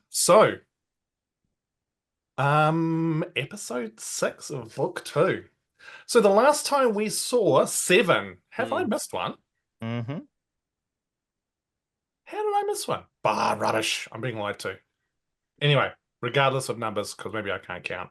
So, episode 6 of book 2. So the last time we saw 7, have I missed one? Mm-hmm. How did I miss one? Bah, rubbish. I'm being lied to. Anyway, regardless of numbers, because maybe I can't count.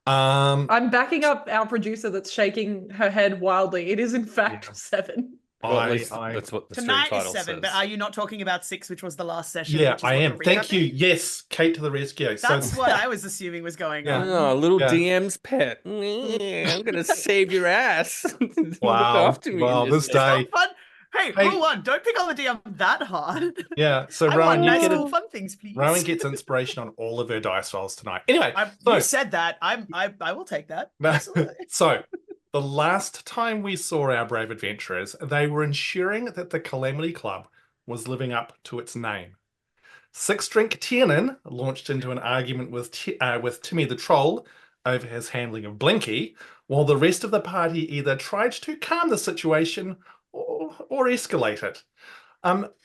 I'm backing up our producer that's shaking her head wildly. It is in fact Yeah. 7. Well, at least that's what the stream Tonight is title 7, says. but are you not talking about 6, which was the last session? Yeah, which is I what am. you're Thank you. recapping? Yes, Kate to the rescue. That's So, what I was assuming was going Yeah. on. Oh, little Yeah. DM's pet. I'm gonna save your ass. Look Wow. after me. Wow, this It's not day. fun. Hey, Hey. Rowan, don't pick on the DM that hard. Yeah, so I Rowan, want you nice, get cool, it. fun things, please. Rowan gets inspiration on all of her dice rolls tonight. Anyway, You said that. I will take that. No. Absolutely. So, the last time we saw our brave adventurers, they were ensuring that the Calamity Club was living up to its name. Six-drink Tiernan launched into an argument with Timmy the Troll over his handling of Blinky, while the rest of the party either tried to calm the situation or escalate it.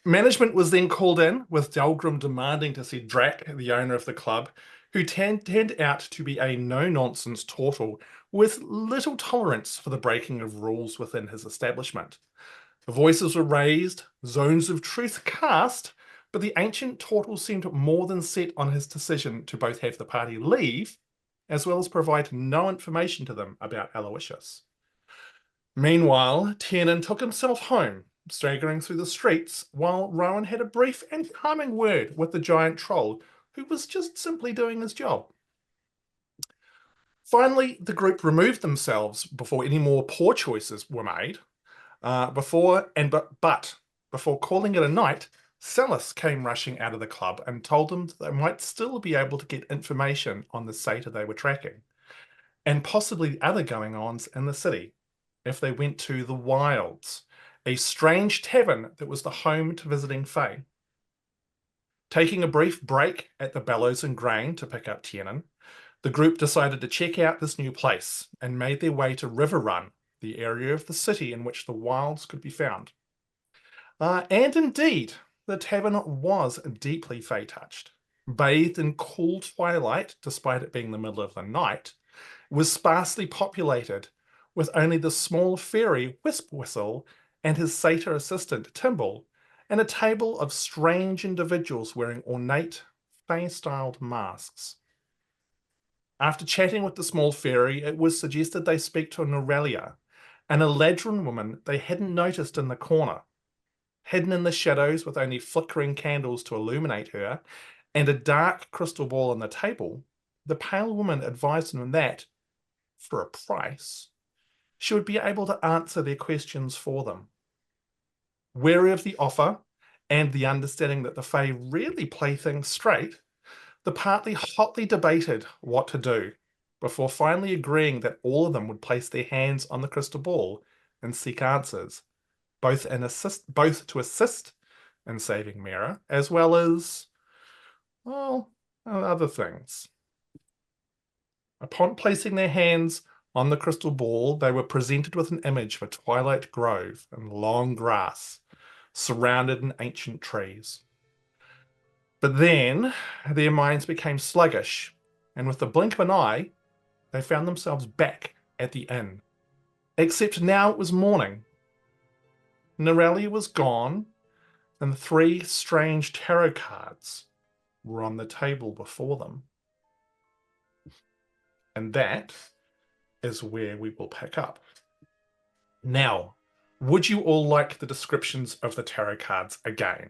Management was then called in, with Delgrim demanding to see Drac, the owner of the club, who turned out to be a no-nonsense turtle with little tolerance for the breaking of rules within his establishment. Voices were raised, zones of truth cast, but the ancient turtle seemed more than set on his decision to both have the party leave, as well as provide no information to them about Aloysius. Meanwhile, Tiernan took himself home, staggering through the streets, while Rowan had a brief and calming word with the giant troll, who was just simply doing his job. Finally, the group removed themselves before any more poor choices were made. Before calling it a night, Celis came rushing out of the club and told them that they might still be able to get information on the satyr they were tracking, and possibly the other going-ons in the city, if they went to the Wyldes, a strange tavern that was the home to visiting Fae. Taking a brief break at the Bellows and Grain to pick up Tiernan, the group decided to check out this new place and made their way to River Run, the area of the city in which the Wyldes could be found. And indeed, the tavern was deeply Fae-touched. Bathed in cool twilight, despite it being the middle of the night, was sparsely populated, with only the small fairy Whistle and his satyr assistant Timble, and a table of strange individuals wearing ornate, Fae-styled masks. After chatting with the small fairy, it was suggested they speak to Norallia, an eladrin woman they hadn't noticed in the corner. Hidden in the shadows with only flickering candles to illuminate her, and a dark crystal ball on the table, the pale woman advised them that, for a price, she would be able to answer their questions for them. Wary of the offer, and the understanding that the Fae rarely play things straight, the party hotly debated what to do, before finally agreeing that all of them would place their hands on the crystal ball and seek answers, both to assist in saving Miera, as well as, well, other things. Upon placing their hands on the crystal ball, they were presented with an image of a twilight grove and long grass, surrounded in ancient trees. But then their minds became sluggish, and with the blink of an eye, they found themselves back at the inn. Except now it was morning. Norallia was gone, and the 3 strange tarot cards were on the table before them. And that is where we will pick up. Now, would you all like the descriptions of the tarot cards again?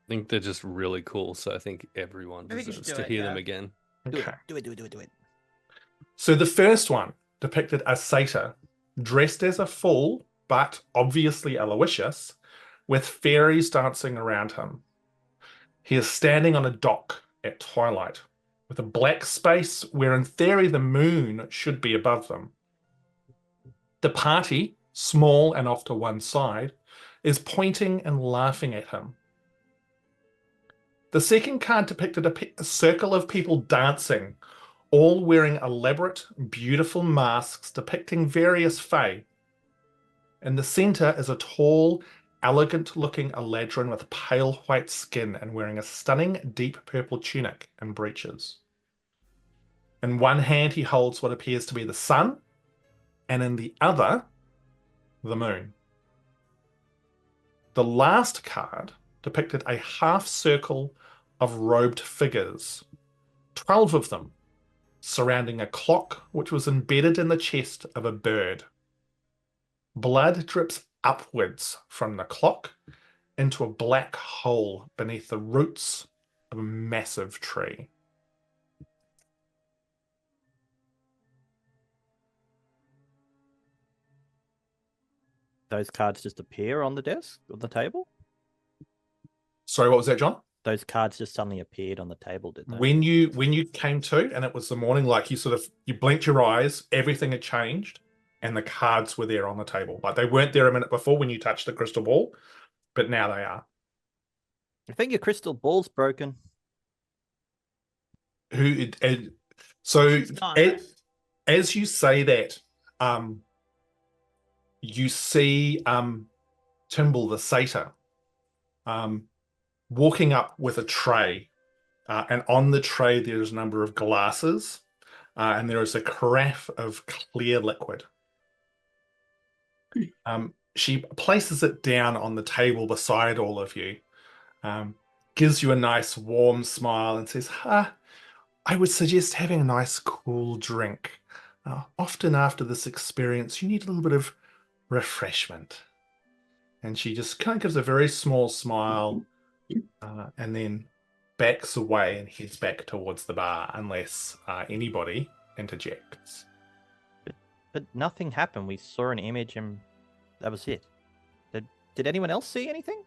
I think they're just really cool, so I think everyone I think you should deserves do to it, hear yeah. them again. Okay. Do it. So the first one depicted a satyr dressed as a fool, but obviously Aloysius, with fairies dancing around him. He is standing on a dock at twilight, with a black space where in theory the moon should be above them. The party, small and off to one side, is pointing and laughing at him. The second card depicted a circle of people dancing, all wearing elaborate, beautiful masks depicting various fae. In the center is a tall, elegant-looking eladrin with pale white skin and wearing a stunning deep purple tunic and breeches. In one hand, he holds what appears to be the sun, and in the other, the moon. The last card depicted a half circle of robed figures, 12 of them, surrounding a clock which was embedded in the chest of a bird. Blood drips upwards from the clock into a black hole beneath the roots of a massive tree. Those cards just appear on the desk, on the table? Sorry, what was that, John? Those cards just suddenly appeared on the table, did they? When you came to, and it was the morning, like you blinked your eyes, everything had changed, and the cards were there on the table. Like they weren't there a minute before when you touched the crystal ball, but now they are. I think your crystal ball's broken. So She's gone. as you say that, you see Timble the satyr walking up with a tray, and on the tray there's a number of glasses, and there is a carafe of clear liquid. She places it down on the table beside all of you, gives you a nice warm smile and says, I would suggest having a nice cool drink. Often after this experience, you need a little bit of refreshment. And she just kind of gives a very small smile, and then backs away and heads back towards the bar unless anybody interjects. But nothing happened. We saw an image and that was it. Did anyone else see anything?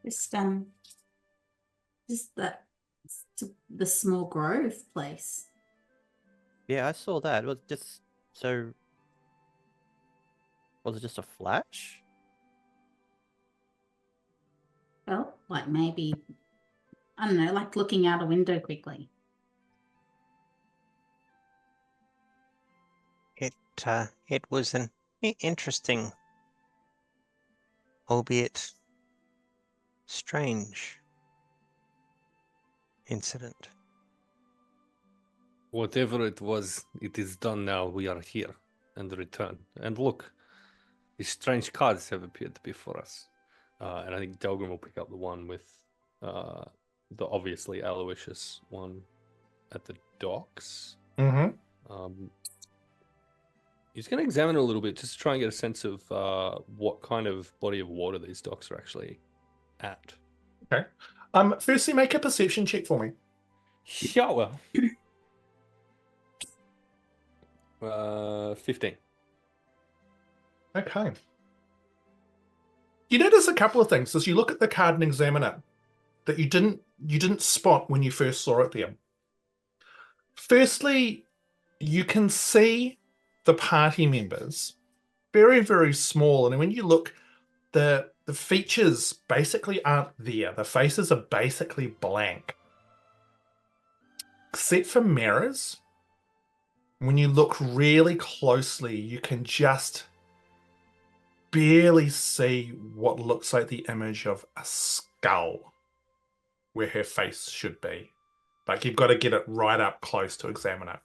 Just the small grove place. Yeah, I saw that. It was just so. Was it just a flash? Well, like maybe, I don't know, like looking out a window quickly. It was an interesting, albeit strange, incident. Whatever it was, it is done now. We are here and return. And look, these strange cards have appeared before us. And I think Delgrim will pick up the one with the obviously Aloysius one at the docks. Mm-hmm. He's going to examine it a little bit just to try and get a sense of what kind of body of water these docks are actually at. Okay. Firstly, make a perception check for me. Yeah, well. 15. Okay. You notice a couple of things as you look at the card and examine it that you didn't spot when you first saw it there. Firstly, you can see the party members very, very small, and when you look, the features basically aren't there. The faces are basically blank, except for mirrors. When you look really closely, you can just barely see what looks like the image of a skull where her face should be. Like you've got to get it right up close to examine it.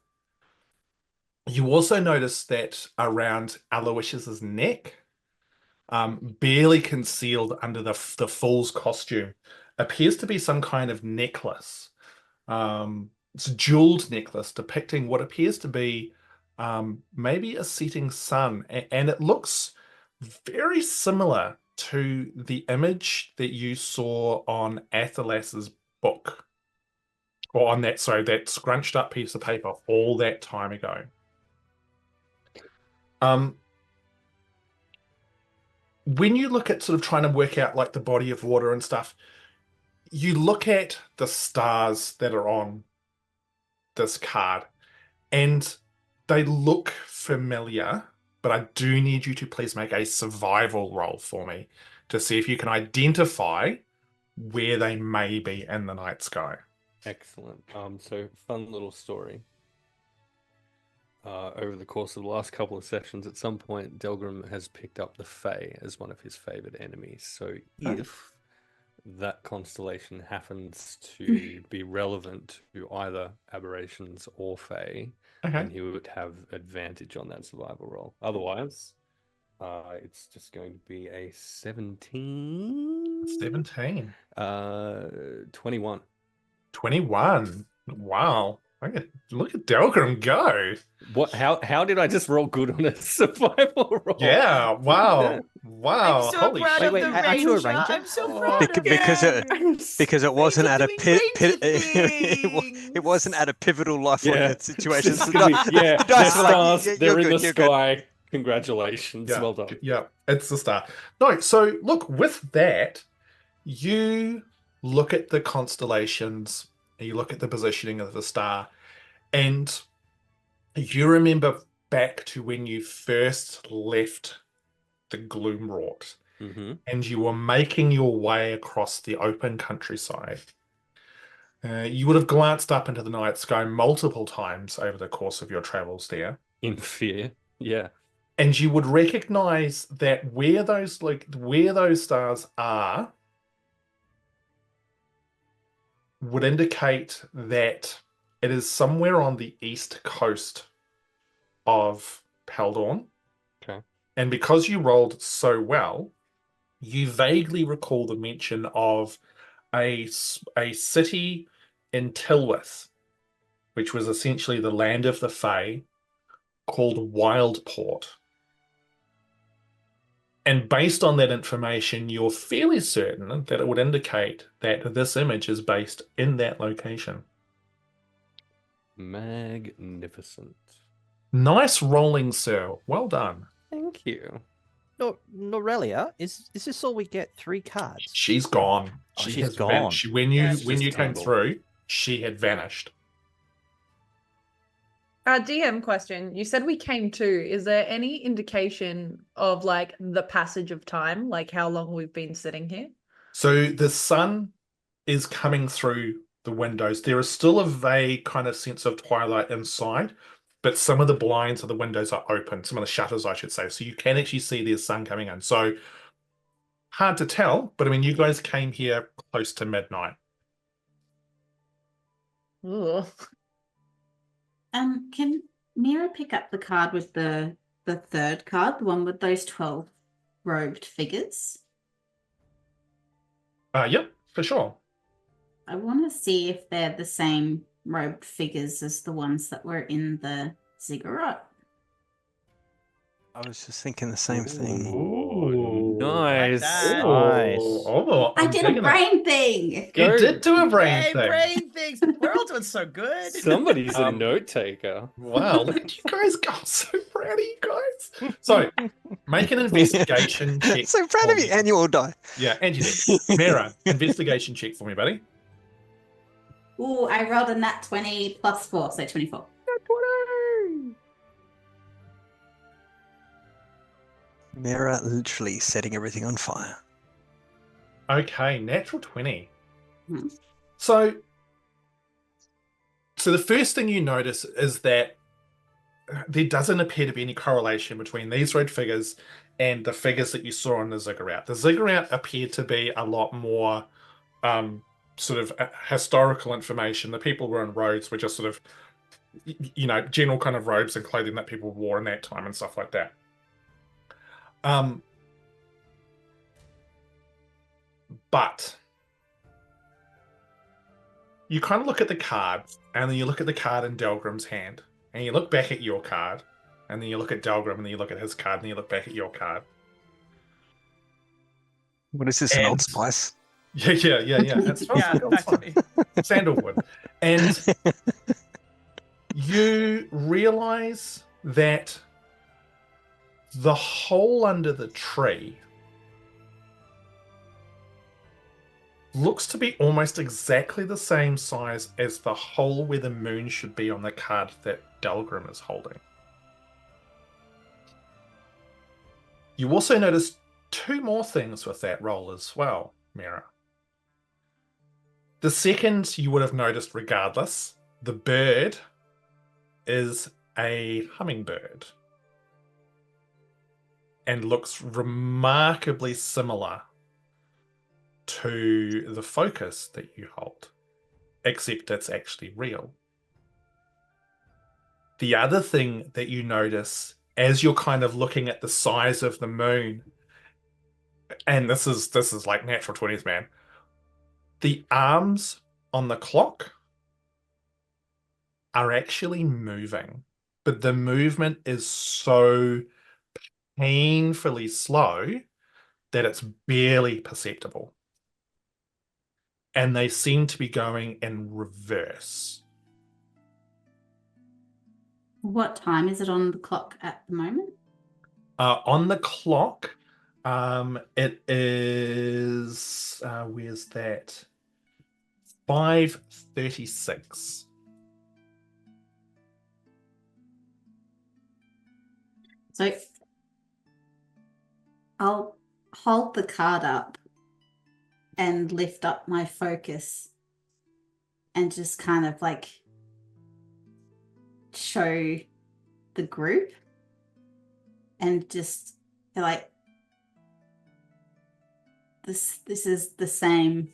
You also notice that around Aloysius's neck, barely concealed under the fool's costume, appears to be some kind of necklace. It's a jeweled necklace depicting what appears to be maybe a setting sun, and it looks very similar to the image that you saw on Athelas's book, or on that scrunched up piece of paper all that time ago. When you look at sort of trying to work out like the body of water and stuff, you look at the stars that are on this card and they look familiar, but I do need you to please make a survival roll for me to see if you can identify where they may be in the night sky. Excellent. So fun little story. over the course of the last couple of sessions, at some point, Delgrim has picked up the Fae as one of his favorite enemies. So if that constellation happens to be relevant to either aberrations or Fae, then he would have advantage on that survival roll. Otherwise, it's just going to be a 17. 17. 21. 21. Wow. Look at Delgrim go. What? How did I just roll good on a survival roll? Yeah. Wow. Wow. I'm so Holy proud shit. of the aren't you a ranger. ranger? I'm so proud of Because it wasn't at a Ranger doing it wasn't at a pivotal life or death situation. This So is gonna be, the they're dice were like, stars. "Yeah, They're you're in good, the you're good." sky. Congratulations. Yeah. Well done. Yeah. It's the start. No. So look, with that, you look at the constellations and you look at the positioning of the star, and you remember back to when you first left the gloom wrought and you were making your way across the open countryside. You would have glanced up into the night sky multiple times over the course of your travels there. In fear. Yeah. And you would recognize that where those stars are would indicate that it is somewhere on the east coast of Paldorn. Okay. And because you rolled so well, you vaguely recall the mention of a city in Tilwith, which was essentially the land of the Fae, called Wildport. And based on that information, you're fairly certain that it would indicate that this image is based in that location. Magnificent. Nice rolling, sir. Well done. Thank you. Norallia, is this all we get? 3 cards? She's gone. Oh, She she's has gone. vanished. When you It's when just you came tangled. through, she had vanished. DM question. You said we came to. Is there any indication of like the passage of time, like how long we've been sitting here? So the sun is coming through the windows. There is still a vague kind of sense of twilight inside, but some of the blinds of the windows are open, some of the shutters, I should say. So you can actually see the sun coming in. So hard to tell, but I mean, you guys came here close to midnight. Ugh. Can Miera pick up the card with the third card, the one with those 12 robed figures? Yep, for sure. I want to see if they're the same robed figures as the ones that were in the ziggurat. I was just thinking the same thing. Ooh, Nice. that. Nice. Oh, I I'm did digging a it. brain thing. You did do a brain Yay, thing. brain things. We're all doing so good. Somebody's a note taker. Wow, look at you guys go. I'm so proud of you guys. So, make an investigation check. So proud for of you, me. and you all die. Yeah, and you did. Miera, investigation check for me, buddy. Ooh, I rolled a nat 20 plus 4, so 24. Miera literally setting everything on fire. Okay, natural 20. Hmm. So the first thing you notice is that there doesn't appear to be any correlation between these red figures and the figures that you saw on the ziggurat. The ziggurat appeared to be a lot more sort of historical information. The people who were in robes were just sort of, you know, general kind of robes and clothing that people wore in that time and stuff like that. But you kind of look at the card, and then you look at the card in Delgrim's hand, and you look back at your card, and then you look at Delgrim, and then you look at his card, and then you look back at your card. What is this, an Old And- Spice? Yeah. It's Yeah, back to me. sandalwood. And you realize that the hole under the tree looks to be almost exactly the same size as the hole where the moon should be on the card that Delgrim is holding. You also notice 2 more things with that roll as well, Miera. The second you would have noticed regardless, the bird is a hummingbird and looks remarkably similar to the focus that you hold, except it's actually real. The other thing that you notice as you're kind of looking at the size of the moon, and this is like natural 20s, man, the arms on the clock are actually moving, but the movement is so painfully slow that it's barely perceptible. And they seem to be going in reverse. What time is it on the clock at the moment? On the clock, it is, where's that? 5:36. So I'll hold the card up and lift up my focus and just kind of like show the group and just like this is the same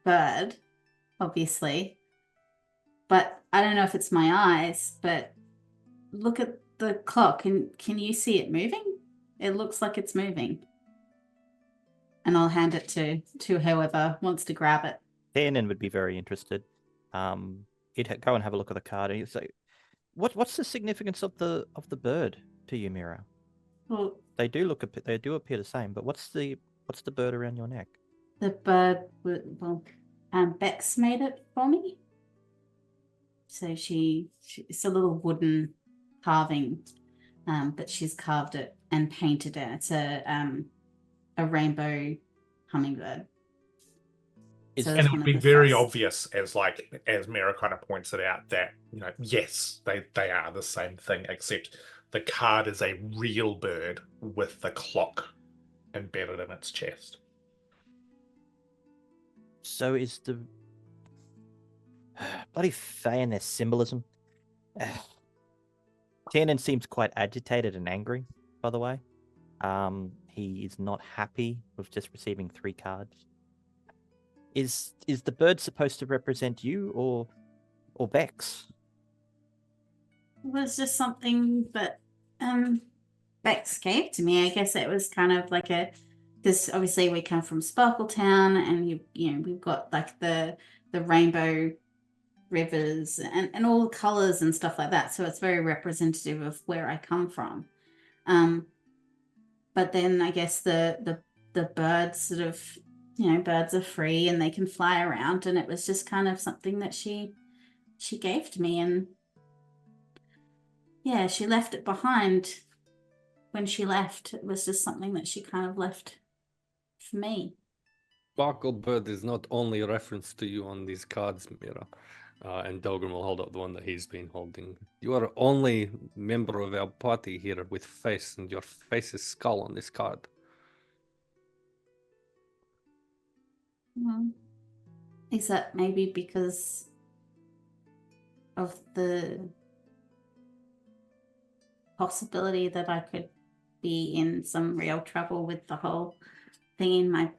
bird, obviously, but I don't know if it's my eyes, but look at the clock and can you see it moving? It looks like it's moving. And I'll hand it to whoever wants to grab it. Tiernan would be very interested. He'd go and have a look at the card and he'd say, "What's the significance of the bird to you, Miera? Well, They do appear the same, but what's the bird around your neck?" the bird, Bex made it for me. So it's a little wooden carving, but she's carved it and painted it. It's a rainbow hummingbird. Is- So And it's it one would of be the very first. obvious as Miera kind of points it out that, yes, they are the same thing, except the card is a real bird with the clock embedded in its chest. So is the bloody Fae and their symbolism. Tiernan seems quite agitated and angry, by the way. He is not happy with just receiving 3 cards. Is the bird supposed to represent you or Bex? It was just something that Bex gave to me. I guess it was kind of like because obviously we come from Sparkletown, and we've got like the rainbow rivers and all the colors and stuff like that. So it's very representative of where I come from. But then I guess the birds sort of, birds are free and they can fly around, and it was just kind of something that she gave to me, and yeah, she left it behind when she left. It was just something that she kind of left for me. Sparklebird is not only a reference to you on these cards, Miera. And Delgrim will hold up the one that he's been holding. You are only member of our party here with face, and your face is skull on this card. Well, is that maybe because of the possibility that I could be in some real trouble with the whole thing in my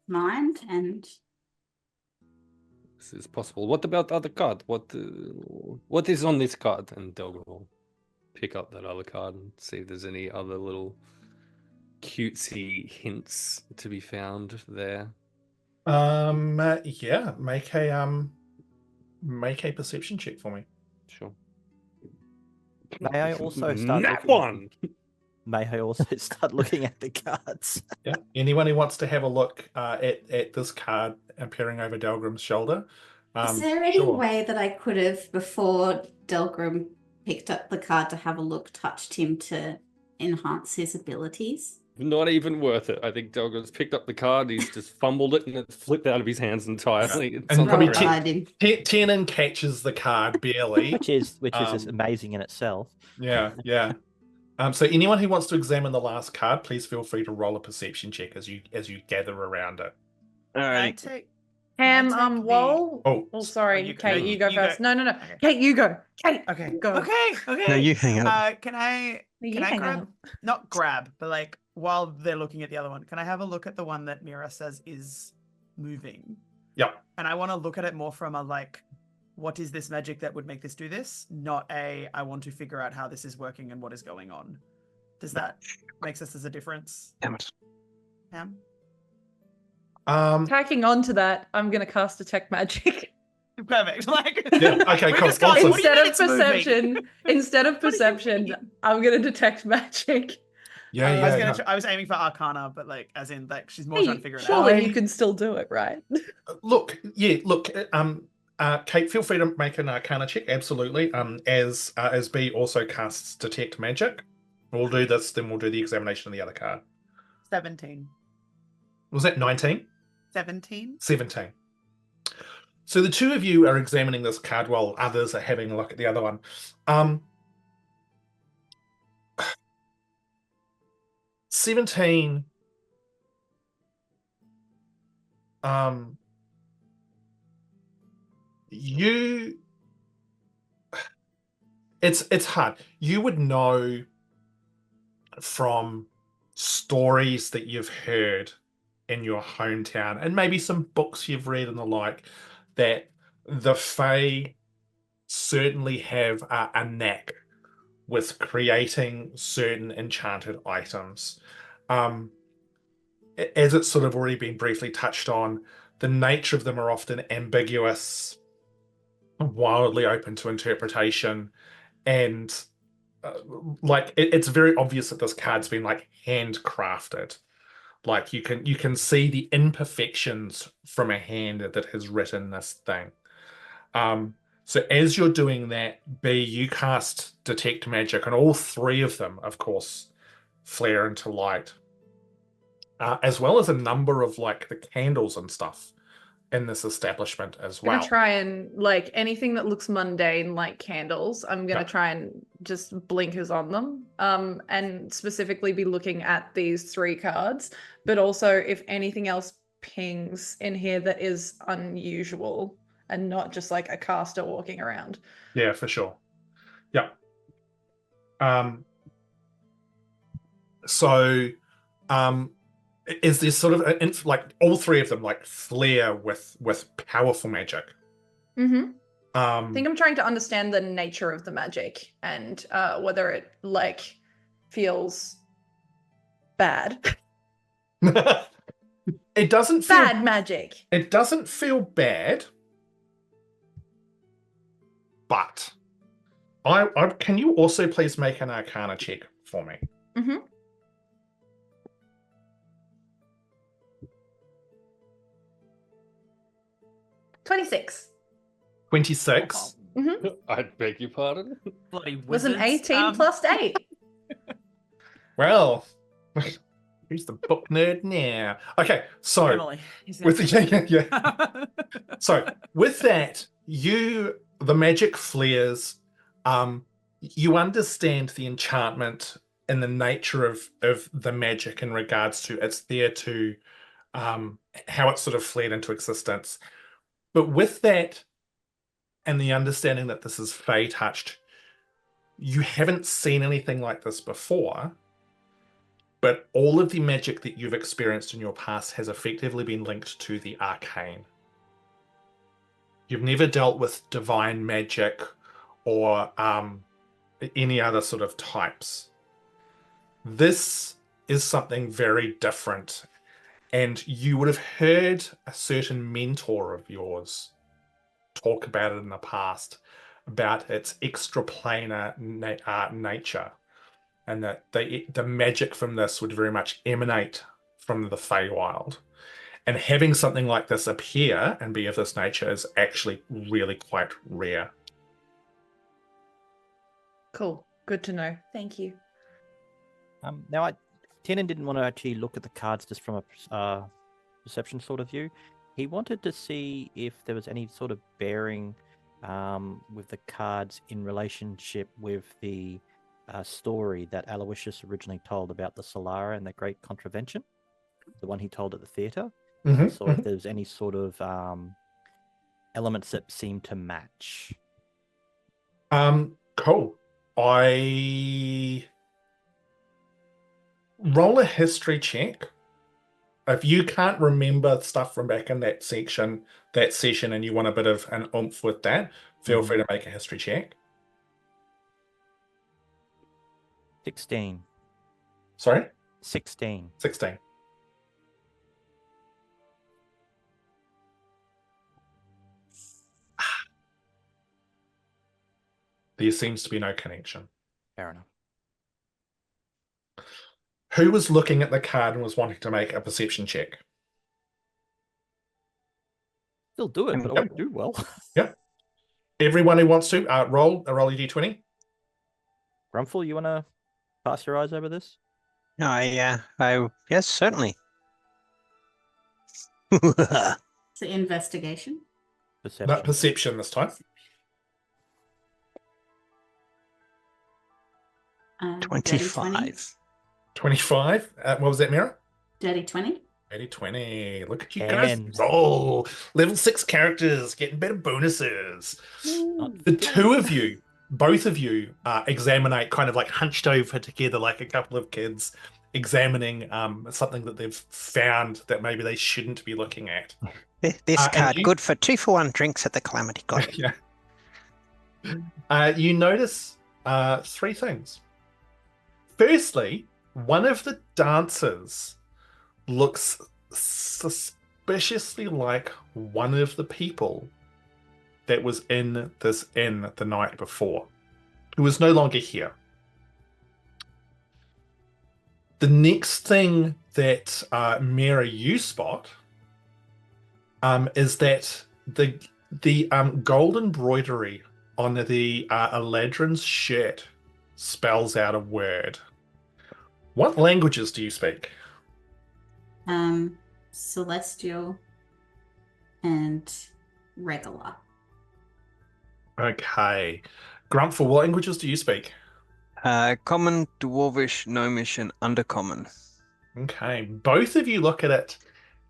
mind? And This is possible. What about the other card? What is on this card? And Delgrim will pick up that other card and see if there's any other little cutesy hints to be found there. Yeah, make a perception check for me. Sure. May I also start That looking one. May I also start looking at the cards? Yeah. Anyone who wants to have a look at this card appearing over Delgrim's shoulder. is there any Sure. way that I could have, before Delgrim picked up the card to have a look, touched him to enhance his abilities? Not even worth it. I think Delgrim's picked up the card. He's just fumbled it and it's flipped out of his hands entirely. It's And on the probably ground. Right, him. Tiernan catches the card barely. which is just amazing in itself. Yeah. So anyone who wants to examine the last card, please feel free to roll a perception check as you gather around it. All I right. take Ham, Can I take the- while... Oh, Oh, sorry, you go- Kate, no, you go you go. first. No. Okay. Kate, you go. Kate, Okay. go. Okay. No, you hang up. Can I No, you can I hang grab up. not grab, but like while they're looking at the other one, can I have a look at the one that Miera says is moving? Yep. And I want to look at it more from a like, what is this magic that would make this do this? Not a I want to figure out how this is working and what is going on. Does that make sense as a difference? Damn it. Ham? Tacking on to that, I'm going to cast Detect Magic. Perfect. Like Yeah, okay, we're cool. just going, Awesome. what do you mean it's moving? Instead of What do you perception, mean? I'm going to Detect Magic. Yeah, I was yeah. I was aiming for Arcana, but like as in like she's more Hey, trying to figure it out. surely you can still do it, right? Look, Kate, feel free to make an Arcana check. Absolutely. As B also casts Detect Magic. We'll do this, then we'll do the examination of the other card. 17. Was that 19? 17? 17. So the two of you are examining this card while others are having a look at the other one. 17. It's hard. You would know from stories that you've heard in your hometown and maybe some books you've read and the like that the Fae certainly have a knack with creating certain enchanted items. As it's sort of already been briefly touched on, the nature of them are often ambiguous, wildly open to interpretation, and it's very obvious that this card's been like handcrafted. Like you can see the imperfections from a hand that has written this thing. So as you're doing that, B, you cast Detect Magic, and all three of them, of course, flare into light, as well as a number of like the candles and stuff in this establishment as I'm well. gonna try and like anything that looks mundane, like candles. I'm gonna try and just blinkers on them, and specifically be looking at these three cards. But also, if anything else pings in here that is unusual and not just like a caster walking around. Yeah, for sure. Yeah. So, is this sort of like all three of them like flare with powerful magic? Mm-hmm. I think I'm trying to understand the nature of the magic and whether it like feels bad. It doesn't feel Bad magic. It doesn't feel bad, but I can you also please make an Arcana check for me? Mm-hmm. 26. 26. I beg your pardon. Bloody Was an wizards. 18 plus 8. Well, who's the book nerd now? Okay, so Emily. He's with gonna- yeah. So with that, the magic flares. You understand the enchantment and the nature of the magic in regards to it's there to how it sort of flared into existence. But with that and the understanding that this is Fae touched, you haven't seen anything like this before. But all of the magic that you've experienced in your past has effectively been linked to the arcane. You've never dealt with divine magic or any other sort of types. This is something very different. And you would have heard a certain mentor of yours talk about it in the past, about its extraplanar nature. And that the magic from this would very much emanate from the Feywild. And having something like this appear and be of this nature is actually really quite rare. Cool. Good to know. Thank you. Now, Tiernan didn't want to actually look at the cards just from a perception sort of view. He wanted to see if there was any sort of bearing with the cards in relationship with the story that Aloysius originally told about the Solara and the Great Contravention, the one he told at the theatre. Also, if mhm. there's any sort of elements that seem to match. Cool. I roll a history check. If you can't remember stuff from back in that section, that session, and you want a bit of an oomph with that, feel free to make a history check. 16. Sorry? 16. 16. There seems to be no connection. Fair enough. Who was looking at the card and was wanting to make a perception check? Still do it, but I Yep. won't do well. Yep. Everyone who wants to, roll your d20. Grumpfel, you want to pass your eyes over this? Yes, certainly. It's an investigation. Perception. No, perception this time. 25. 25. What was that, Miera? Dirty 20. 20. Look at you 10. guys roll. Level 6 characters getting better bonuses. Not The two of you, both of you, examinate kind of like hunched over together like a couple of kids examining something that they've found that maybe they shouldn't be looking at. This and card, you- good for 2-for-1 drinks at the Calamity God. Yeah. You notice three things. Firstly, one of the dancers looks suspiciously like one of the people that was in this inn the night before, who is no longer here. The next thing that Miera, you spot is that the gold embroidery on the eladrin's shirt spells out a word. What languages do you speak? Celestial and regular. Okay. Grumpfel, what languages do you speak? Common, Dwarvish, Gnomish, and Undercommon. Okay. Both of you look at it.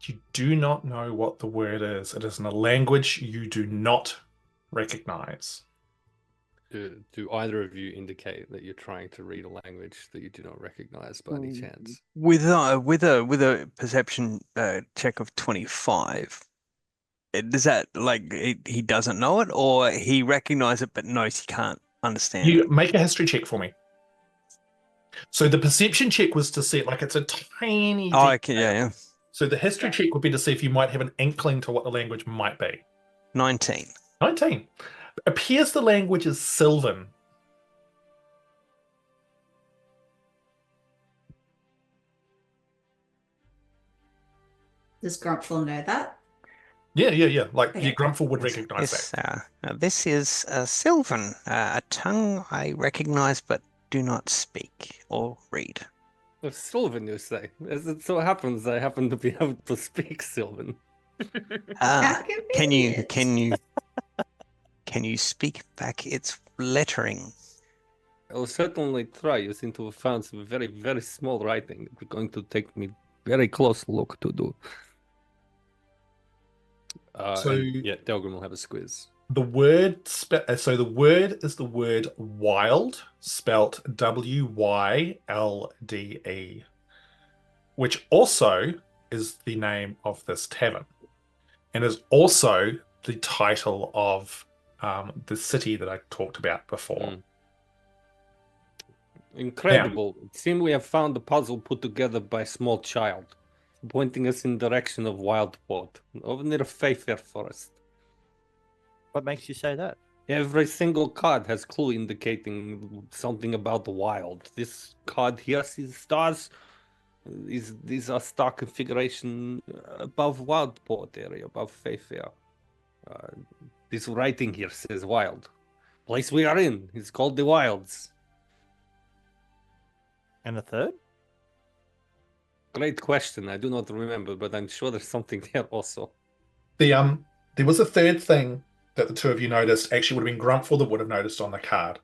You do not know what the word is. It is in a language you do not recognize. Do either of you indicate that you're trying to read a language that you do not recognize by any chance? With a perception check of 25, does that he doesn't know it, or he recognizes it but knows he can't understand it? You make a history check for me. So the perception check was to see it like it's a tiny Oh, detail. okay, yeah. So the history check would be to see if you might have an inkling to what the language might be. 19. 19. Appears the language is Sylvan. Does Grumpfel know that? Yeah. Like Okay. Grumpfel would recognize Yes, that. this is Sylvan, a tongue I recognize but do not speak or read. Sylvan, you say? As it so happens, I happen to be able to speak Sylvan. How Can you convenient. can you speak back its lettering? I will certainly try. You seem to have found some very, very small writing. It's going to take me very close look to do. Delgrim will have a squiz. The word the word is the word wild, spelt Wylde, which also is the name of this tavern, and is also the title of the city that I talked about before. Incredible. It seems we have found a puzzle put together by a small child, pointing us in the direction of Wildport, over near Fayfair Forest. What makes you say that? Every single card has clue indicating something about the wild. This card here sees stars. These are star configuration above Wildport area, above Fayfair. This writing here says wild. Place we are in is called the Wyldes. And the third? Great question. I do not remember, but I'm sure there's something there also. There was a third thing that the two of you noticed. Actually, would have been Grumpfel that would have noticed on the card.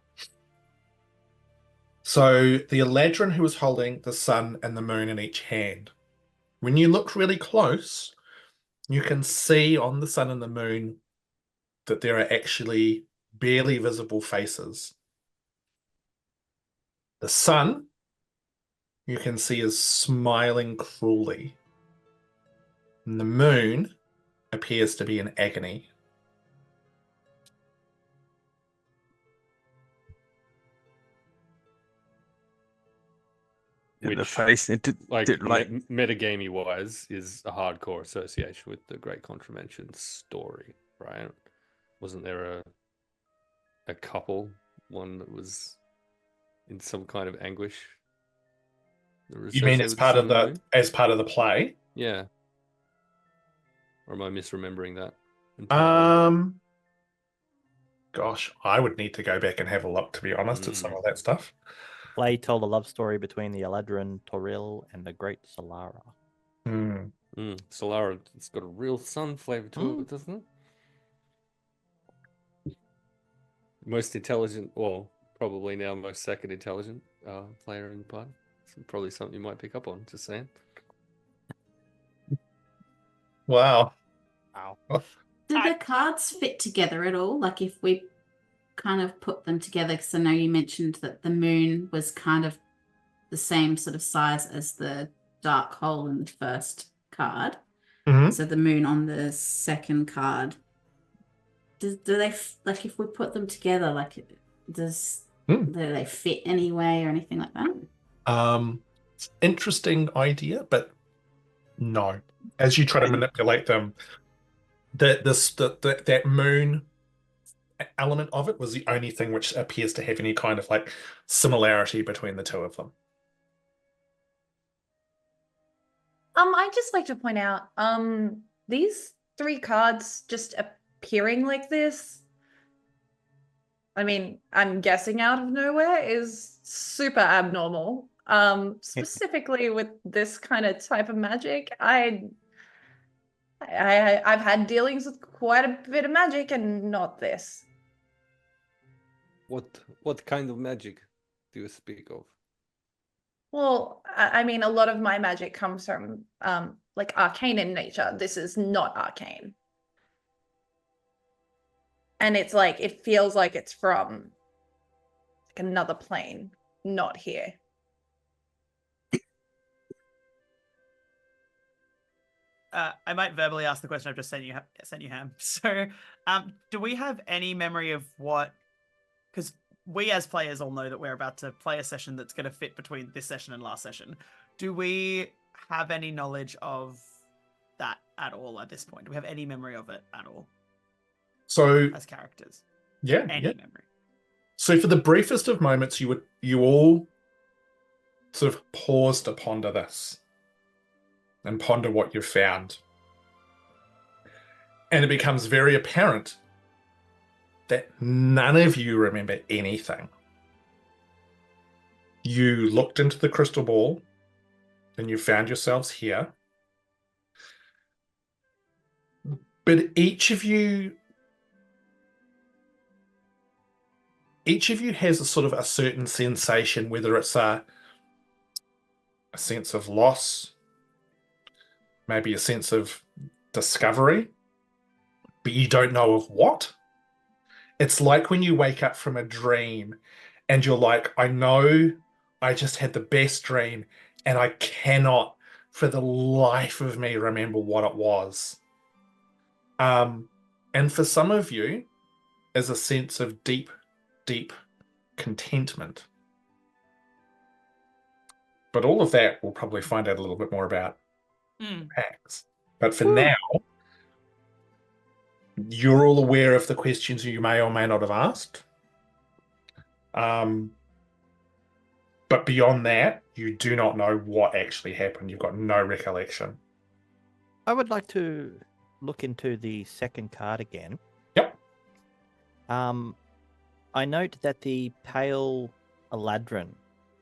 So the eladrin who was holding the sun and the moon in each hand. When you look really close, you can see on the sun and the moon that there are actually barely visible faces. The sun, you can see, is smiling cruelly. And the moon appears to be in agony. In the Which, face. like, like metagamey wise, is a hardcore association with the Great Contravention story, right? Wasn't there a couple, one that was in some kind of anguish? You mean Associated with the sun and moon? as part of the play? Yeah. Or am I misremembering that entirely? Gosh, I would need to go back and have a look, to be honest, at some of that stuff. Play told a love story between the eladrin Toril and the great Solara. Solara, it's got a real sun flavor to it, doesn't it? Most intelligent, well, probably now most second intelligent player in the party. It's probably something you might pick up on, just saying. Wow. Do the cards fit together at all? Like if we kind of put them together, because I know you mentioned that the moon was kind of the same sort of size as the dark hole in the first card. Mm-hmm. So the moon on the second card. Do they, like if we put them together, like do they fit anyway or anything like that? It's an interesting idea, but no. As you try to manipulate them, that moon element of it was the only thing which appears to have any kind of like similarity between the two of them. I'd just like to point out, these 3 cards just appearing like this, I mean, I'm guessing out of nowhere, is super abnormal. Specifically with this kind of type of magic. I've had dealings with quite a bit of magic and not this. What kind of magic do you speak of? Well, I mean, a lot of my magic comes from like arcane in nature. This is not arcane. And it's like, it feels like it's from like another plane, not here. I might verbally ask the question I've just sent you, Ham. So, do we have any memory of what? Because we as players all know that we're about to play a session that's going to fit between this session and last session. Do we have any knowledge of that at all at this point? Do we have any memory of it at all? So as characters, any memory. So for the briefest of moments, you all sort of pause to ponder this and ponder what you've found. And it becomes very apparent that none of you remember anything. You looked into the crystal ball and you found yourselves here. But each of you has a sort of a certain sensation, whether it's a sense of loss, maybe a sense of discovery, but you don't know of what. It's like when you wake up from a dream and you're like, I know I just had the best dream and I cannot for the life of me remember what it was. And for some of you is a sense of deep, deep contentment. But all of that we'll probably find out a little bit more about PAX. But for now, you're all aware of the questions you may or may not have asked. But beyond that, you do not know what actually happened. You've got no recollection. I would like to look into the second card again. Yep. I note that the pale eladrin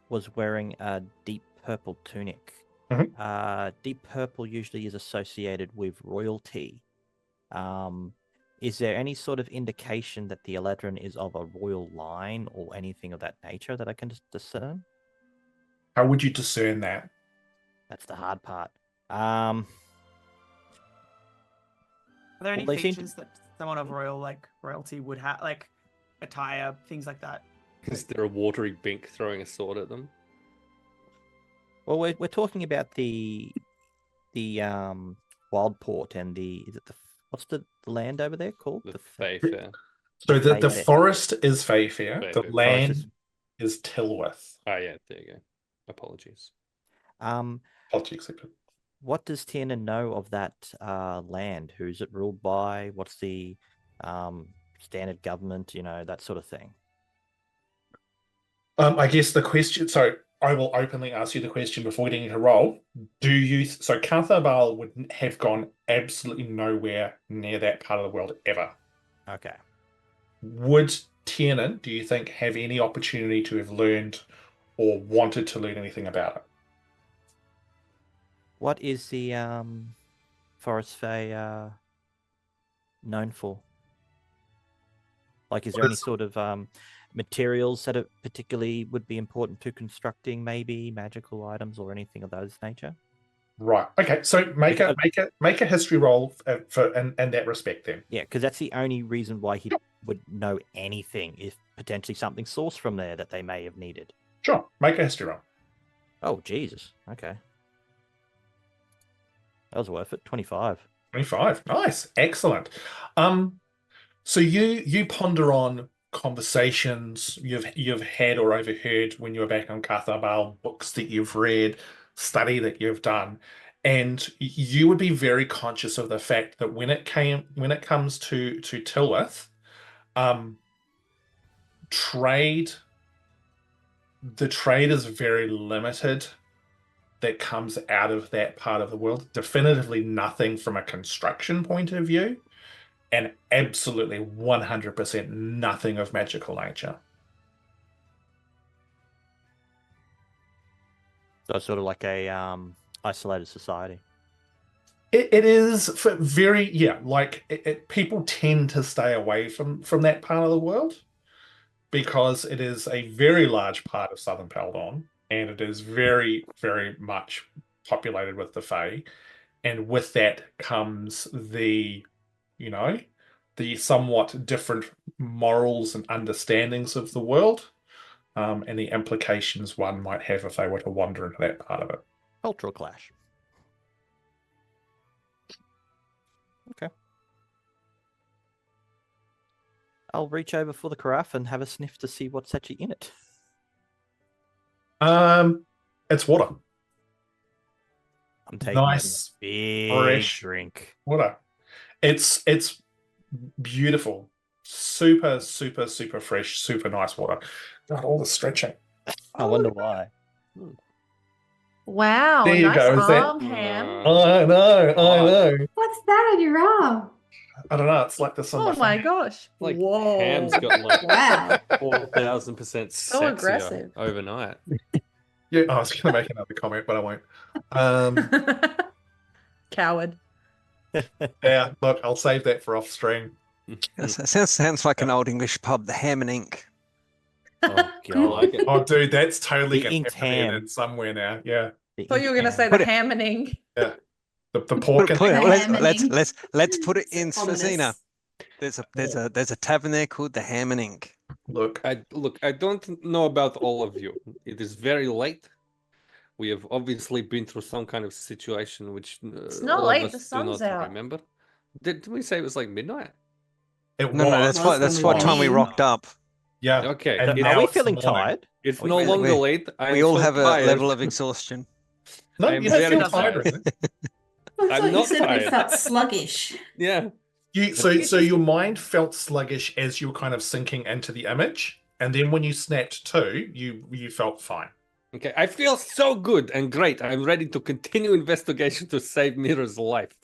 was wearing a deep purple tunic. Deep purple usually is associated with royalty. Is there any sort of indication that the eladrin is of a royal line or anything of that nature that I can discern? How would you discern that? That's the hard part. Are there any Well, they seem to- features that someone of royalty would have, like attire, things like that? Is there a watery bink throwing a sword at them? Well, we're talking about the wild port and what's the land over there called? The Fayfair. So the Fayfair. forest is Fayfair. The Fayfair. land is Tilwith. Oh yeah, there you go. Apologies. Apologies. What does Tiernan know of that land? Who's it ruled by? What's the standard government? That sort of thing. I guess the question. So I will openly ask you the question before getting into roll. So Cartharbal would have gone absolutely nowhere near that part of the world ever. Okay. Would Tiernan, do you think, have any opportunity to have learned or wanted to learn anything about it? What is the Forest Fae known for? Like, is there any sort of materials that particularly would be important to constructing, maybe magical items or anything of those nature? Right. Okay. So make a history roll in that respect then. Yeah, because that's the only reason why he would know anything, if potentially something sourced from there that they may have needed. Sure. Make a history roll. Oh, Jesus. Okay. That was worth it. 25. 25. Nice. Excellent. So you ponder on conversations you've had or overheard when you were back on Cartharbal, books that you've read, study that you've done, and you would be very conscious of the fact that when it comes to Tilwith, the trade is very limited that comes out of that part of the world. Definitively nothing from a construction point of view, and absolutely 100% nothing of magical nature. So it's sort of like a isolated society. It is for people tend to stay away from that part of the world because it is a very large part of southern Paldon, and it is very, very much populated with the Fae, and with that comes the somewhat different morals and understandings of the world, and the implications one might have if they were to wander into that part of it. Cultural clash. Okay. I'll reach over for the carafe and have a sniff to see what's actually in it. It's water. I'm taking Nice, a big fresh drink. water. It's beautiful. Super, super, super fresh, super nice water. God, all the stretching. I wonder why. Wow, There you nice go, is that- arm, Ham. I know. What's that on your arm? I don't know. It's like this on Oh my gosh. Like Whoa. Ham's got like Wow. 4,000% So sexier aggressive. overnight. Yeah, I was going to make another comment, but I won't. Coward. Yeah, look, I'll save that for off stream. Yes, that sounds like an old English pub, the Ham and Ink. Oh, God. I like it. Oh, dude, that's totally The going to inked happen ham. in somewhere now. Yeah, The Thought you were ink going to ham. say Put the it- hammoning. the pork and Let's put it in Ominous. Svazina. There's a tavern there called the Ham and Ink. look. I don't know about all of you. It is very late. We have obviously been through some kind of situation which It's not all late, of the us do sun's not out. remember. Did we say it was like midnight? It No, was. that's what time we rocked up. Yeah. Okay. And It- now Are we it's feeling morning. tired? It's We- no we- longer we- late. I We am all so have a tired. level of exhaustion. No, I'm you don't very feel tired. tired. Really. I I'm thought you not said we tired. felt sluggish. Yeah. So your mind felt sluggish as you were kind of sinking into the image, and then when you snapped to, you felt fine. Okay, I feel so good and great. I'm ready to continue investigation to save Miera's life.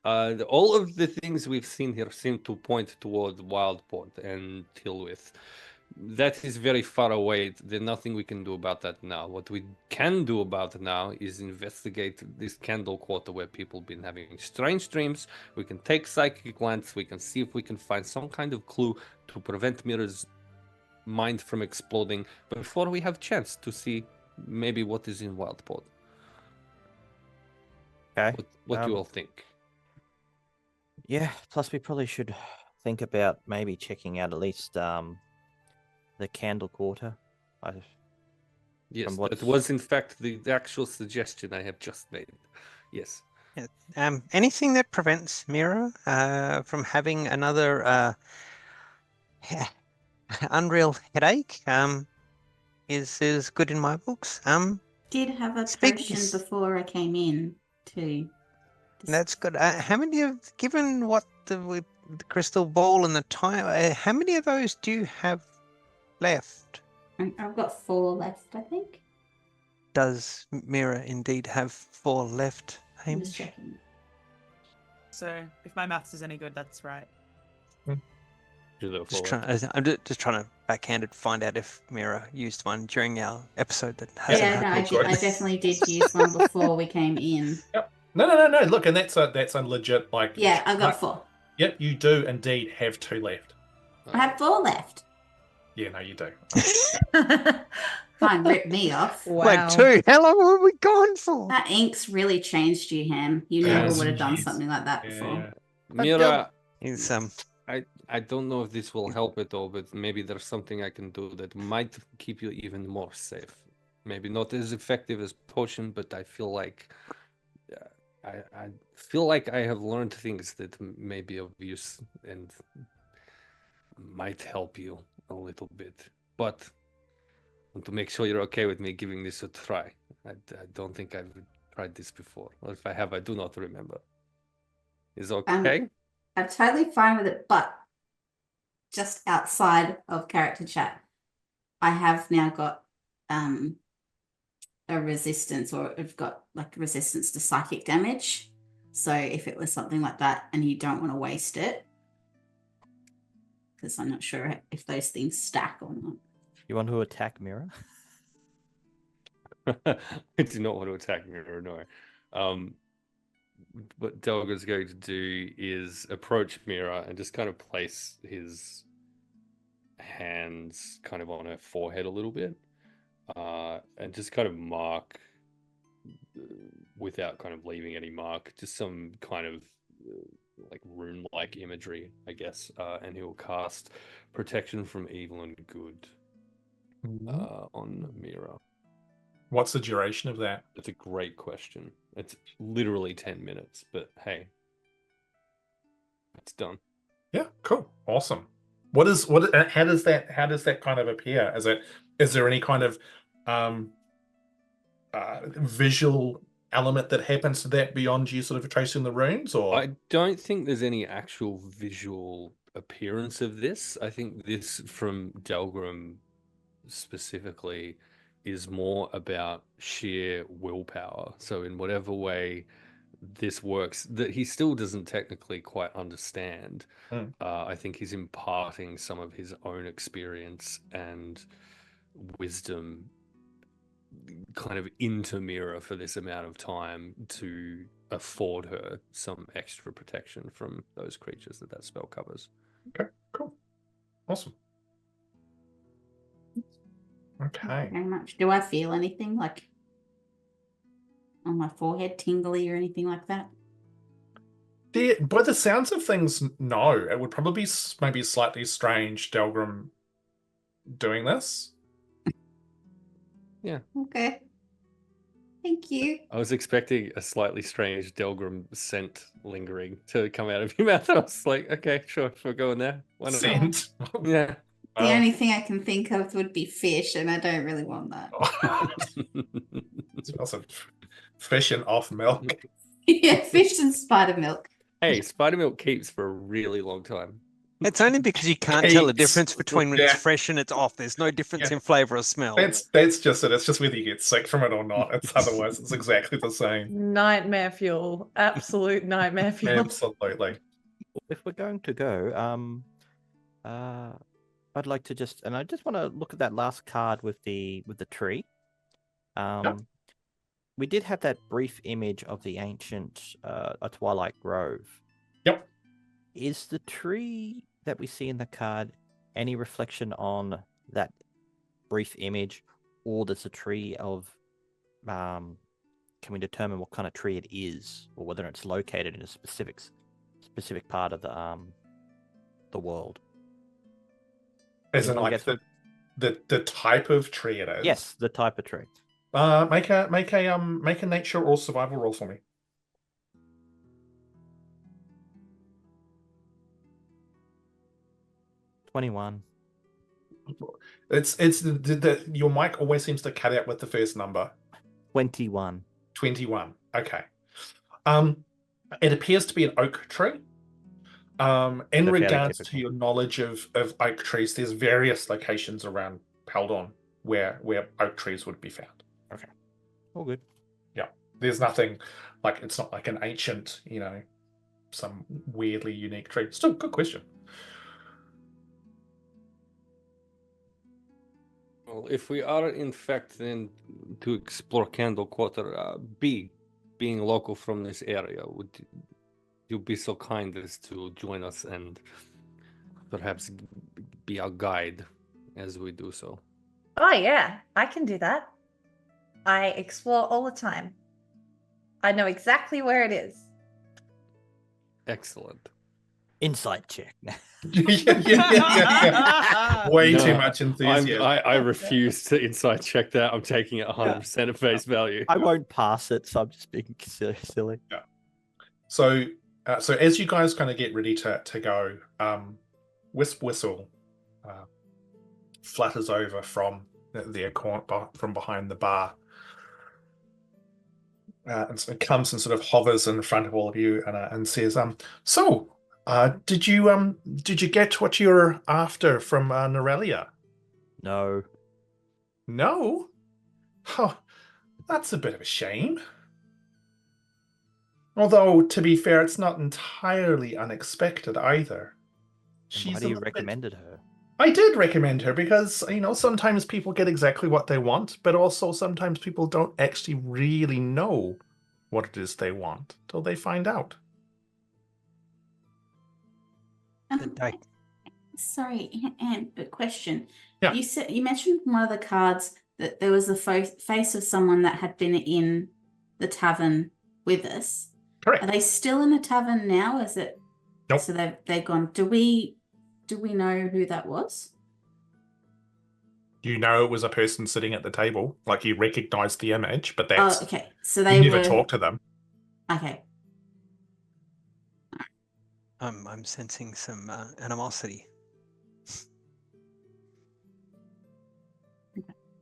All of the things we've seen here seem to point toward Wildport and Tilwith. That is very far away. There's nothing we can do about that now. What we can do about it now is investigate this Candle Quarter where people have been having strange dreams. We can take psychic glance. We can see if we can find some kind of clue to prevent Miera's mind from exploding before we have chance to see maybe what is in Wildport. Okay. What do you Um, all think? Yeah, plus we probably should think about maybe checking out at least the Candle Quarter. Yes, From that what's- was in fact the actual suggestion I have just made. Yes. Anything that prevents Miera from having another unreal headache is good in my books. Did have a Speaking potion s- before I came in too. That's good. How many of, given what with the crystal ball and the time, how many of those do you have left? I've got 4 left, I think. Does Miera indeed have 4 left, I'm just Hamish? checking. So if my maths is any good, that's right. Just trying to backhanded find out if Miera used one during our episode that hasn't Yeah, no, happened. I definitely did use one before we came in. Yep. No. Look, and that's a legit like. Yeah, I've got 4. Yep, you do indeed have 2 left. I have 4 left. Yeah, no, you do. Fine, rip me off. Wow. Wait, 2? How long were we gone for? That ink's really changed you, Ham. You Yeah, never would have done jeez. something like that Yeah, before. yeah. But Miera, Is I don't know if this will help at all, but maybe there's something I can do that might keep you even more safe. Maybe not as effective as potion, but I feel like I feel like I have learned things that may be of use and might help you a little bit. But I want to make sure you're okay with me giving this a try. I don't think I've tried this before. Or if I have, I do not remember. Is okay? I'm totally fine with it, but just outside of character chat, I have now got a resistance, or I've got like resistance to psychic damage. So if it was something like that and you don't want to waste it, because I'm not sure if those things stack or not. You want to attack Miera? I do not want to attack Miera, no. What Delga's going to do is approach Miera and just kind of place his hands kind of on her forehead a little bit, and just kind of mark, without kind of leaving any mark, just some kind of like rune-like imagery, I guess, and he will cast Protection from Evil and Good on Miera. What's the duration of that? It's a great question. It's literally 10 minutes, but hey, it's done. Yeah, cool, awesome. How does that kind of appear? Is there any kind of visual element that happens to that beyond you sort of tracing the runes, or? I don't think there's any actual visual appearance of this. I think this from Delgrim specifically is more about sheer willpower. So in whatever way this works, that he still doesn't technically quite understand, I think he's imparting some of his own experience and wisdom kind of into Miera for this amount of time to afford her some extra protection from those creatures that spell covers. Okay, cool, awesome. Okay. Thank you very much. Do I feel anything like on my forehead, tingly or anything like that? By the sounds of things, no. It would probably be maybe slightly strange, Delgrim doing this. Yeah. Okay. Thank you. I was expecting a slightly strange Delgrim scent lingering to come out of your mouth. I was like, okay, sure, we're going there. Why not? Scent. Yeah. The only thing I can think of would be fish, and I don't really want that. It smells of fish and off milk. Yeah, fish and spider milk. Hey, spider milk keeps for a really long time. It's only because you can't tell the Keeps. difference between when it's Yeah. fresh and it's off. There's no difference Yeah. in flavor or smell. That's just it. It's just whether you get sick from it or not. It's otherwise it's exactly the same. Nightmare fuel. Absolute nightmare fuel. Absolutely. If we're going to go, I'd like to I just want to look at that last card with the tree. We did have that brief image of the ancient a Twilight Grove. Yep. Is the tree that we see in the card any reflection on that brief image, or does the tree of can we determine what kind of tree it is, or whether it's located in a specific specific part of the world. As in, Anyone like gets the type of tree it is. Yes, the type of tree. Make a nature or survival roll for me. $21. It's your mic always seems to cut out with the first number. 21. 21. Okay. It appears to be an oak tree. In They're fairly regards to typical. your knowledge of oak trees, there's various locations around Paldon where oak trees would be found. All good. Yeah. There's nothing like, it's not like an ancient, some weirdly unique tree. Still, good question. Well, if we are in fact then to explore Candle Quarter, being local from this area, would you be so kind as to join us and perhaps be our guide as we do so? Oh yeah, I can do that. I explore all the time. I know exactly where it is. Excellent. Insight check. Yeah. Way too No, much enthusiasm. I refuse to inside check that. I'm taking it 100% at face value. I won't pass it, so I'm just being silly. Yeah. So as you guys kind of get ready to go, Wisp Whistle flutters over from from behind the bar, and so it comes and sort of hovers in front of all of you and says, did you get what you're after from Norallia? No. No? Oh, that's a bit of a shame. Although, to be fair, it's not entirely unexpected either. Why do you recommended her? I did recommend her because, sometimes people get exactly what they want, but also sometimes people don't actually really know what it is they want till they find out. Sorry, Anne, but question. Yeah. You mentioned from one of the cards that there was the face of someone that had been in the tavern with us. Correct. Are they still in the tavern now? Is it? Nope. So they've gone. Do we know who that was? You know it was a person sitting at the table, like you recognized the image, but that's Oh, okay. So they you never were... talked to them. Okay. I'm sensing some animosity.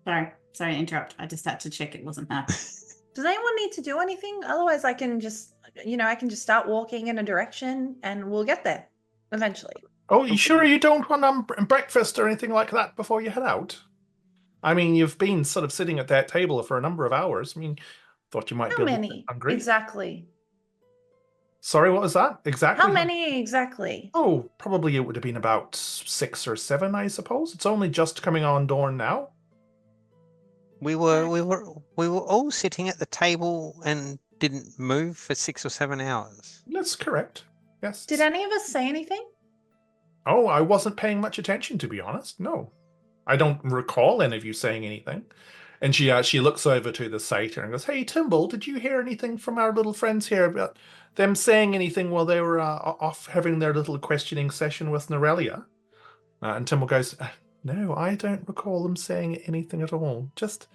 Sorry to interrupt. I just had to check it wasn't her. Does anyone need to do anything? Otherwise, I can just, I can just start walking in a direction and we'll get there eventually. Oh, you sure you don't want breakfast or anything like that before you head out? I mean, you've been sort of sitting at that table for a number of hours. I mean, thought you might be How a little many bit hungry. exactly? Sorry, what was that? Exactly. How many exactly? Oh, probably it would have been about 6 or 7, I suppose. It's only just coming on dawn now. We were all sitting at the table and didn't move for 6 or 7 hours. That's correct. Yes. Did any of us say anything? Oh, I wasn't paying much attention, to be honest. No. I don't recall any of you saying anything. And she looks over to the satyr and goes, "Hey, Timble, did you hear anything from our little friends here about them saying anything while they were off having their little questioning session with Norallia?" And Timble goes, "No, I don't recall them saying anything at all. Just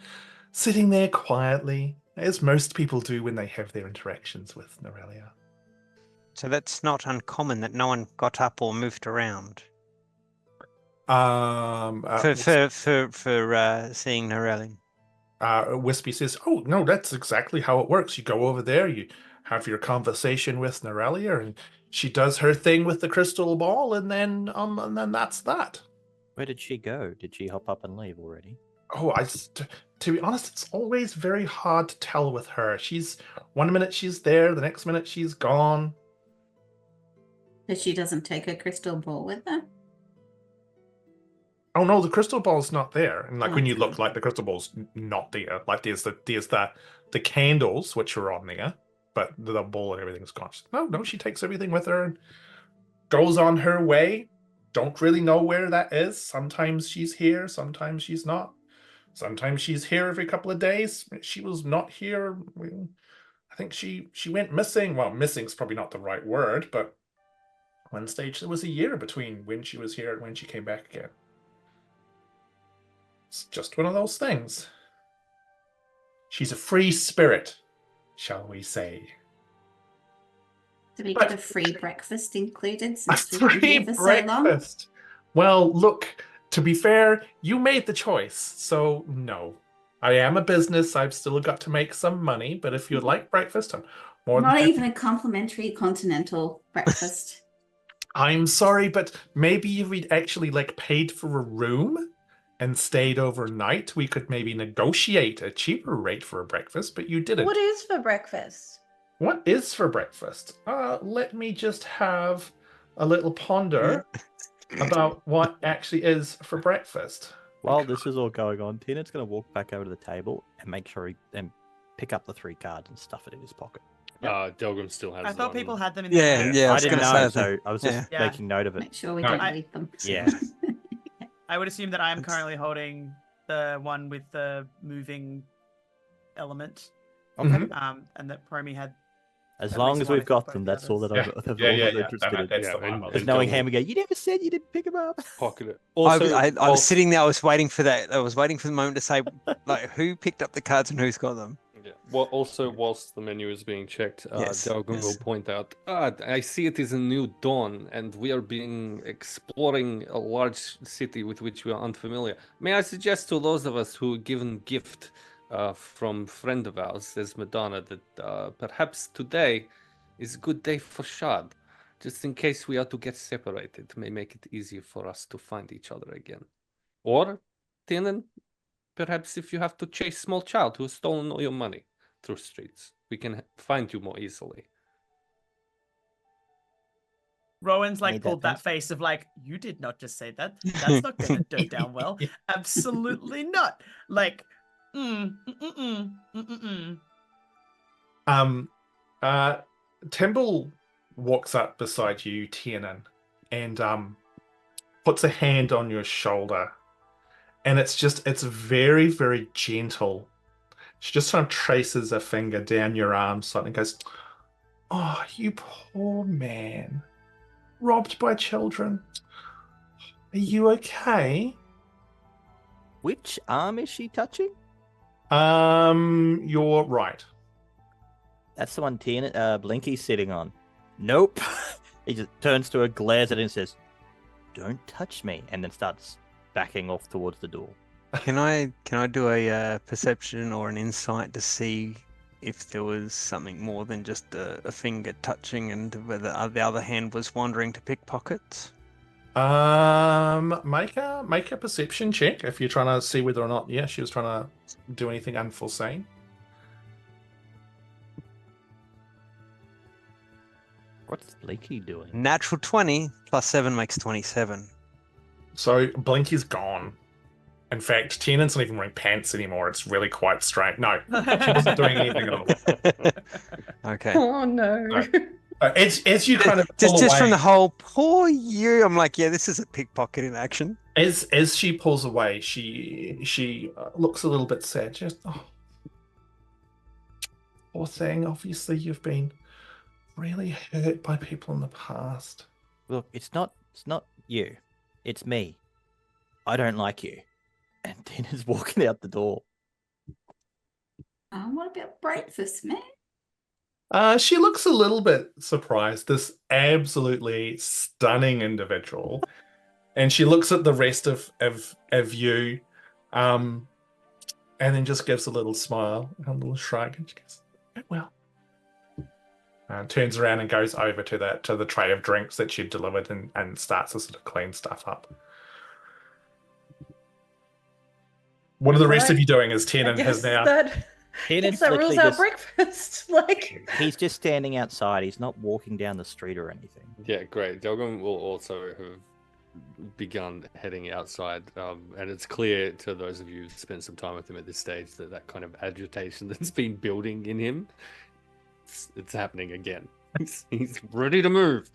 sitting there quietly, as most people do when they have their interactions with Norallia." So that's not uncommon that no one got up or moved around for seeing Norallia. Wispy says, "Oh no, that's exactly how it works. You go over there, you have your conversation with Norallia, and she does her thing with the crystal ball, and then that's that." Where did she go? Did she hop up and leave already? Oh, to be honest, it's always very hard to tell with her. She's one minute she's there, the next minute she's gone. But she doesn't take her crystal ball with her? Oh no, the crystal ball's not there. And like when you Okay. look, like the crystal ball's not there. Like there's the candles which are on there, but the ball and everything's gone. No, she takes everything with her and goes on her way. Don't really know where that is. Sometimes she's here, sometimes she's not. Sometimes she's here every couple of days. She was not here. I think she went missing. Well, missing's probably not the right word, but one stage there was a year between when she was here and when she came back again. It's just one of those things. She's a free spirit, shall we say. Do we But- get a free breakfast included A since we've been free here for so long? breakfast. Well, look, to be fair, you made the choice, so no. I am a business. I've still got to make some money, but if you'd like breakfast, I'm more than Not happy. even a complimentary continental breakfast. I'm sorry, but maybe if we'd actually paid for a room and stayed overnight, we could maybe negotiate a cheaper rate for a breakfast, but you didn't. What is for breakfast? What is for breakfast? Let me just have a little ponder about what actually is for breakfast. While this is all going on, Tiernan's going to walk back over to the table and make sure and pick up the 3 cards and stuff it in his pocket. Delgrim still has I thought one. people had them in Yeah, their yeah. I was didn't gonna know, say so I was just Yeah. making note of it. Make sure we No. don't I- leave them. Yeah. I would assume that I am currently holding the one with the moving element, Okay. and that Promi had. As At long least as one, we've if got not them, both the that's all that others. I'm Yeah, yeah, yeah. interested in. That's Yeah, the one. and- Because and knowing Delgrim Ham go, you never said you didn't pick him up. Pocket it. I Also, was whilst- sitting there. I was waiting for that. I was waiting for the moment to say, who picked up the cards and who's got them. Yeah. Well, also, whilst the menu is being checked, Yes, Delgrim will yes. point out, I see it is a new dawn, and we are exploring a large city with which we are unfamiliar. May I suggest to those of us who were given gift from friend of ours, says Madonna, that perhaps today is a good day for shard, just in case we are to get separated. It may make it easier for us to find each other again. Or, Tiernan, perhaps if you have to chase small child who has stolen all your money through streets, we can find you more easily. Rowan's Need that pulled that pencil? face of you did not just say that. That's not going to go down well. Absolutely not. Timble walks up beside you, Tiernan, and puts a hand on your shoulder. And it's very, very gentle. She just kind of traces a finger down your arm slightly and goes, "Oh, you poor man. Robbed by children. Are you okay?" Which arm is she touching? You're right. That's the one Tiernan, Blinky's sitting on. Nope. He just turns to her, glares at it and says, "Don't touch me," and then starts backing off towards the door. Can I do a perception or an insight to see if there was something more than just a finger touching and whether the other hand was wandering to pickpockets? Make a perception check if you're trying to see whether or not, she was trying to do anything unforeseen. What's Blinky doing? Natural 20 plus 7 makes 27. So Blinky's gone. In fact, Tiernan's not even wearing pants anymore. It's really quite strange. No, she wasn't doing anything at all. Okay. Oh no. No. As you kind of Just pull from away- the whole poor you, I'm like, yeah, this is a pickpocket in action. as she pulls away, she looks a little bit sad. Just, poor thing. Obviously, you've been really hurt by people in the past. Look, it's not you. It's me. I don't like you. And Tina's walking out the door. What about breakfast, man? She looks a little bit surprised. This absolutely stunning individual, and she looks at the rest of you, and then just gives a little smile, a little shrug, and she goes, "Well." Turns around and goes over to the tray of drinks that she'd delivered and starts to sort of clean stuff up. What are the rest of you doing as Tiernan has now? Tiernan's that rules literally out just- breakfast. He's just standing outside. He's not walking down the street or anything. Yeah, great. Delgrim will also have begun heading outside, and it's clear to those of you who've spent some time with him at this stage that kind of agitation that's been building in him, it's happening again. He's ready to move.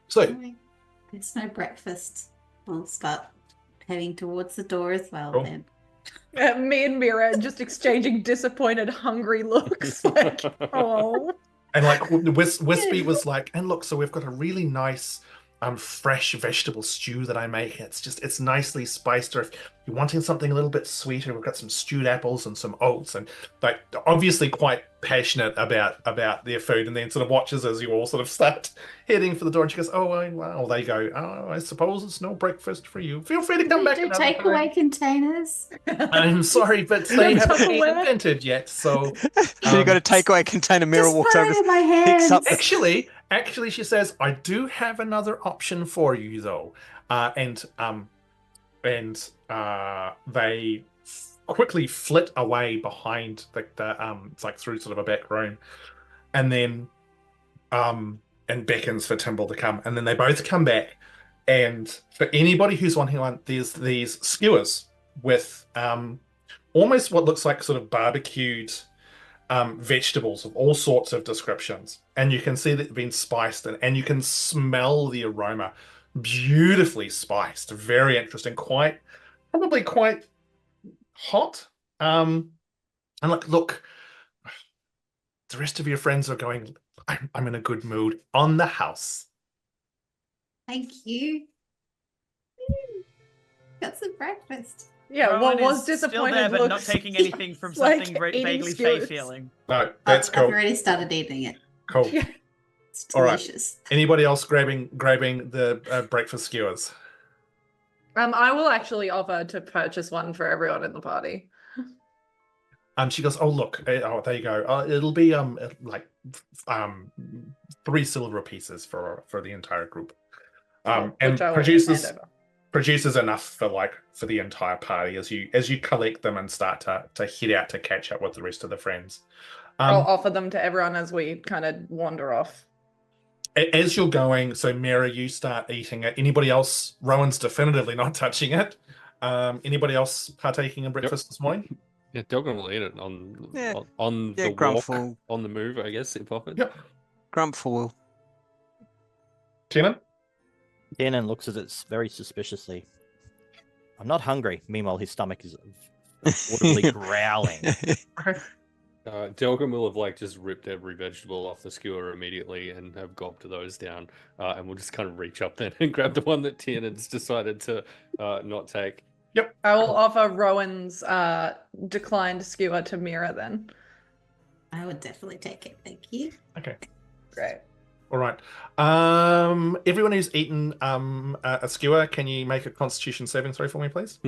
So, There's no breakfast. We'll start heading towards the door as well Cool. then. Me and Miera just exchanging disappointed, hungry looks. Oh. And like Wispy was like, and look, so we've got a really nice fresh vegetable stew that I make. It's nicely spiced. Or if you're wanting something a little bit sweeter, we've got some stewed apples and some oats, and like obviously quite passionate about their food. And then sort of watches as you all sort of start heading for the door, and she goes, "Oh well," they go, "Oh, I suppose it's no breakfast for you. Feel free to come back Do another time." takeaway containers. I'm sorry, but they haven't been Tupperware. invented yet, so. So you got a takeaway container. Miera Just walks put over, it in my picks hands. up the Actually, she says, I do have another option for you, though. And they quickly flit away behind it's like through sort of a back room, and then and beckons for Timble to come, and then they both come back. And for anybody who's wanting one, there's these skewers with almost what looks like sort of barbecued vegetables of all sorts of descriptions, and you can see that they've been spiced, and you can smell the aroma. Beautifully spiced, very interesting, probably quite hot. And look, the rest of your friends are going, I'm in a good mood on the house. Thank you. Got some breakfast. Yeah, Rowan what was is still disappointed there, but not looks taking anything from like something eating vaguely skewers. feeling. No, that's I've cool. already started eating it. Cool. Yeah. It's All right. delicious. Anybody else grabbing the breakfast skewers? I will actually offer to purchase one for everyone in the party. She goes, oh look, oh there you go. It'll be like 3 silver pieces for the entire group. And Which I will hand over. produces enough for the entire party as you collect them and start to head out to catch up with the rest of the friends. I'll offer them to everyone as we kind of wander off. As you're going, so Miera, you start eating it. Anybody else? Rowan's definitively not touching it. Anybody else partaking in breakfast this morning? Yeah, Delgrim will eat it on Yeah, the Grumpfel. walk, on the move, I guess, if offered. Yep. Grumpfel will. Tiernan? Tiernan looks at it very suspiciously. I'm not hungry. Meanwhile, his stomach is audibly growling. Delgrim will have just ripped every vegetable off the skewer immediately and have gobbed those down, and we'll just kind of reach up then and grab the one that Tiernan's decided to not take. Yep. I will offer Rowan's declined skewer to Miera then. I would definitely take it. Thank you. Okay. Great. All right. Everyone who's eaten a skewer, can you make a Constitution saving throw for me, please?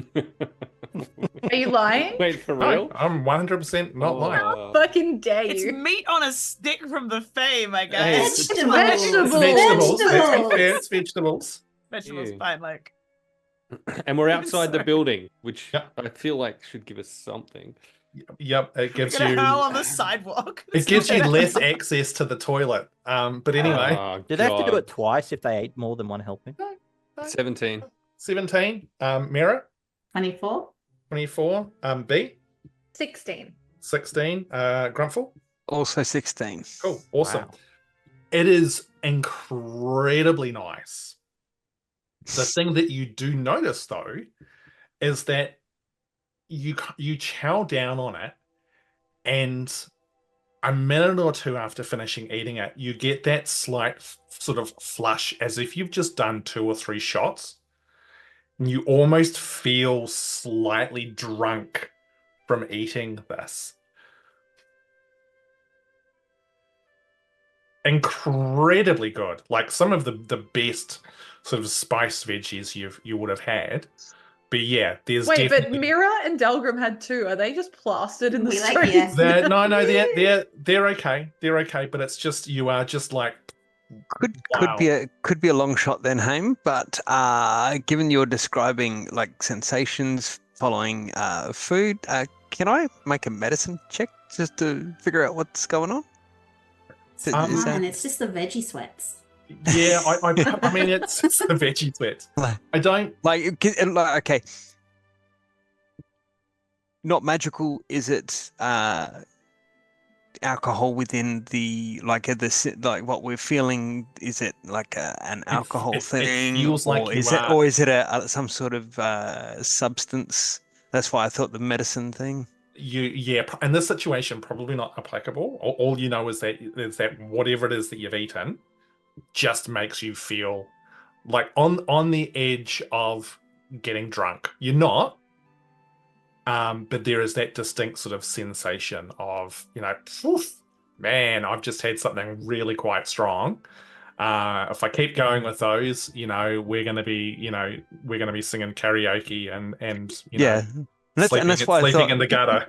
Are you lying? Wait, for No, real? I'm 100% not lying. Oh. Fucking dare It's you. meat on a stick from the Fae, my guy. Hey, Vegetables. Vegetables. Vegetables. Let's be Vegetables. fair, it's vegetables. Vegetables, Ew. fine, like. And we're outside the Sorry. building, which Yep. I feel like should give us something. Yep, it gives We're you gonna hurl on the sidewalk. it gives you less access to the toilet. But anyway, Oh, Do they have to do God. it twice if they ate more than one helping? 17. 17. Miera, 24. 24. B, 16. 16. Grumpfel. Also 16. Cool. Awesome. Wow. It is incredibly nice. The thing that you do notice, though, is that you chow down on it, and a minute or two after finishing eating it, you get that slight sort of flush as if you've just done 2 or 3 shots. And you almost feel slightly drunk from eating this. Incredibly good. Like some of the best sort of spiced veggies you would have had. But yeah, there's Wait, but definitely... Miera and Delgrim had 2. Are they just plastered in the We like- streets? yeah. They're okay. They're okay, but it's just you are just like Could Wow. could be a long shot then, Haim. But given you're describing like sensations following food, can I make a medicine check just to figure out what's going on? Is And that- it's just the veggie sweats. yeah. I mean it's the veggie sweat. I don't. okay, not magical? Is it alcohol within the like what we're feeling? Is it like an alcohol it thing, feels like or you is it are. or is it some sort of substance? That's why I thought the medicine thing. in this situation, probably not applicable. All you know is that whatever it is that you've eaten just makes you feel like on the edge of getting drunk. You're not, but there is that distinct sort of sensation of, "Poof, man, I've just had something really quite strong. If I keep going with those, we're gonna be, singing karaoke and Yeah. And that's why I sleeping thought in the gutter."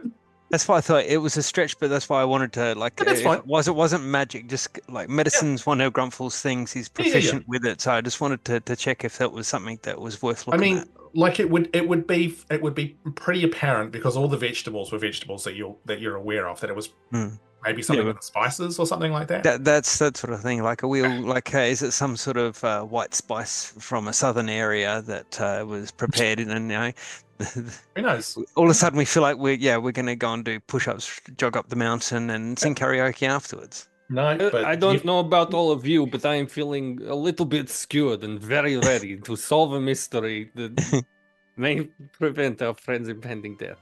that's why I thought it was a stretch, but that's why I wanted to like But that's if fine. it wasn't magic, just like medicine's one of Grumpfel's things. He's Yeah, yeah, yeah. proficient with it, so I just wanted to check if that was something that was worth I looking mean, at. like it would be pretty apparent because all the vegetables were vegetables that you're aware of, that it was maybe something Yeah, with spices or something like that. That's that sort of thing. Like a wheel, like is it some sort of white spice from a southern area that was prepared in, and Who knows? all of a sudden we feel like we're gonna go and do push-ups, jog up the mountain, and sing karaoke afterwards. No, but I don't know about all of you, but I am feeling a little bit skewed and very ready to solve a mystery that may prevent our friend's impending death.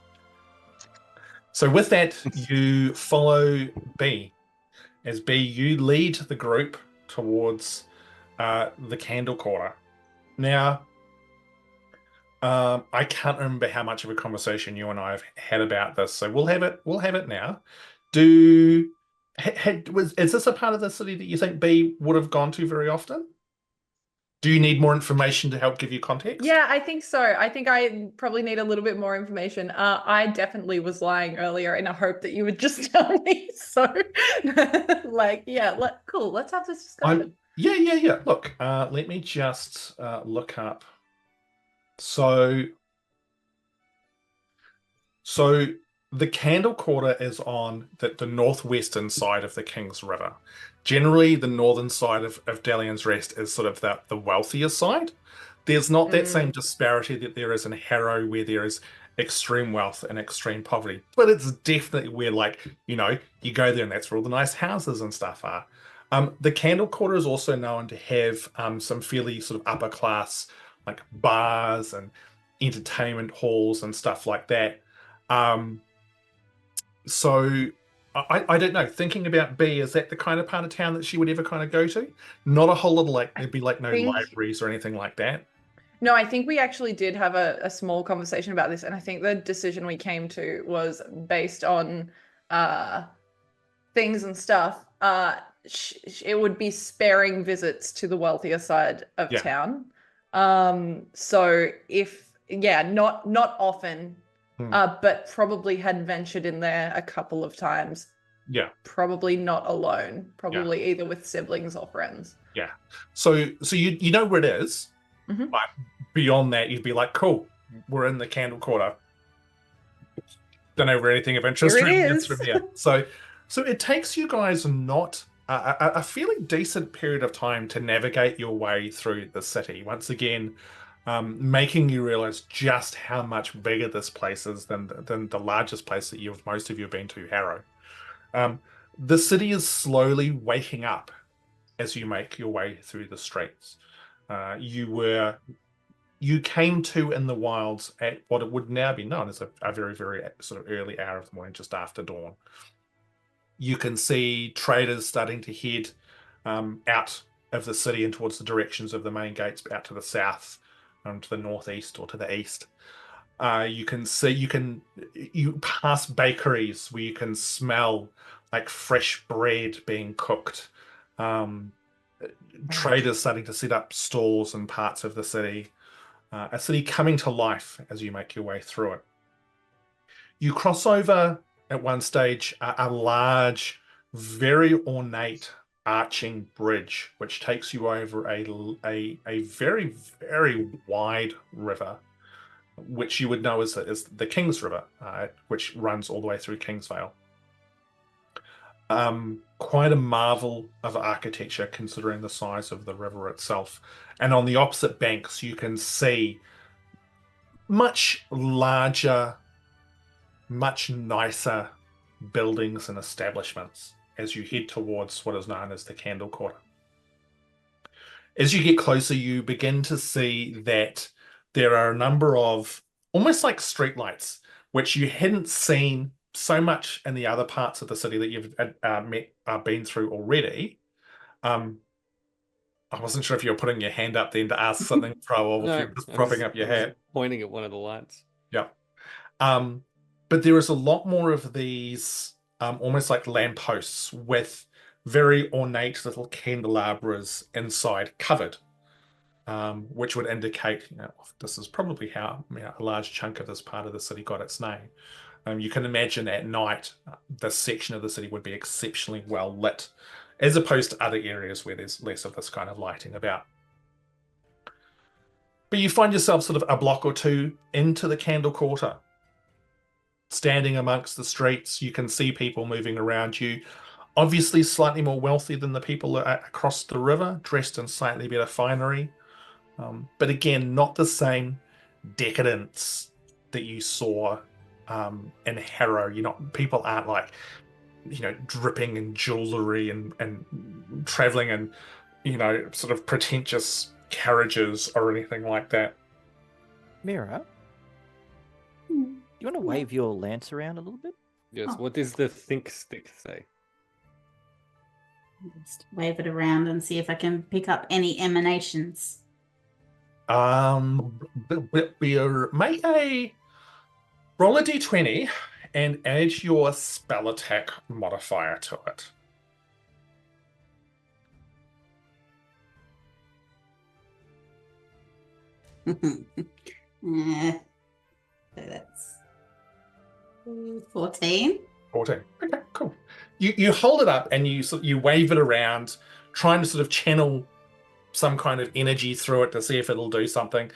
So with that, you follow B. As B, you lead the group towards the Candle Quarter. Now, I can't remember how much of a conversation you and I have had about this, so we'll have it now. Is this a part of the city that you think B would have gone to very often? Do you need more information to help give you context? Yeah, I think so. I think I probably need a little bit more information. I definitely was lying earlier in a hope that you would just tell me. So, cool. Let's have this discussion. Yeah. Look, let me just look up. So the Candle Quarter is on the northwestern side of the King's River. Generally, the northern side of Dalian's Rest is sort of the wealthier side. There's not that same disparity that there is in Harrow, where there is extreme wealth and extreme poverty. But it's definitely where, you go there and that's where all the nice houses and stuff are. The Candle Quarter is also known to have some fairly sort of upper class, like bars and entertainment halls and stuff like that. So I don't know. Thinking about B, is that the kind of part of town that she would ever kind of go to? Not a whole lot of there'd be no libraries or anything like that. No, I think we actually did have a small conversation about this, and I think the decision we came to was based on things and stuff. It would be sparing visits to the wealthier side of town. So not often. But probably had ventured in there a couple of times. Yeah. Probably not alone. Probably either with siblings or friends. Yeah. So you know where it is. Mm-hmm. But beyond that, you'd be like, cool, we're in the Candle Quarter. Don't know where anything of interest is from here. So it takes you guys not a fairly decent period of time to navigate your way through the city. Once again, making you realize just how much bigger this place is than the largest place that most of you have been to, Harrow. The city is slowly waking up as you make your way through the streets. You came to in the Wyldes at what it would now be known as a very, very sort of early hour of the morning, just after dawn. You can see traders starting to head out of the city and towards the directions of the main gates, out to the south, to the northeast or to the east. You pass bakeries where you can smell like fresh bread being cooked. Traders starting to set up stalls in parts of the city. A city coming to life as you make your way through it. You cross over at one stage a large, very ornate arching bridge, which takes you over a very, very wide river, which you would know as the King's River, which runs all the way through Kingsvale. Quite a marvel of architecture considering the size of the river itself. And on the opposite banks, you can see much larger, much nicer buildings and establishments as you head towards what is known as the Candle Quarter. As you get closer, you begin to see that there are a number of almost like streetlights which you hadn't seen so much in the other parts of the city that you've been through already. I wasn't sure if you were putting your hand up then to ask something, Pro, or if you're just propping up your hat. Pointing at one of the lights. Yeah. But there is a lot more of these almost like lampposts with very ornate little candelabras inside covered, which would indicate, this is probably how a large chunk of this part of the city got its name. You can imagine at night, this section of the city would be exceptionally well lit, as opposed to other areas where there's less of this kind of lighting about. But you find yourself sort of a block or two into the Candle Quarter. Standing amongst the streets, you can see people moving around you. Obviously slightly more wealthy than the people across the river, dressed in slightly better finery. But again, not the same decadence that you saw in Harrow. People aren't like, dripping in jewelry and traveling in, sort of pretentious carriages or anything like that. Miera, you want to wave your lance around a little bit? Yes. Oh. What does the think stick say? Just wave it around and see if I can pick up any emanations. Make a roll a d20 and add your spell attack modifier to it. So that's 14. 14. Okay, cool. You hold it up and you wave it around, trying to sort of channel some kind of energy through it to see if it'll do something.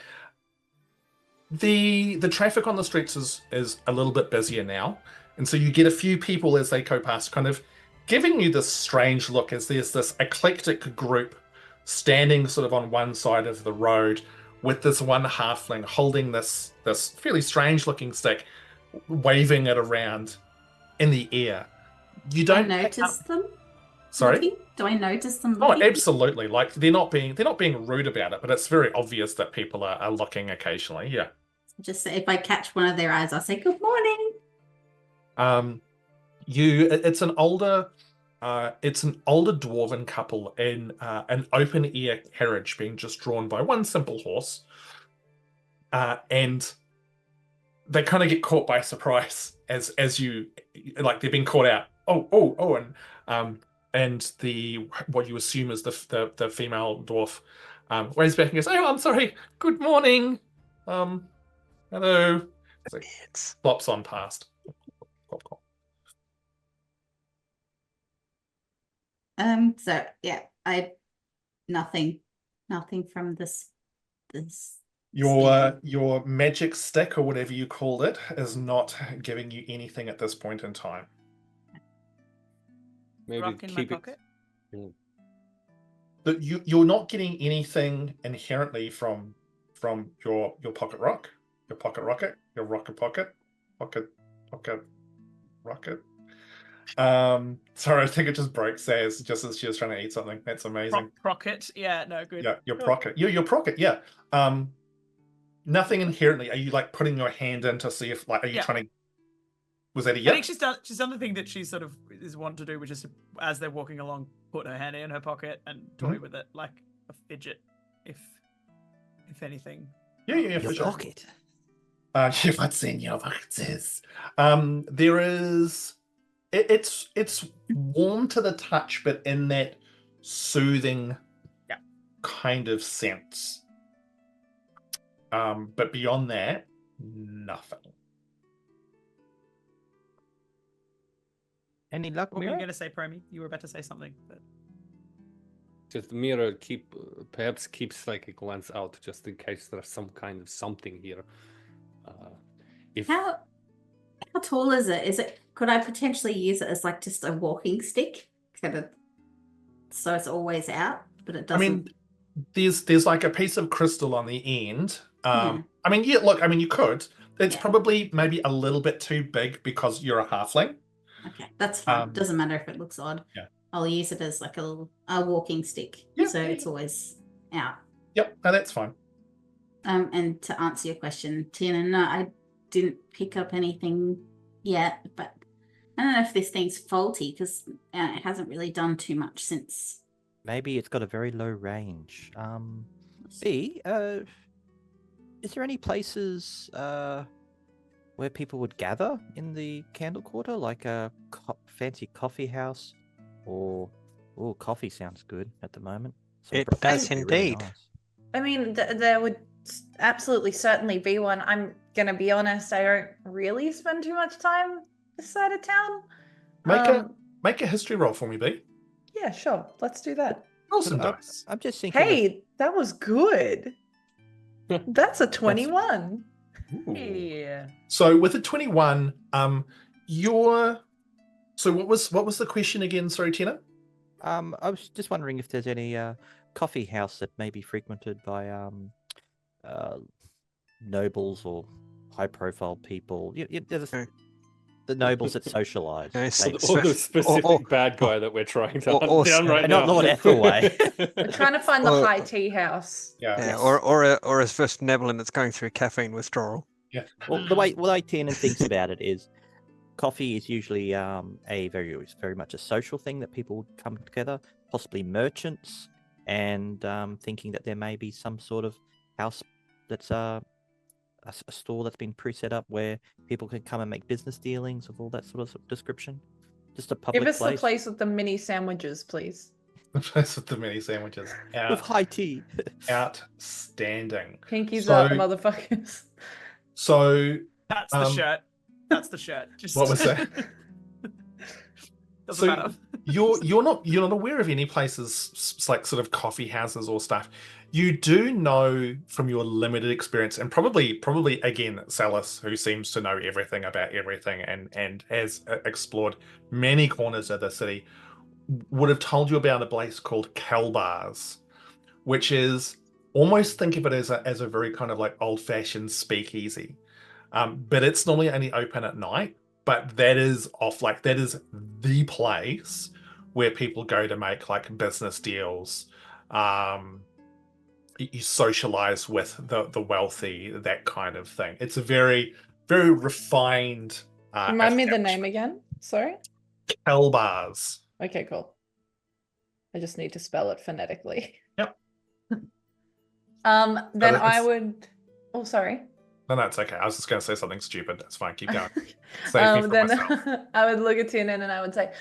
The traffic on the streets is a little bit busier now, and so you get a few people as they go past kind of giving you this strange look as there's this eclectic group standing sort of on one side of the road with this one halfling holding this fairly strange looking stick, waving it around in the air. You Do I don't notice them? Sorry? Looking? Do I notice them Oh, looking? absolutely. Like they're not being rude about it, but it's very obvious that people are looking occasionally. Yeah. Just say, if I catch one of their eyes, I'll say good morning. It's an older dwarven couple in an open air carriage being just drawn by one simple horse, and they kind of get caught by surprise as you like they're being caught out. And the what you assume is the female dwarf waves back and goes, "Oh, I'm sorry. Good morning. Hello." So flops on past. So yeah, nothing from this. Your magic stick or whatever you called it is not giving you anything at this point in time. Maybe Rock in my keep it. pocket. But you're not getting anything inherently from your pocket rock, your pocket rocket, your rocket pocket rocket. Sorry, I think it just broke Saz just as she was trying to eat something. That's amazing. Rocket. Yeah, no, good. Yeah, your pocket. Your pocket, yeah. Nothing inherently. Are you like putting your hand in to see if like are you trying to was that a yes? I think she's done the thing that she sort of is want to do, which is to, as they're walking along, put her hand in her pocket and toy with it like a fidget, if anything. Yeah, Your for sure. pocket. What's in your pockets? There is. It's warm to the touch, but in that soothing kind of sense. But beyond that, nothing. Any luck, What were you Miera? going to say, Promi? You were about to say something. But... Just Miera perhaps keeps like a glance out just in case there's some kind of something here. How tall is it? Could I potentially use it as like just a walking stick, kind of, so it's always out, but it doesn't? I mean, there's like a piece of crystal on the end. I mean, yeah. Look, I mean, you could. It's probably maybe a little bit too big because you're a halfling. Okay, that's fine. Doesn't matter if it looks odd. Yeah. I'll use it as like a walking stick, so it's always out. Yep, no, that's fine. And to answer your question, Tiernan, no, I didn't pick up anything yet, but I don't know if this thing's faulty because it hasn't really done too much since. Maybe it's got a very low range. B, is there any places where people would gather in the Candle Quarter, like a fancy coffee house, or coffee sounds good at the moment. So It breakfast does would be really indeed. nice. I mean, there would absolutely certainly be one. I'm gonna be honest, I don't really spend too much time this side of town. Make a history roll for me, B. Yeah, sure. Let's do that. Roll some I'm- dice. I'm just thinking. of- Hey, that was good. That's a 21. Ooh. Yeah. So with a 21, so what was the question again? Sorry, Tina. I was just wondering if there's any coffee house that may be frequented by nobles or high-profile people. There's Okay. the nobles that socialize. Okay, so They- the- Or the specific or- bad guy that we're trying to or- hunt or- down right and now. not Lord Ethelway. We're trying to find the Well- high tea house. Yeah. Yeah, Yes. or as first Neblin that's going through caffeine withdrawal. Yeah. Well, the way Tiernan thinks about it is, coffee is usually very much a social thing that people would come together, possibly merchants, and thinking that there may be some sort of house that's a store that's been pre-set up where people can come and make business dealings of all that sort of description. Just a public Give us place the place with the mini sandwiches, please. The place with the mini sandwiches. with high tea. Outstanding. Pinkies So- up, motherfuckers. So That's the shirt. That's the shirt. Just... what was that? Doesn't So- matter. you're not aware of any places like sort of coffee houses or stuff. You do know from your limited experience, and probably again Salus, who seems to know everything about everything and has explored many corners of the city, would have told you about a place called Kelbars, which is almost, think of it as a very kind of like old-fashioned speakeasy, but it's normally only open at night. But that is the place where people go to make like business deals. You socialize with the wealthy, that kind of thing. It's a very, very refined. Remind me the name again. Sorry. Kelbars. Okay, cool. I just need to spell it phonetically. Yep. Then I it's- would. Oh, sorry. No, it's okay. I was just going to say something stupid. That's fine. Keep going. Save me from Then myself. I would look at Tiernan and I would say,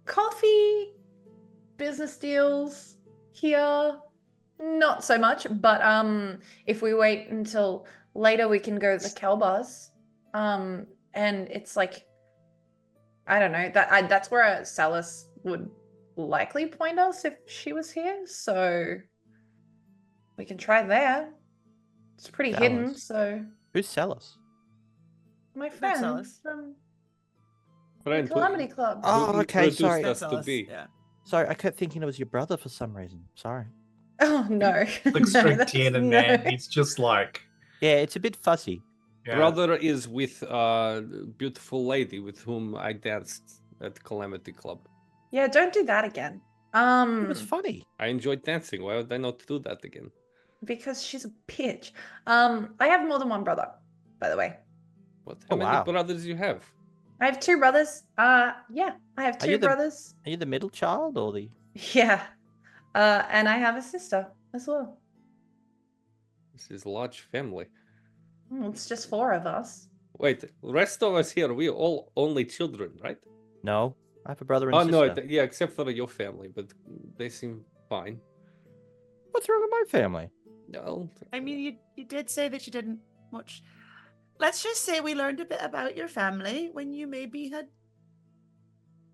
coffee, business deals here, not so much. But if we wait until later, we can go to the Kelbars. And it's like, I don't know, that's where Salus would likely point us if she was here. So we can try there. It's pretty hidden, Salus. so Who's Salus? my friend Salus. from Friend, the Calamity Club. Oh, who okay, introduced sorry. us to be. Yeah. Sorry, I kept thinking it was your brother for some reason. Sorry. Oh no. Like strict that's- Tiernan, no. man. He's just like, Yeah, it's a bit fuzzy. yeah. Brother is with a beautiful lady with whom I danced at Calamity Club. Yeah, don't do that again. It was funny. I enjoyed dancing. Why would I not do that again? Because she's a bitch. I have more than one brother, by the way. What? Oh, How many wow. brothers you have? I have two brothers. Yeah, I have Are you two the- brothers. Are you the middle child or the? Yeah. And I have a sister as well. This is a large family. It's just four of us. Wait, the rest of us here, we all only children, right? No, I have a brother and Oh a no, sister. yeah, except for your family, but they seem fine. What's wrong with my family? No, I mean, you did say that you didn't much. Let's just say we learned a bit about your family when you maybe had.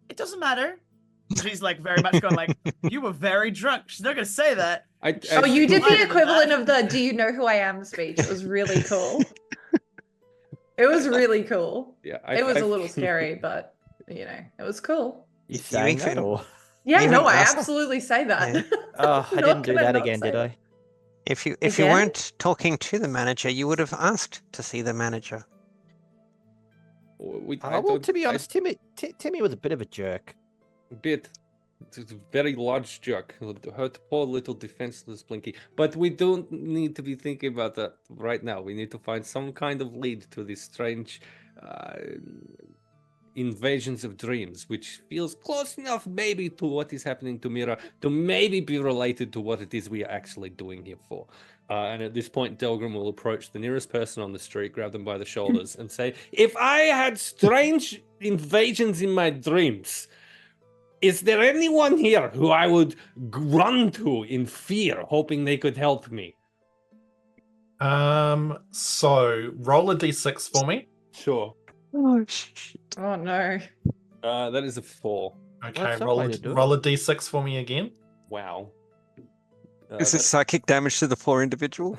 It doesn't matter. She's like very much going like, you were very drunk. She's not gonna say that. Oh, you did Lighter the than equivalent that. of the "Do you know who I am?" speech. It was really cool. It was really cool. Yeah, It was a little scary, but you know, it was cool. You You saying that even- or? Yeah, Even no, I us- absolutely say that. Yeah. Oh, I Not didn't do gonna that not again, say did that. I? If you Again? weren't talking to the manager, you would have asked to see the manager. We, Oh, well, to be honest, Timmy was a bit of a jerk. bit. It's a very large jerk. It'll hurt poor little defenseless Blinky. But we don't need to be thinking about that right now. We need to find some kind of lead to these strange invasions of dreams, which feels close enough maybe to what is happening to Miera to maybe be related to what it is we are actually doing here for. And at this point, Delgrim will approach the nearest person on the street, grab them by the shoulders, and say, "If I had strange invasions in my dreams, is there anyone here who I would run to in fear, hoping they could help me?" So roll a d6 for me. Sure. Oh, shit. Oh no. That is a 4. Okay, that's some roll way a, to do it. roll a d6 for me again. Wow. Is this psychic damage to the poor individual?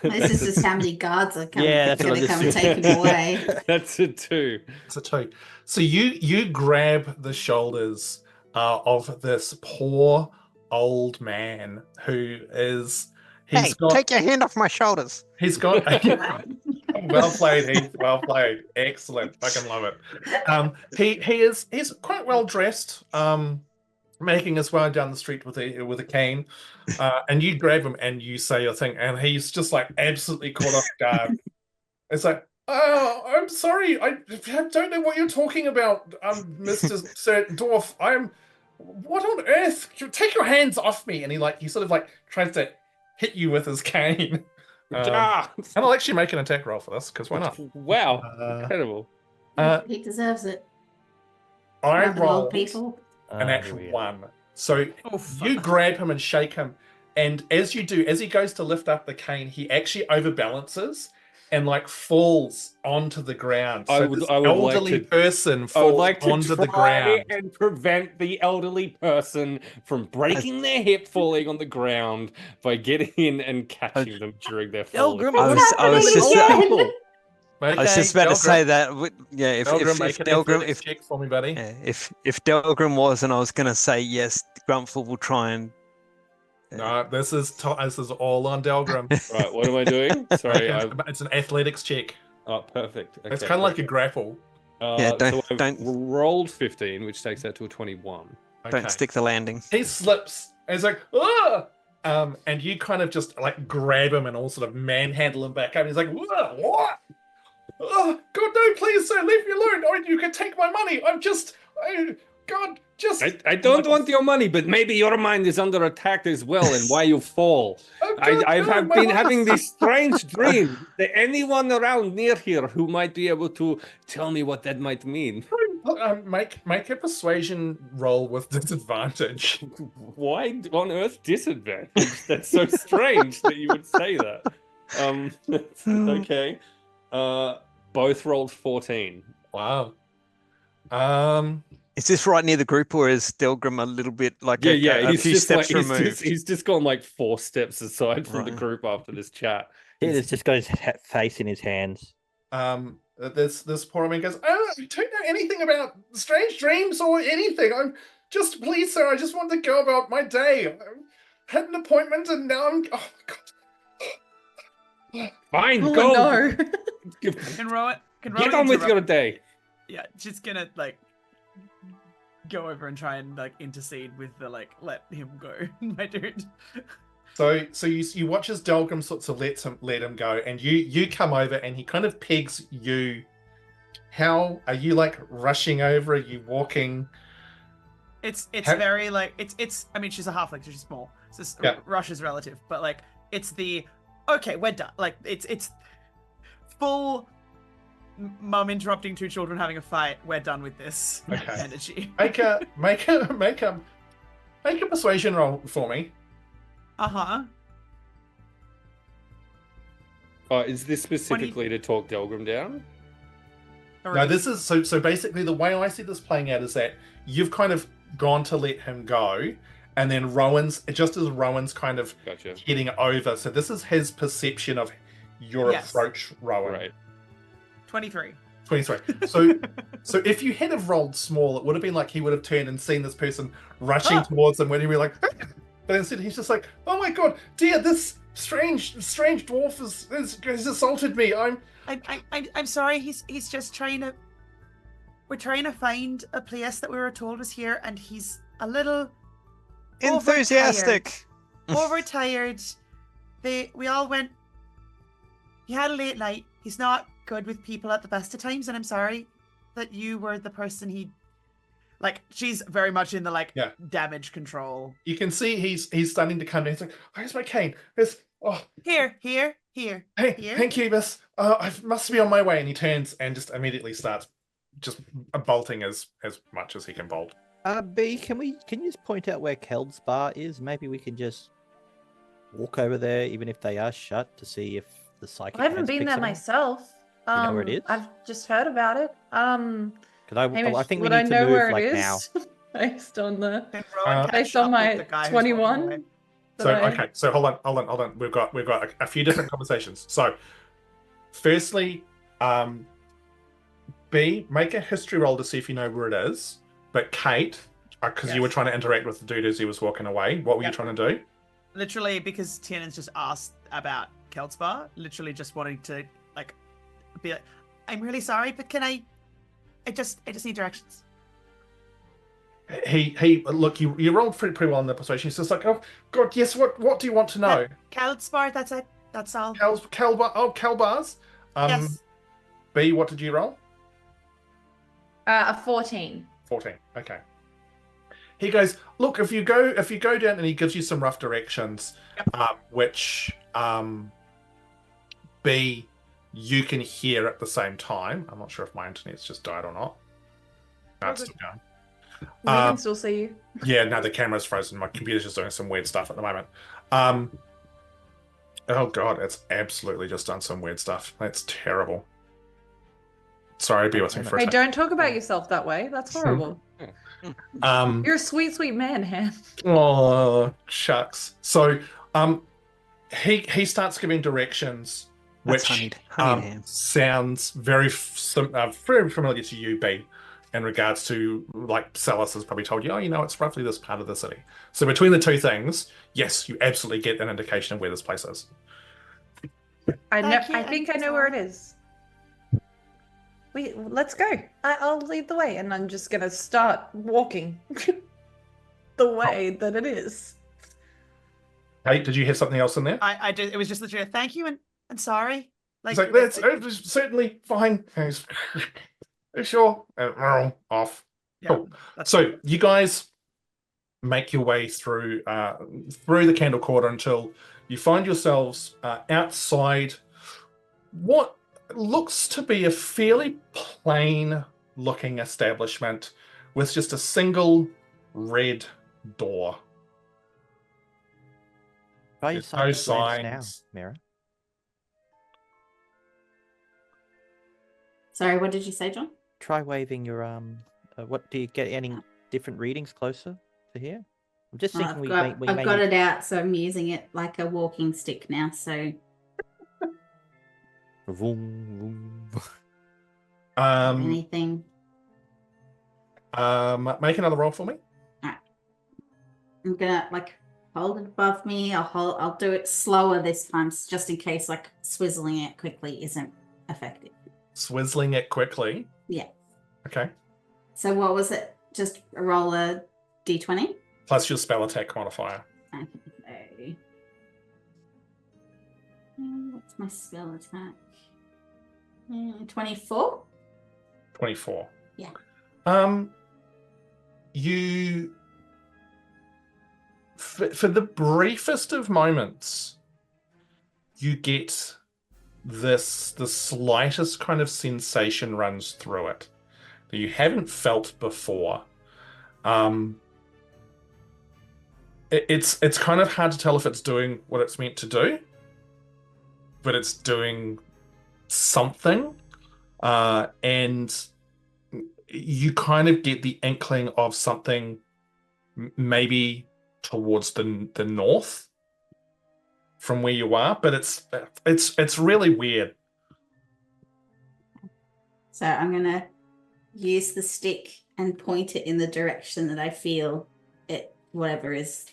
This is just how many guards are coming, Yeah, that's what going to I come just and take him away. That's a 2. It's a 2. So you grab the shoulders of this poor old man who is Take your hand off my shoulders. he's got well played, Heath. Well played. Excellent. Fucking love it. He's quite well dressed. Making his way down the street with a cane, and you grab him and you say your thing, and he's just like absolutely caught off guard. It's like, "Oh, I'm sorry, I don't know what you're talking about, Mr. Sir Dwarf. What on earth? Take your hands off me!" And he sort of tries to hit you with his cane. And I'll actually make an attack roll for this because why not? Wow, incredible. He deserves it. I Not the old rolled people. an here actual we are. 1. So Oh, you fuck. grab him and shake him, and as you do, as he goes to lift up the cane, he actually overbalances and falls onto the ground. So this elderly person I would falls like to onto the try ground. and prevent the elderly person from breaking their hip falling on the ground by getting in and catching them during their fall. Delgrim, I What's was just happening again? I was just about to say that. Yeah, if Delgrim, make an Delgrim, athletics check for me, buddy. if Delgrim was, and I was going to say yes, Grumpfel will try and. No, this is all on Delgrim. Right, what am I doing? Sorry, It's an athletics check. oh, perfect. It's Okay, kind of like a great. grapple. Yeah, so I've don't- rolled 15, which takes that to a 21. Okay. Don't stick the landing. He slips and he's like, "Ah!" And you kind of just grab him and all sort of manhandle him back up. He's like, "What? Oh, God, no, please, sir, leave me alone. Oh, you can take my money. God, just. I don't want your money, but maybe your mind is under attack as well, and why you fall. Oh, God, I no, have my been life- having this strange dream. That anyone around near here who might be able to tell me what that might mean? Make a persuasion roll with disadvantage. Why on earth disadvantage? That's so strange that you would say that. Okay. Both rolled 14. Wow. Is this right near the group, or is Delgrim a little bit a He's few just steps he's removed? just, he's just gone 4 steps aside from the Right. group after this chat. He's just got his face in his hands. This poor man goes, "Oh, I don't know anything about strange dreams or anything. I'm just, please, sir, I just want to go about my day. I had an appointment and now I'm, oh my God." Fine, Oh go. no. Can Rowan Get on with interrupt- your day. Yeah, just gonna go over and try and intercede with the let him go, my dude. So you watch as Delgrim sorts of let him go, and you come over and he kind of pegs you. How are you rushing over? Are you walking? It's How- very it's I mean she's a halfling, so she's small. So Yeah. rush is relative, but it's the okay, we're done. It's full mum interrupting 2 children having a fight. We're done with this Okay. energy. Make a persuasion roll for me. Uh-huh. Is this specifically to talk Delgrim down? No, this is so basically the way I see this playing out is that you've kind of gone to let him go, and then Rowan's kind of Gotcha. heading over. So this is his perception of your Yes. approach, Rowan. Right. 23. 23. So if you had have rolled small, it would have been he would have turned and seen this person rushing towards him when he'd be like, but instead he's just like, "Oh my God, dear, this strange dwarf has assaulted me. I'm sorry. He's just trying to. We're trying to find a place that we were told was here, and he's a little Enthusiastic. Overtired. We all went. He had a late night. He's not good with people at the best of times, and I'm sorry that you were the person he. Like, she's very much in the damage control. You can see he's starting to come down. He's like, where's my cane? Here. Hey, Here. thank you, miss. I must be on my way. And he turns and just immediately starts just bolting as much as he can bolt. B, can you just point out where Keld's bar is? Maybe we can just walk over there, even if they are shut, to see if the psychic. I haven't been there myself. You know where it is? I've just heard about it. Because I think we would need to know move where like it now. is? based on the Based on my 21. So hold on. We've got a few different conversations. So, firstly, B, make a history roll to see if you know where it is. But Kate, because you were trying to interact with the dude as he was walking away, what were you trying to do? Literally, because Tiernan's just asked about Keldspar, literally just wanting to be like, I'm really sorry, but can I just need directions. He look, you rolled pretty well in the persuasion. He's just like, oh god, yes, what do you want to know? Keldspar, that's it. That's all. Kelbars. Yes. B, what did you roll? A 14. 14. Okay. He goes, look, if you go down, and he gives you some rough directions, which B, you can hear at the same time. I'm not sure if my internet's just died or not. No, it's still going. We can still see you. Yeah, no, the camera's frozen. My computer's just doing some weird stuff at the moment. Oh god, it's absolutely just done some weird stuff. That's terrible. Sorry, be with me for a Hey, second. don't talk about yourself that way. That's horrible. You're a sweet, sweet man, Ham. Oh, shucks. So, he starts giving directions, That's which honeyed ham. sounds very familiar to you, B, in regards to, like, Celis has probably told you, it's roughly this part of the city. So between the two things, yes, you absolutely get an indication of where this place is. I think I know where it is. Let's go. I'll lead the way, and I'm just gonna start walking the way that it is. Hey, did you have something else in there? I did. It was just literally a thank you and sorry. It's like, that's certainly fine. Sure. Off. Yeah, cool. So you guys make your way through the Candle Quarter until you find yourselves outside what looks to be a fairly plain looking establishment with just a single red door. Try There's your no psychic range signs. now, Miera. Sorry, what did you say, John? Try waving your what do you get? Any different readings closer to here? I'm just thinking I've got it out, so I'm using it like a walking stick now. So. Vroom, vroom. Anything. Make another roll for me. Alright. I'm gonna hold it above me. I'll do it slower this time, just in case swizzling it quickly isn't effective. Swizzling it quickly. Yeah. Okay. So what was it? Just roll a d20? Plus your spell attack modifier. Okay. What's my spell attack? 24? 24. Yeah. You for the briefest of moments, you get the slightest kind of sensation runs through it that you haven't felt before. It's kind of hard to tell if it's doing what it's meant to do, but it's doing something, and you kind of get the inkling of something maybe towards the north from where you are, but it's really weird. So I'm gonna use the stick and point it in the direction that I feel it, whatever is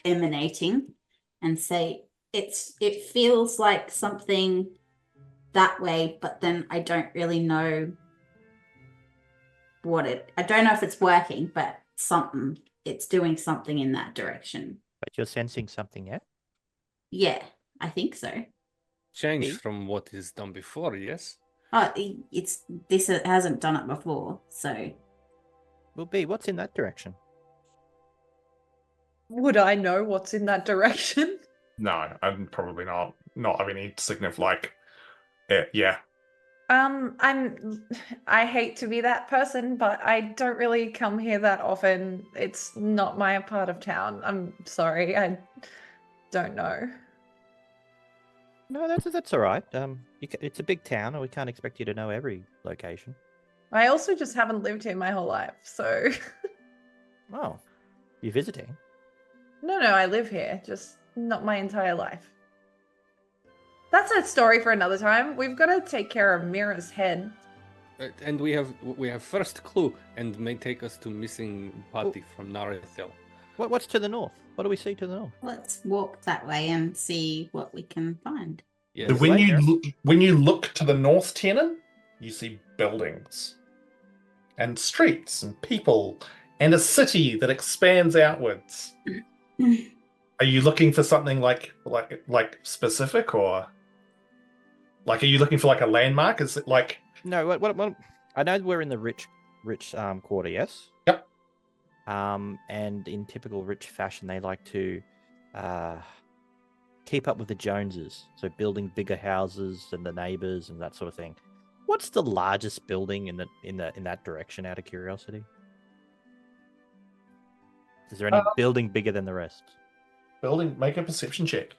emanating, and say it feels like something that way, but then I don't really know I don't know if it's working, but something it's doing something in that direction. But you're sensing something, yeah? Yeah, I think so. Change Heath? from what is done before, yes? Oh, this hasn't done it before, so Will be. What's in that direction? Would I know what's in that direction? No, I'm probably not of any significant. Yeah. I hate to be that person, but I don't really come here that often. It's not my part of town. I'm sorry. I don't know. No, that's all right. It's a big town, and we can't expect you to know every location. I also just haven't lived here my whole life, so Oh, you're visiting? no, I live here, just not my entire life. That's a story for another time. We've got to take care of Miera's head. And we have first clue, and may take us to missing party from Norallia. What's to the north? What do we see to the north? let's walk that way and see what we can find. Yes. So when Right you there. when you look to the north, Tiernan, you see buildings and streets and people and a city that expands outwards. Are you looking for something like specific, or like are you looking for like a landmark? Is it like No, what? I know we're in the rich quarter, yes. Yep. And in typical rich fashion, they like to keep up with the Joneses, so building bigger houses than the neighbors and that sort of thing. What's the largest building in that direction? Out of curiosity, is there any building bigger than the rest? building? Make a perception check.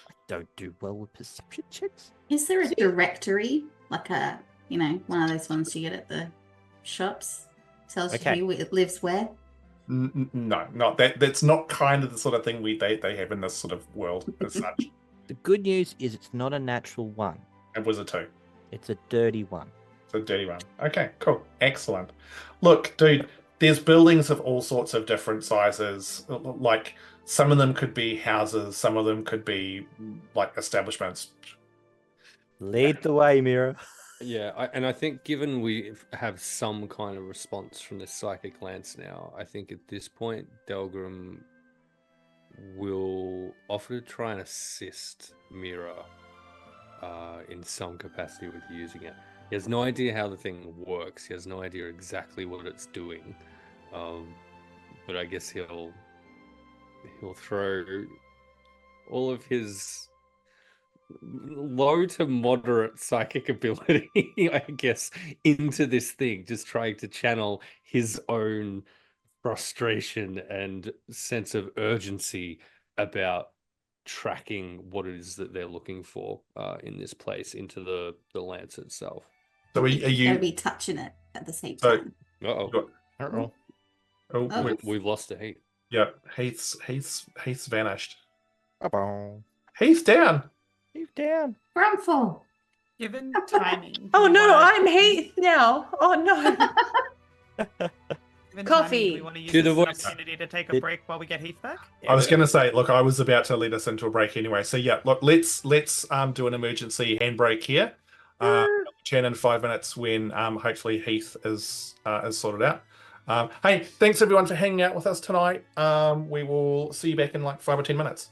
I don't do well with perception checks. Is there a directory, like a one of those ones you get at the shops? Tells Okay. you who lives where. No, not that. That's not kind of the sort of thing they have in this sort of world as such. The good news is it's not a natural one. It was a 2. It's a dirty one. It's a dirty one. Okay, cool. Excellent. Look, dude, there's buildings of all sorts of different sizes. Like, some of them could be houses, some of them could be, like, establishments. Lead the way, Miera. Yeah, I think given we have some kind of response from the psychic lance now, I think at this point Delgrim will offer to try and assist Miera in some capacity with using it. He has no idea how the thing works. He has no idea exactly what it's doing, but I guess he'll throw all of his low to moderate psychic ability, I guess, into this thing, just trying to channel his own frustration and sense of urgency about tracking what it is that they're looking for in this place into the lance itself. So are Gotta you... be touching it at the same So- time. Uh-oh. Uh-oh. Oh, Oh. wait. We've lost a Heath. Yeah, Heath's vanished. Ba-boom. Heath's down. He's down. Grumpfel. Given timing. Oh we no, wanna- I'm Heath now. Oh no. given Coffee. timing, we want to use Do this the as an voice. opportunity to take a Did- break while we get Heath back. I was going to say, look, I was about to lead us into a break anyway. So yeah, look, let's do an emergency handbrake here. Turn in 5 minutes when hopefully Heath is sorted out. Hey, thanks everyone for hanging out with us tonight. We will see you back in like 5 or 10 minutes.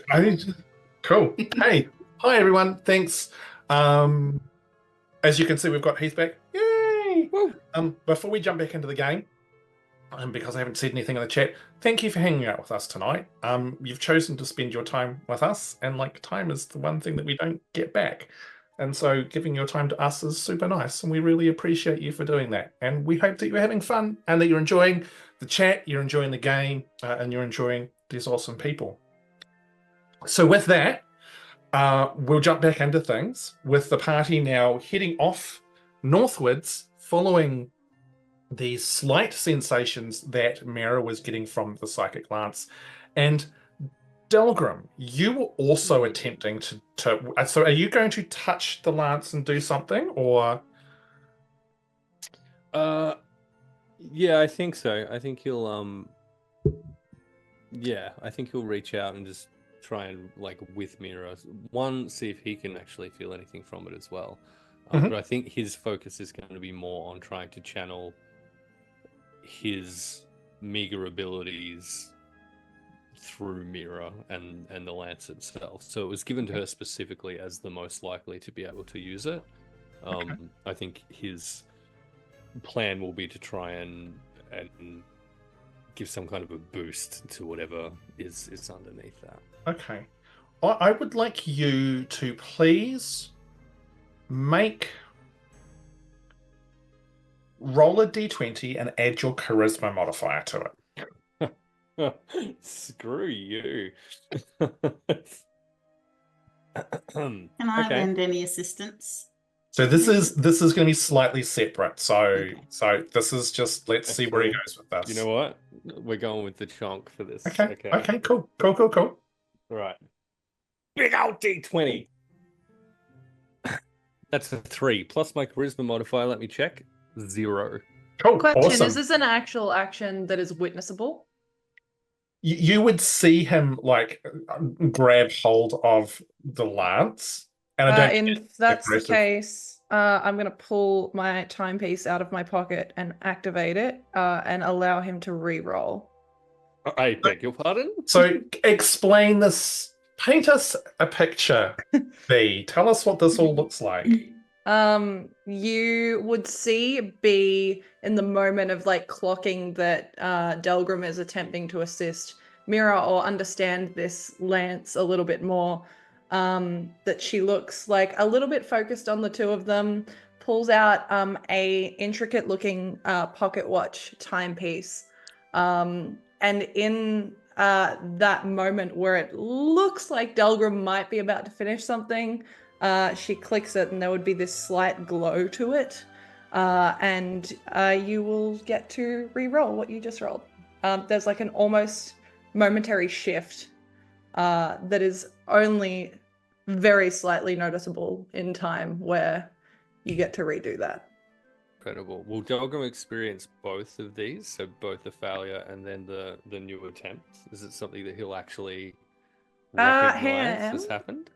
I think cool. Hey, hi everyone. Thanks. As you can see, we've got Heath back. Yay! Woo. Before we jump back into the game, because I haven't said anything in the chat, thank you for hanging out with us tonight. You've chosen to spend your time with us, and like time is the one thing that we don't get back. And so giving your time to us is super nice, and we really appreciate you for doing that. And we hope that you're having fun and that you're enjoying the chat, you're enjoying the game, and you're enjoying these awesome people. So with that, we'll jump back into things with the party now heading off northwards, following the slight sensations that Miera was getting from the psychic lance. And Delgrim, you were also attempting to so are you going to touch the lance and do something, or? Yeah, I think so. I think he'll I think he'll reach out and just try and, like, with Miera, see if he can actually feel anything from it as well. But I think his focus is going to be more on trying to channel his meager abilities through Miera and the lance itself. So it was given to her specifically as the most likely to be able to use it. I think his plan will be to try and give some kind of a boost to whatever is underneath that. Okay. I would like you to please roll a d20 and add your charisma modifier to it. Screw you. Can I lend any assistance? So this is going to be slightly separate. So this is just, let's see where he goes with this. You know what? We're going with the chunk for this. Okay. Cool. All right. Big old D20. That's a 3 plus my charisma modifier. Let me check. 0. Cool. Question: Awesome. Is this an actual action that is witnessable? You would see him like grab hold of the lance, and I don't. If that's the case, I'm going to pull my timepiece out of my pocket and activate it, and allow him to re-roll. I beg your pardon? So explain this. Paint us a picture, B. Tell us what this all looks like. You would see B in the moment of like clocking that Delgrim is attempting to assist Miera or understand this lance a little bit more. That she looks like a little bit focused on the two of them, pulls out a intricate looking pocket watch timepiece. And in that moment where it looks like Delgrim might be about to finish something, she clicks it and there would be this slight glow to it. And you will get to re-roll what you just rolled. There's like an almost momentary shift that is only very slightly noticeable in time where you get to redo that. Incredible. Will Delgrim experience both of these? So both the failure and then the new attempt? Is it something that he'll actually recognize has happened?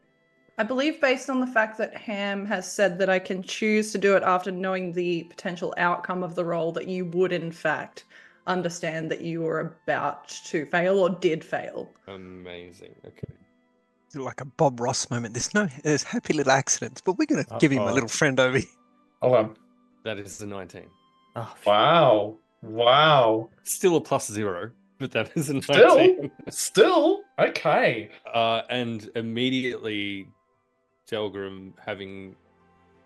I believe based on the fact that Ham has said that I can choose to do it after knowing the potential outcome of the roll, that you would in fact understand that you were about to fail or did fail. Amazing. Okay. Like a Bob Ross moment. There's happy little accidents, but we're going to give him a little friend over here. Hold on. That is the 19. Oh, Wow. Wow. Still a +0, but that is a 19. Still? Okay. And immediately Delgrim having,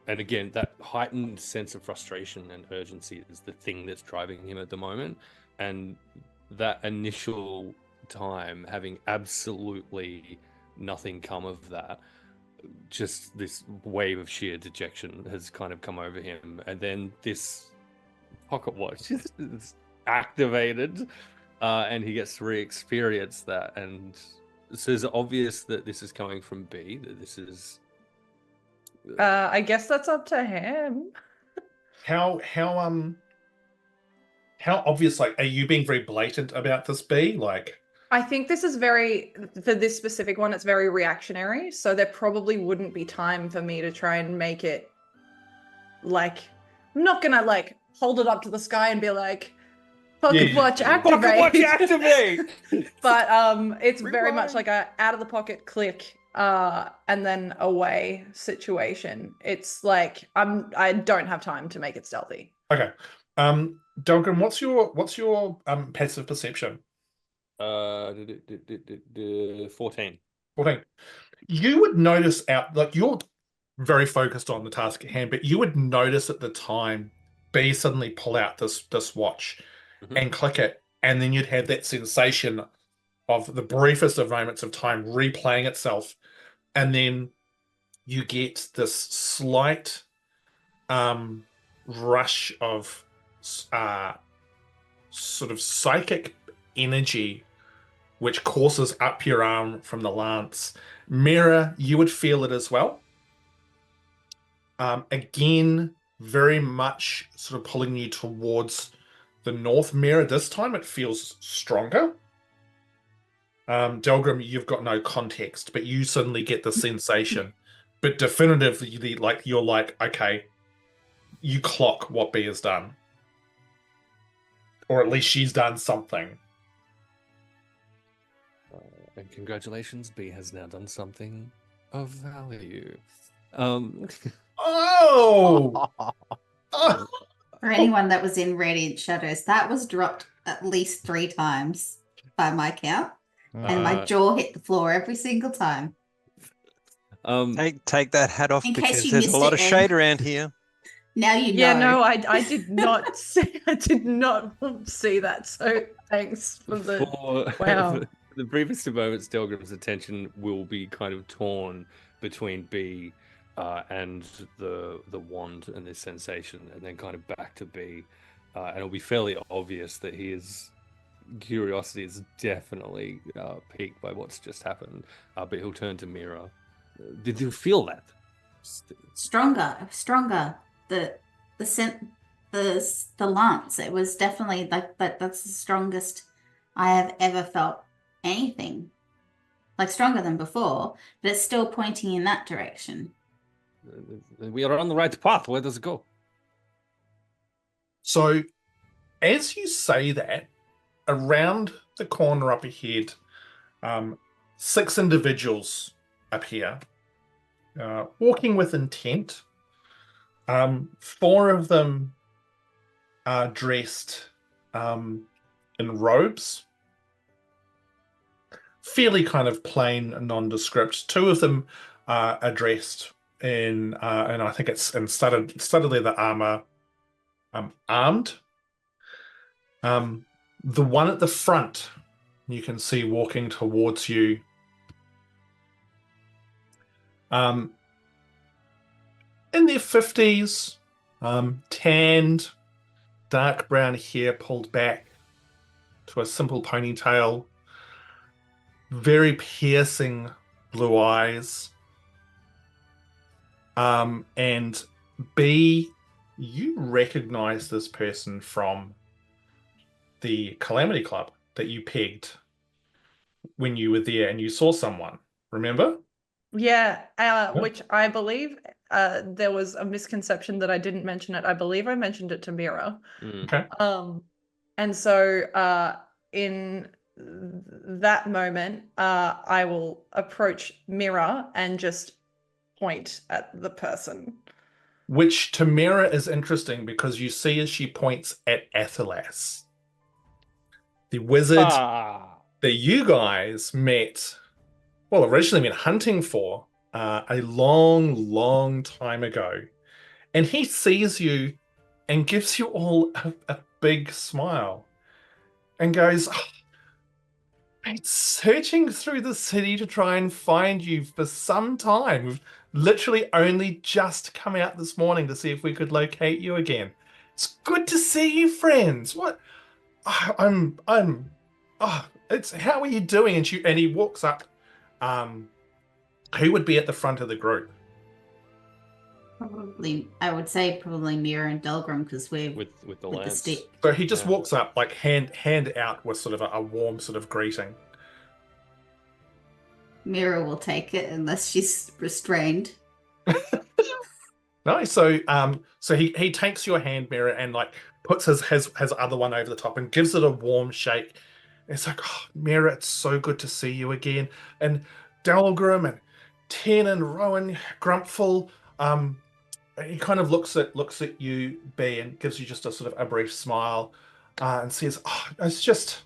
and again, that heightened sense of frustration and urgency is the thing that's driving him at the moment. And that initial time having absolutely nothing come of that, just this wave of sheer dejection has kind of come over him. And then this pocket watch is activated, and he gets to re-experience that. And so it's obvious that this is coming from B, that this is... I guess that's up to him. How obvious, like, are you being very blatant about this, B? Like, I think this is for this specific one, it's very reactionary. So there probably wouldn't be time for me to try and make it like, I'm not gonna like hold it up to the sky and be like, pocket watch activate. Pocket watch activate! But it's very much like a out of the pocket click and then away situation. It's like I don't have time to make it stealthy. okay. Delgrim, what's your passive perception? 14. 14. You would notice like you're very focused on the task at hand, but you would notice at the time B suddenly pull out this watch and click it, and then you'd have that sensation of the briefest of moments of time replaying itself, and then you get this slight rush of sort of psychic energy which courses up your arm from the lance. Miera, you would feel it as well. Again, very much sort of pulling you towards the north. Miera, this time it feels stronger. Delgrim, you've got no context, but you suddenly get the sensation. But definitively, like, you're like, okay, you clock what B has done. Or at least she's done something. And congratulations, B has now done something of value. Oh! For anyone that was in Radiant Shadows, that was dropped at least 3 times by my count. And my jaw hit the floor every single time. Take that hat off, In case because you there's a missed lot it, of shade around here. Now you know. Yeah, no, I did not see. I did not see that. So thanks for the wow. The briefest of moments, Delgrim's attention will be kind of torn between B and the wand and this sensation, and then kind of back to B, and it'll be fairly obvious that his curiosity is definitely piqued by what's just happened. But he'll turn to Miera. Did you feel that? Stronger. The lance. It was definitely like that's the strongest I have ever felt anything. Like stronger than before, but it's still pointing in that direction. We are on the right path. Where does it go? So, as you say that, around the corner up ahead, 6 individuals appear, walking with intent. Four of them are dressed in robes, fairly kind of plain, nondescript. Two of them are dressed in, and I think it's in studded leather armor, armed. The one at the front, you can see walking towards you. In their 50s, tanned, dark brown hair pulled back to a simple ponytail, very piercing blue eyes. And B, you recognize this person from the Calamity Club that you pegged when you were there and you saw someone, remember? Yeah, which I believe there was a misconception that I didn't mention it. I believe I mentioned it to Miera. Okay. And so in that moment, I will approach Miera and just point at the person. Which to Miera is interesting because you see as she points at Athelas, the wizard that you guys met, well, originally went hunting for a long, long time ago. And he sees you and gives you all a big smile and goes, "Oh, been searching through the city to try and find you for some time. We've literally only just come out this morning to see if we could locate you again. It's good to see you, friends. What? It's how are you doing?" And he walks up. Who would be at the front of the group? Probably, I would say probably Miera and Delgrim because we're with the with the lance. stick. So he just Yeah. walks up, like hand out with sort of a warm sort of greeting. Miera will take it unless she's restrained. No, so he takes your hand, Miera, and like puts his other one over the top and gives it a warm shake. It's like, "Oh, Miera, it's so good to see you again." And Delgrim and Tiernan, Rowan, Grumpfel, he kind of looks at you, B, and gives you just a sort of a brief smile, and says, "Oh, it's just,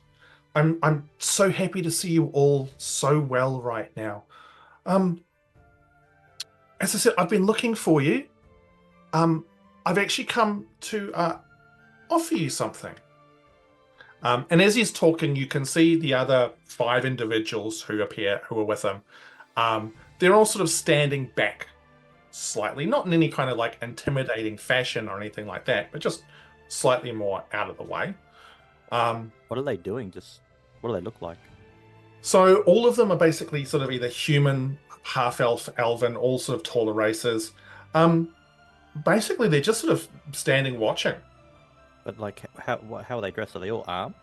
I'm so happy to see you all so well right now. As I said, I've been looking for you. I've actually come to offer you something." And as he's talking, you can see the other 5 individuals who are with him. They're all sort of standing back slightly, not in any kind of like intimidating fashion or anything like that, but just slightly more out of the way. What are they doing? What do they look like? So all of them are basically sort of either human, half-elf, elven, all sort of taller races. Basically, they're just sort of standing watching. But like, how are they dressed? Are they all armed?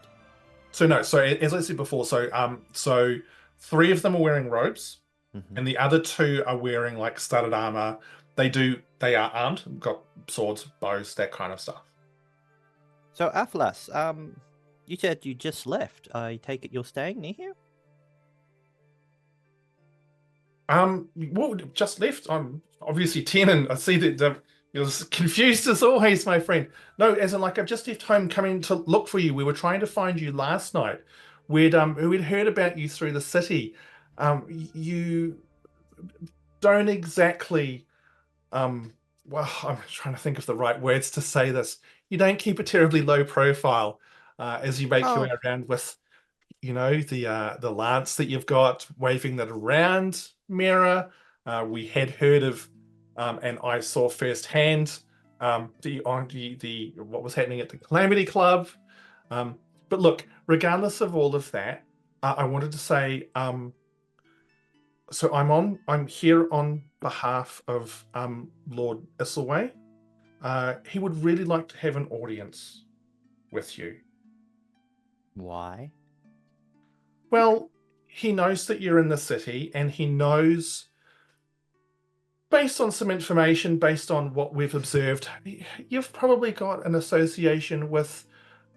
So no, so as I said before, so 3 of them are wearing robes, and the other 2 are wearing like studded armor. They are armed, got swords, bows, that kind of stuff. So Athelas, you said you just left. I take it you're staying near here? Well, just left. I'm obviously Tiernan. I see that you're as confused as always, my friend. No, as in like I've just left home coming to look for you. We were trying to find you last night. We'd heard about you through the city. You don't exactly well, I'm trying to think of the right words to say this. You don't keep a terribly low profile as you make your way around with, you know, the lance that you've got, waving that around, Miera. We had heard of, and I saw firsthand the what was happening at the Calamity Club. But look, regardless of all of that, I wanted to say, so I'm here on behalf of Lord Isleway. He would really like to have an audience with you. Why? Well, he knows that you're in the city, and he knows, based on some information, based on what we've observed, you've probably got an association with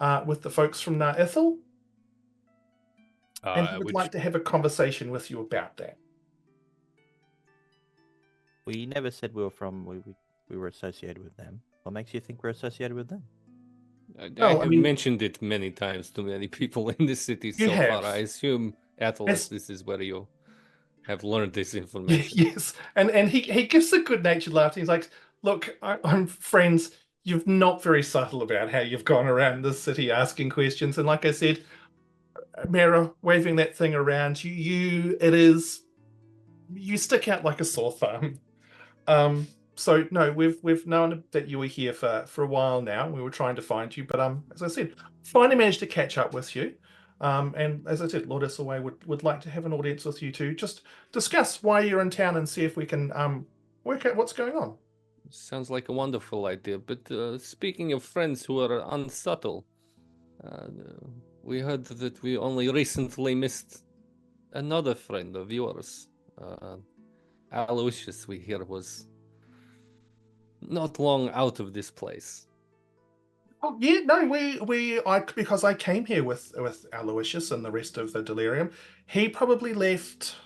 the folks from Nar Ithil, and he would like to have a conversation with you about that. We never said we were from. we were associated with them. What makes you think we're associated with them? I Well, I have mean- mentioned it many times to many people in the city You so have. far. I assume, Atlas, Yes. this is where you have learned this information. Yes, and he gives a good-natured laugh. He's like, "Look, I'm friends. You're not very subtle about how you've gone around the city asking questions, and like I said, Miera waving that thing around, you stick out like a sore thumb. So no, we've known that you were here for a while now. We were trying to find you, but as I said, finally managed to catch up with you. And as I said, Lord Isselway would like to have an audience with you to just discuss why you're in town and see if we can work out what's going on. Sounds like a wonderful idea. But speaking of friends who are unsubtle, we heard that we only recently missed another friend of yours. Aloysius, we hear, was not long out of this place. Oh yeah, no, because I came here with Aloysius and the rest of the Delirium. He probably left.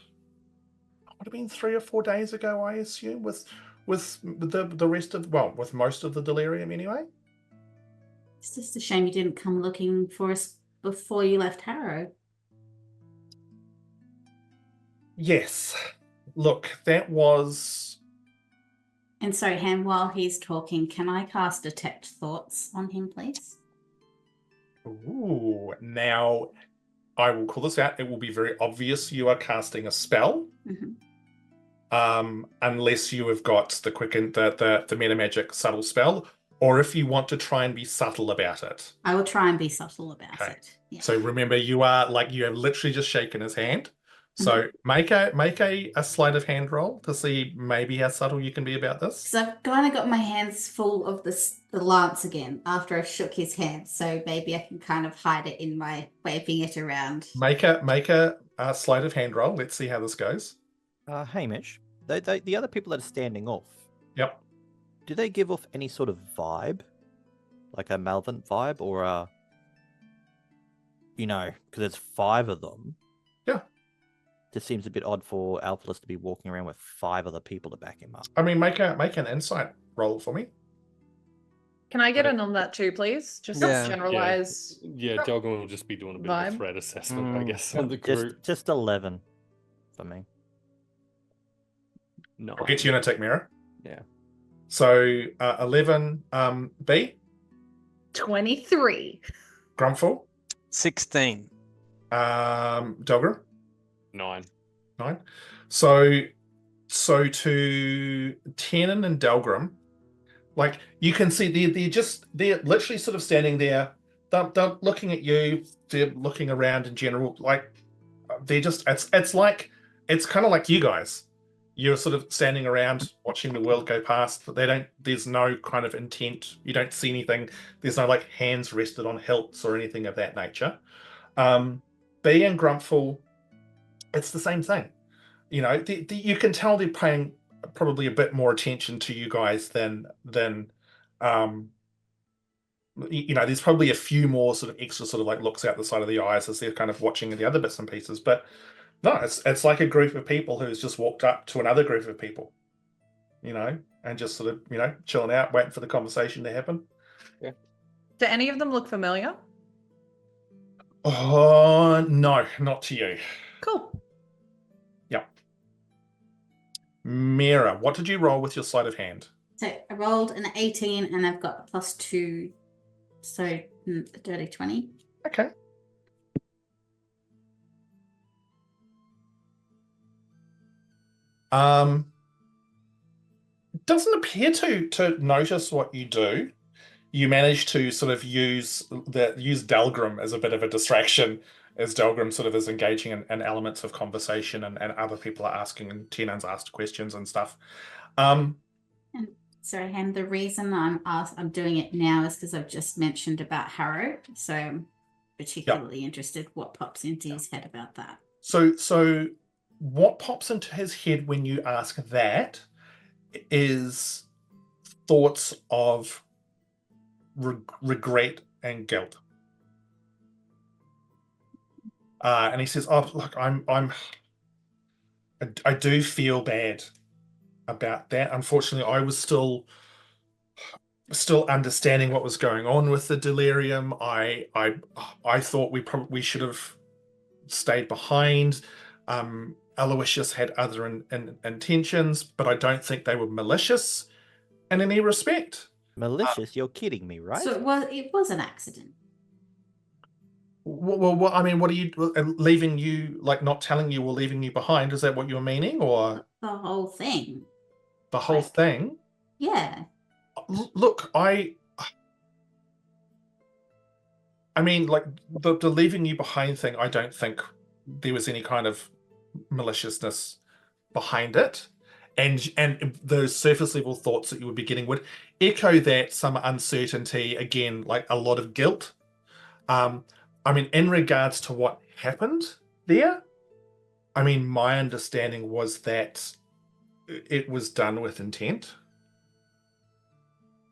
Would have been 3 or 4 days ago, I assume, with the rest of with most of the Delirium anyway. It's just a shame you didn't come looking for us before you left Harrow. Yes. Look, that was. And so, Ham, while he's talking, can I cast Detect Thoughts on him, please? Ooh, now I will call this out. It will be very obvious you are casting a spell. Mhm. Unless you have got the the meta magic subtle spell, or if you want to try and be subtle about it. I will try and be subtle about Okay. it. Yeah. So remember, you have literally just shaken his hand. So make a sleight of hand roll to see maybe how subtle you can be about this. Because I've kind of got my hands full of the lance again after I shook his hand, so maybe I can kind of hide it in my waving it around. Make a sleight of hand roll. Let's see how this goes. Hamish, the other people that are standing off, Yep. do they give off any sort of vibe? Like a Malvern vibe or a, because there's 5 of them. Yeah. Just seems a bit odd for Alphalus to be walking around with 5 other people to back him up. I mean, make an insight roll for me. Can I get Right. in on that too, please? Just Yeah. generalize. Yeah, Delgrim will just be doing a bit of Vibe. a threat assessment, I guess, on the Just group. just 11 for me. No. I'll get you in a tick mirror. Yeah. So 11 B, 23. Grumpfel, 16. Delgrim, 9. 9. So to Tiernan and Delgrim, like you can see they're literally sort of standing there. They're looking at you. They're looking around in general. Like they're just it's kind of like you guys. You're sort of standing around watching the world go past, but there's no kind of intent. You don't see anything. There's no like hands rested on hilts or anything of that nature. B and Grumpfel, it's the same thing. You can tell they're paying probably a bit more attention to you guys than there's probably a few more sort of extra sort of like looks out the side of the eyes as they're kind of watching the other bits and pieces. But no, it's like a group of people who's just walked up to another group of people, and just sort of, chilling out, waiting for the conversation to happen. Do any of them look familiar? Oh, no, not to you. Cool. Yep. Miera, what did you roll with your sleight of hand? So I rolled an 18 and I've got +2, so a dirty 20. Okay. Doesn't appear to notice what you do. You manage to sort of use Delgrim as a bit of a distraction, as Delgrim sort of is engaging in elements of conversation and other people are asking, and Tiernan's asked questions and stuff. Sorry, Ham, the reason I'm doing it now is because I've just mentioned about Harrow, so I'm particularly interested what pops into his head about that. So what pops into his head when you ask that is thoughts of regret and guilt. And he says, "Oh, look, I do feel bad about that. Unfortunately, I was still still understanding what was going on with the delirium. I thought we should have stayed behind. Aloysius had other intentions, but I don't think they were malicious in any respect. Malicious? You're kidding me, right? So it was an accident. Well, I mean, what are you leaving you, like not telling you or leaving you behind? Is that what you're meaning, or The whole thing. the whole Like- thing? Yeah. Look, I mean, like the leaving you behind thing, I don't think there was any kind of maliciousness behind it. And those surface level thoughts that you would be getting would echo that, some uncertainty, again, like a lot of guilt. I mean, in regards to what happened there, I mean, my understanding was that it was done with intent.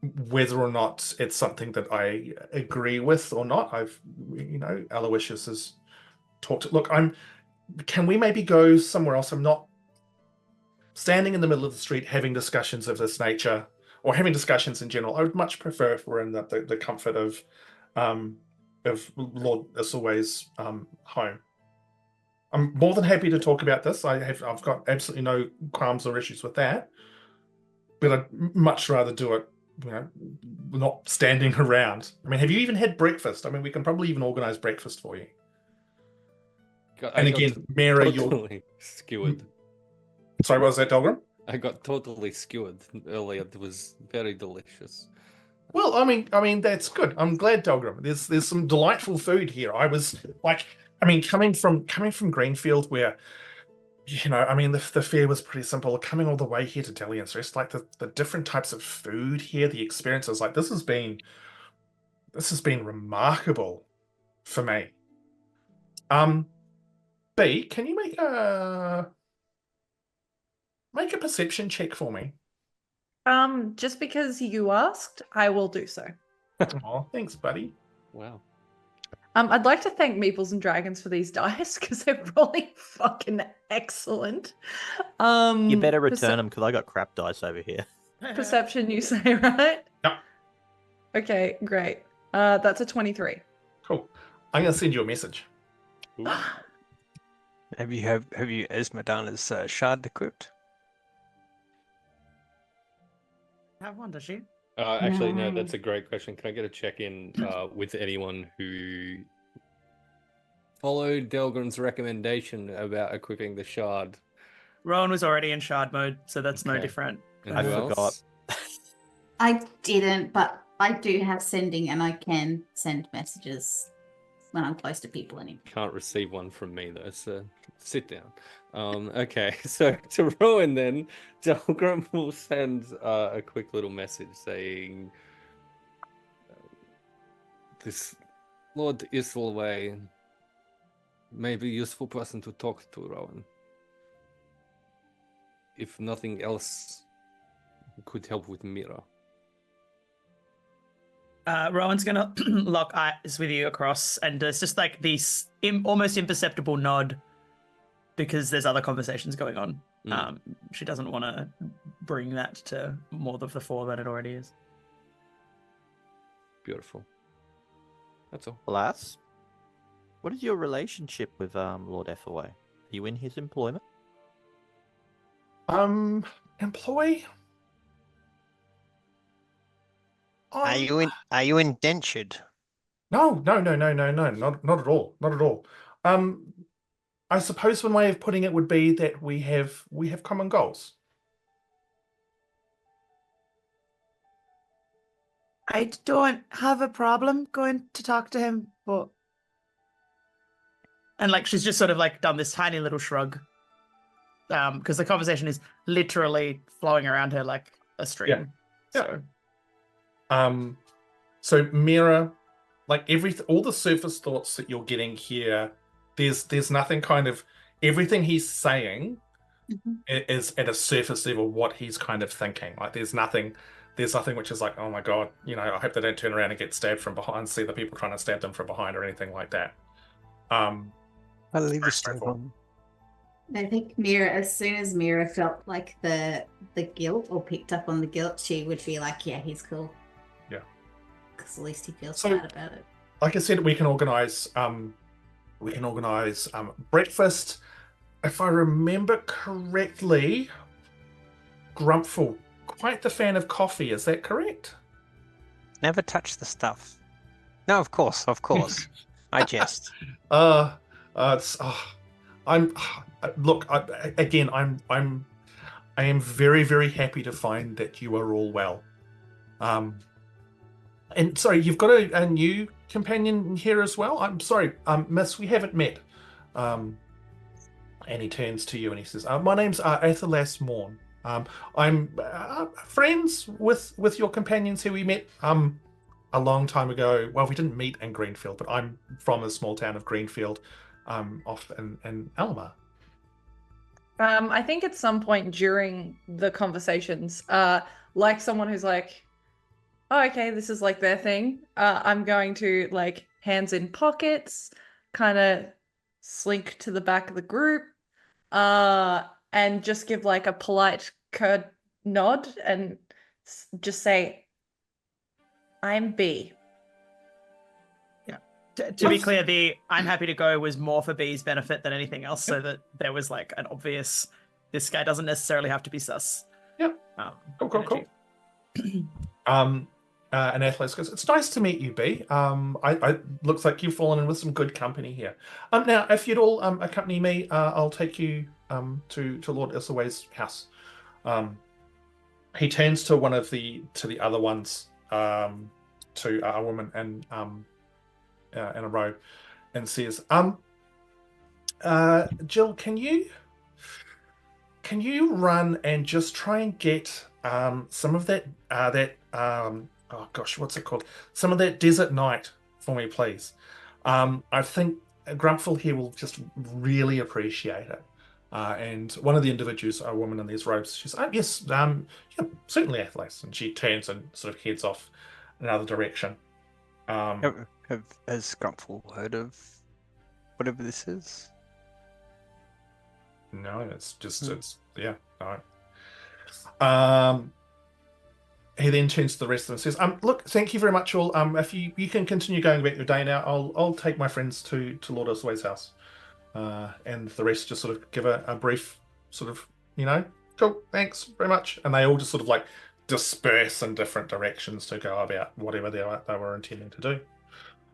Whether or not it's something that I agree with or not, Aloysius has talked. Look, can we maybe go somewhere else? I'm not standing in the middle of the street having discussions of this nature, or having discussions in general. I would much prefer if we're in the comfort of Lord Isselway's home. I'm more than happy to talk about this. I've got absolutely no qualms or issues with that, but I'd much rather do it, not standing around. I mean, have you even had breakfast? I mean, we can probably even organize breakfast for you. And again, Miera, you're totally skewered. sorry, what was that, Delgrim? I got totally skewered earlier. It was very delicious. Well, I mean that's good. I'm glad, Delgrim. There's some delightful food here. I was like, I mean, coming from Greenfield, where I mean, the fare was pretty simple. Coming all the way here to Delian's Rest, like the different types of food here, the experiences, like this has been remarkable for me. B, can you make a perception check for me? Just because you asked, I will do so. Oh, thanks, buddy. Wow. I'd like to thank Meeples and Dragons for these dice because they're rolling fucking excellent. You better return them because I got crap dice over here. Perception, you say, right? Yep. Okay, great. That's a 23. Cool. I'm gonna send you a message. Ooh. Have you Esmeralda's shard equipped? Have one, does she? Actually, no, No. that's a great question. Can I get a check-in with anyone who followed Delgrim's recommendation about equipping the shard? Rowan was already in shard mode, so that's no Okay. different. And I who forgot. else? I didn't, but I do have sending, and I can send messages when I'm close to people anyway. Can't receive one from me though, so sit down. Okay, so to Rowan then, Delgrim will send a quick little message saying, "This Lord Islway may be a useful person to talk to, Rowan. If nothing else, could help with Miera." Rowan's gonna lock eyes with you across, and there's just like this almost imperceptible nod because there's other conversations going on. She doesn't want to bring that to more of the fore than it already is. Beautiful. That's all. Lass, what is your relationship with Lord Ethelway? Are you in his employment? Employee? Are you indentured? No, not at all. Not at all. I suppose one way of putting it would be that we have common goals. I don't have a problem going to talk to him, but and like she's just sort of like done this tiny little shrug, because the conversation is literally flowing around her like a stream. Yeah. So So Miera, like all the surface thoughts that you're getting here, there's nothing kind of, everything he's saying is at a surface level what he's kind of thinking. Like there's nothing which is like, oh my god, I hope they don't turn around and get stabbed from behind, see the people trying to stab them from behind or anything like that. I'll leave very this to straightforward. him. I think Miera, as soon as Miera felt like the guilt or picked up on the guilt, she would be like, yeah, he's cool. because at least he feels So- bad about it. Like I said, we can organise breakfast. If I remember correctly, Grumpfel, quite the fan of coffee. Is that correct? Never touch the stuff. No, of course. I jest. It's, I'm look. I am very, very happy to find that you are all well. And sorry, you've got a new companion here as well. I'm sorry, Miss, we haven't met. And he turns to you and he says, "My name's Athalas Morn. I'm friends with your companions who we met a long time ago. Well, we didn't meet in Greenfield, but I'm from the small town of Greenfield, off in Alma." I think at some point during the conversations, like someone who's like, "Oh, okay, this is like their thing." I'm going to like hands in pockets, kind of slink to the back of the group, and just give like a polite curt nod and just say, "I'm B." To be clear, the "I'm happy to go" was more for B's benefit than anything else, so that there was like an obvious, this guy doesn't necessarily have to be sus. Yep. Cool. And Atlas goes, "It's nice to meet you, B. I looks like you've fallen in with some good company here. Now, if you'd all accompany me, I'll take you to Lord Isaway's house." He turns to one of the other ones, to a woman in a robe, and says, "Jill, can you run and just try and get some of that oh gosh, what's it called? Some of that desert night for me, please. I think Grumpfel here will just really appreciate it." And one of the individuals, a woman in these robes, she's, "Yes, yeah, certainly, Atlas." And she turns and sort of heads off another direction. Has Grumpfel heard of whatever this is? No, it's just yeah. No. He then turns to the rest of them and says, "Look, thank you very much, all. If you can continue going about your day now, I'll take my friends to Lord Isaway's house." And the rest just sort of give a brief sort of, "Cool, thanks very much," and they all just sort of like disperse in different directions to go about whatever they were intending to do.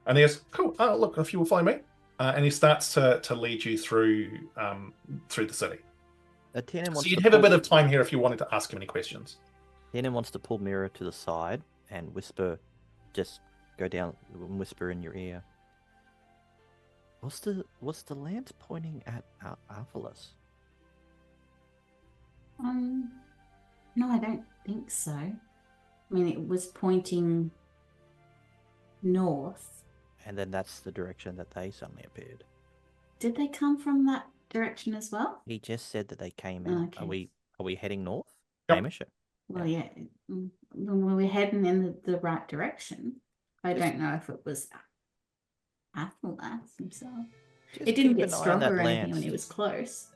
And he goes, "Cool. Look, if you will follow me," and he starts to lead you through the city. Tiernan So wants you'd to have a pull- bit of time here if you wanted to ask him any questions. Tiernan wants to pull Miera to the side and whisper, just go down and whisper in your ear. Was the lance pointing at Arvalus? No, I don't think so. I mean, it was pointing north. And then that's the direction that they suddenly appeared. Did they come from that direction as well? He just said that they came in. Okay. Are we heading north? Yep. Hamish? Well, yeah. When we're heading in the right direction. I Just- don't know if it was Athalas himself. Just It didn't keep get an eye on stronger that or anything when lance. he was close.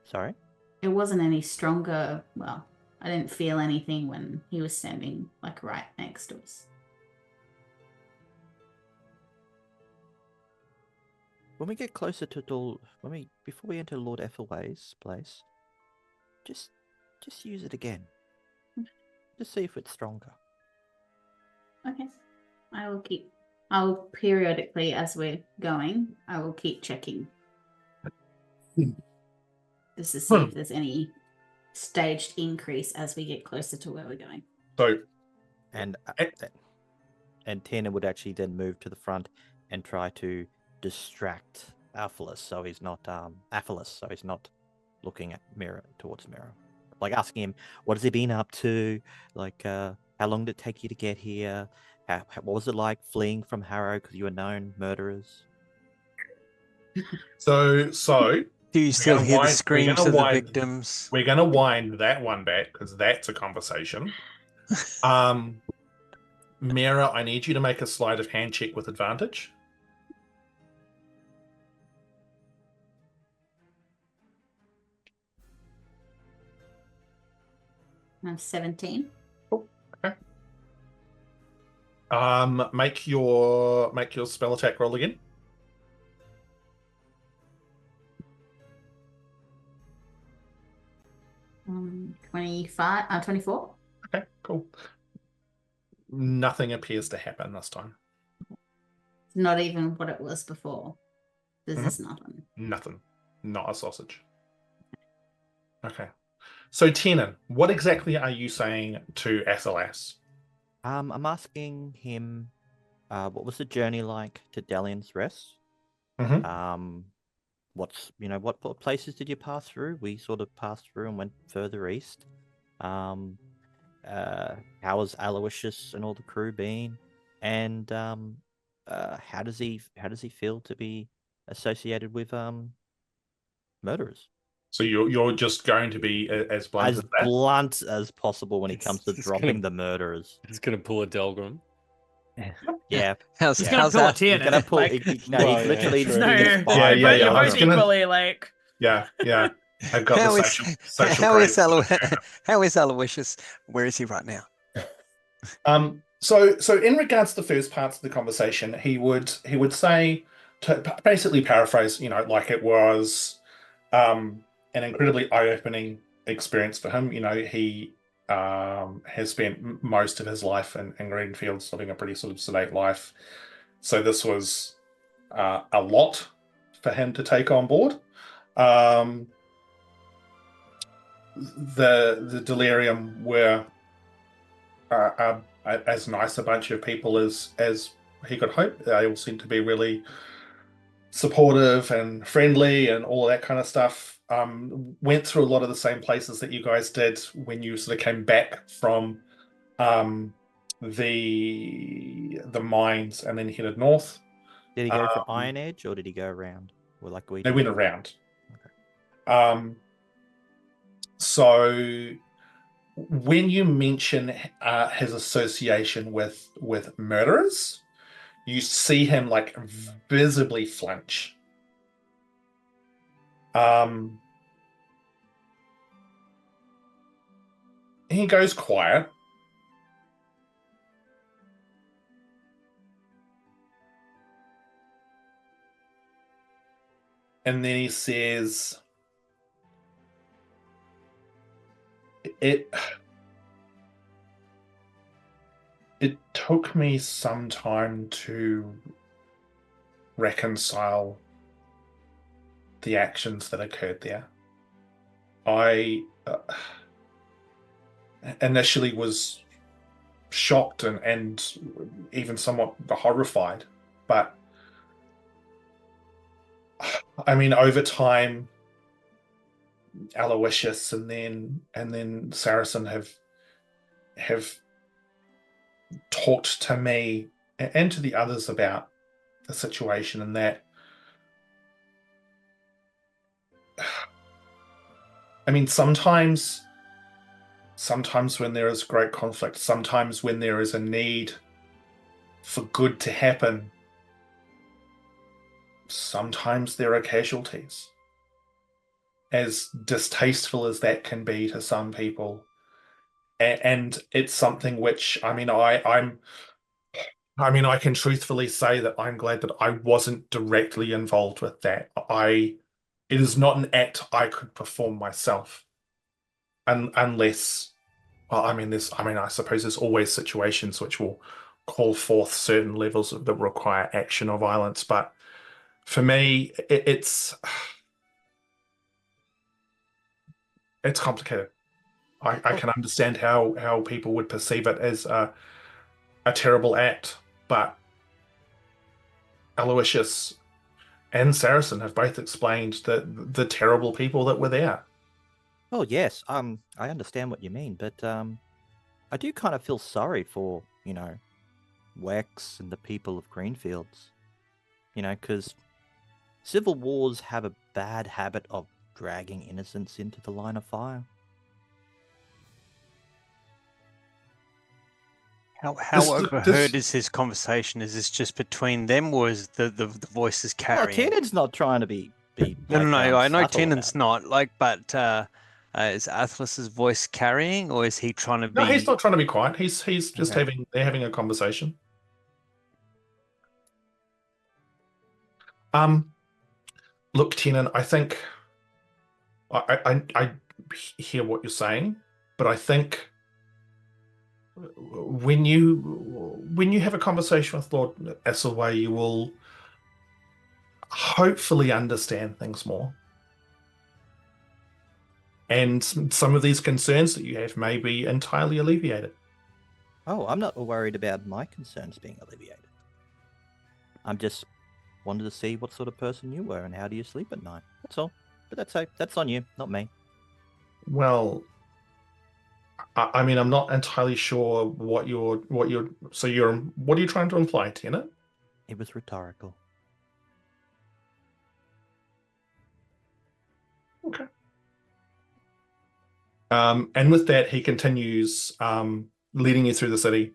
Sorry? It wasn't any stronger. Well, I didn't feel anything when he was standing like right next to us. When we get closer to before we enter Lord Ethelway's place, just use it again. Just see if it's stronger. Okay. I'll periodically, as we're going, I will keep checking. Just to see if there's any staged increase as we get closer to where we're going. So And Tiernan would actually then move to the front and try to distract Arvalus, so he's not looking at towards Miera. Like asking him, what has he been up to? Like, how long did it take you to get here? What was it like fleeing from Harrow because you were known murderers? So Do you still gonna hear the wind- we're screams gonna of the wind- victims? we're gonna wind that one back because that's a conversation. Miera, I need you to make a sleight of hand check with advantage. I'm 17. Make your spell attack roll again. 24. Okay, cool. Nothing appears to happen this time. Not even what it was before. There's Mhm. just nothing. Nothing. Not a sausage. Okay. So Tiernan, what exactly are you saying to Athalas? I'm asking him, what was the journey like to Dalian's Rest? Mhm. What places did you pass through? We sort of passed through and went further east. How has Aloysius and all the crew been? And how does he feel to be associated with murderers? So you're just going to be as blunt As as that? blunt as possible when it comes to It's dropping gonna- the murderers. It's gonna pull a Delgrim. Yeah, How's, He's gonna how's pull a that? Tiernan. He's gonna pull. Like- No, Well, he's yeah, literally true. No, inspired. Yeah, you're yeah, I both was gonna- equally like. Yeah. I've got How the is, social how is credit. how is Aloysius? Where is he right now? So in regards to the first parts of the conversation, he would say, to basically paraphrase, like it was an incredibly eye-opening experience for him. He has spent most of his life in Greenfields living a pretty sort of sedate life. So this was a lot for him to take on board. The Delirium were as nice a bunch of people as he could hope. They all seem to be really supportive and friendly and all of that kind of stuff. Went through a lot of the same places that you guys did when you sort of came back from the mines and then headed north. Did he go for Iron Edge or did he go around? Or like we They did? went around. Okay. So when you mention his association with murderers, you see him like visibly flinch. He goes quiet. And then he says, It took me some time to reconcile the actions that occurred there. I initially was shocked and even somewhat horrified, but I mean, over time, Aloysius and then Saracen have talked to me and to the others about the situation, and that I mean sometimes when there is great conflict, sometimes when there is a need for good to happen, sometimes there are casualties. As distasteful as that can be to some people, and it's something which I mean I can truthfully say that I'm glad that I wasn't directly involved with that. It is not an act I could perform myself, unless, well, I suppose there's always situations which will call forth certain levels that require action or violence. But for me, it's complicated. I can understand how people would perceive it as a terrible act, but Aloysius and Saracen have both explained the terrible people that were there. Oh yes, I understand what you mean, but I do kind of feel sorry for Wex and the people of Greenfields, because civil wars have a bad habit of dragging innocents into the line of fire. How overheard is his conversation? Is this just between them, or is the voices Oh, carrying? Tiernan's not trying to be No. I know subtle Tiernan's about not but is Athlas's voice carrying, or is he trying to be? No, he's not trying to be quiet. He's just Okay. they're having a conversation. Look, Tiernan, I think I hear what you're saying, but I think when you have a conversation with Lord Esselway, you will hopefully understand things more. And some of these concerns that you have may be entirely alleviated. Oh, I'm not worried about my concerns being alleviated. I'm just wanted to see what sort of person you were and how do you sleep at night. That's all. But that's on you, not me. Well, I mean, I'm not entirely sure what are you trying to imply, Tina? It was rhetorical. Okay. And with that, he continues leading you through the city.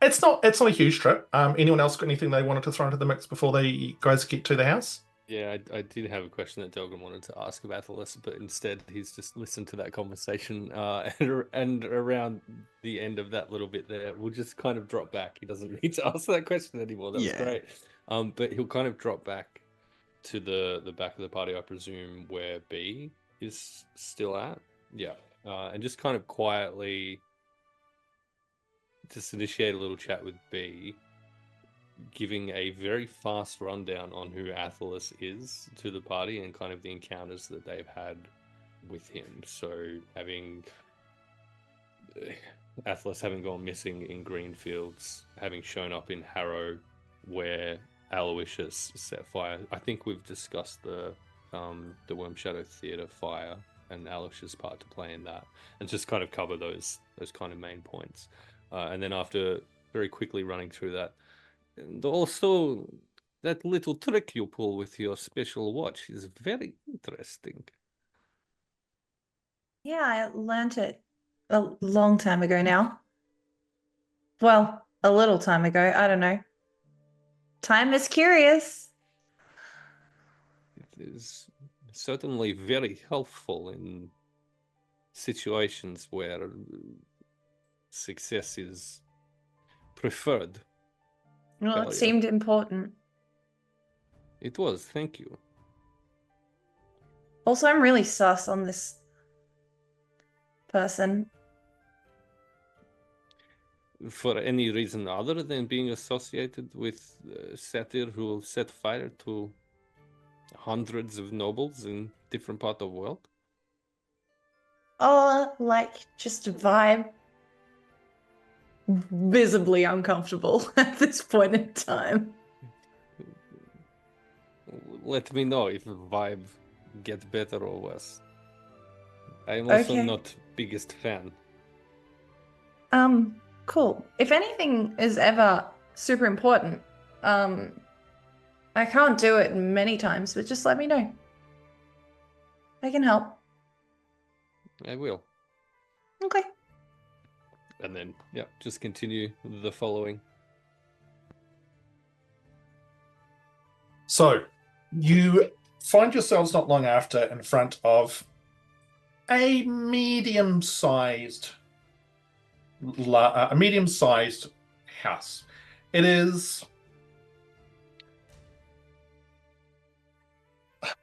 It's not a huge trip. Anyone else got anything they wanted to throw into the mix before they guys get to the house? Yeah, I did have a question that Delgrim wanted to ask about Athelis, but instead he's just listened to that conversation, and around the end of that little bit there, we'll just kind of drop back. He doesn't need to ask that question anymore. That was great. But he'll kind of drop back to the back of the party, I presume, where B is still at. Yeah, and just kind of quietly just initiate a little chat with B, giving a very fast rundown on who Athelis is to the party and kind of the encounters that they've had with him. So having Athelis having gone missing in Greenfields, having shown up in Harrow where Aloysius set fire. I think we've discussed the Worm Shadow Theatre fire and Aloysius' part to play in that, and just kind of cover those kind of main points. And then after very quickly running through that, and also that little trick you pull with your special watch is very interesting. Yeah, I learned it a long time ago now. Well, a little time ago. I don't know. Time is curious. It is certainly very helpful in situations where success is preferred. Well, it seemed important. It was, thank you. Also, I'm really sus on this person. For any reason other than being associated with satyr who will set fire to hundreds of nobles in different part of the world? Oh, like just a vibe. Visibly uncomfortable at this point in time. Let me know if the vibe gets better or worse. I am also not biggest fan. Cool. If anything is ever super important, I can't do it many times, but just let me know. I can help. I will. Okay. And then, yeah, just continue the following. So, you find yourselves not long after in front of a medium-sized house. It is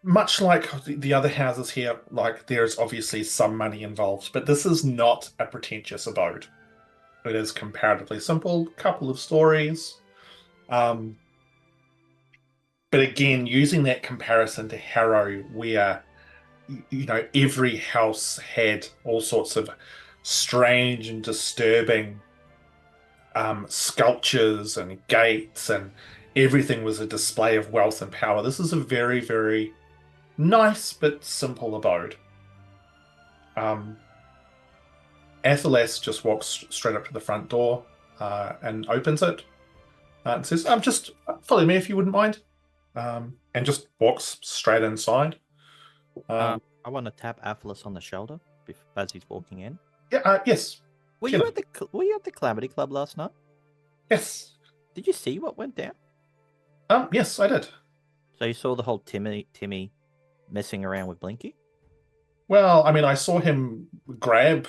much like the other houses here, like there's obviously some money involved, but this is not a pretentious abode. It is comparatively simple, couple of stories. But again, using that comparison to Harrow, where every house had all sorts of strange and disturbing sculptures and gates, and everything was a display of wealth and power. This is a very, very nice but simple abode. Athelis just walks straight up to the front door and opens it and says, just follow me if you wouldn't mind. And just walks straight inside. I want to tap Athelis on the shoulder as he's walking in. Yeah, yes. Were you at the Calamity Club last night? Yes. Did you see what went down? Yes, I did. So you saw the whole Timmy messing around with Blinky? Well, I mean, I saw him grab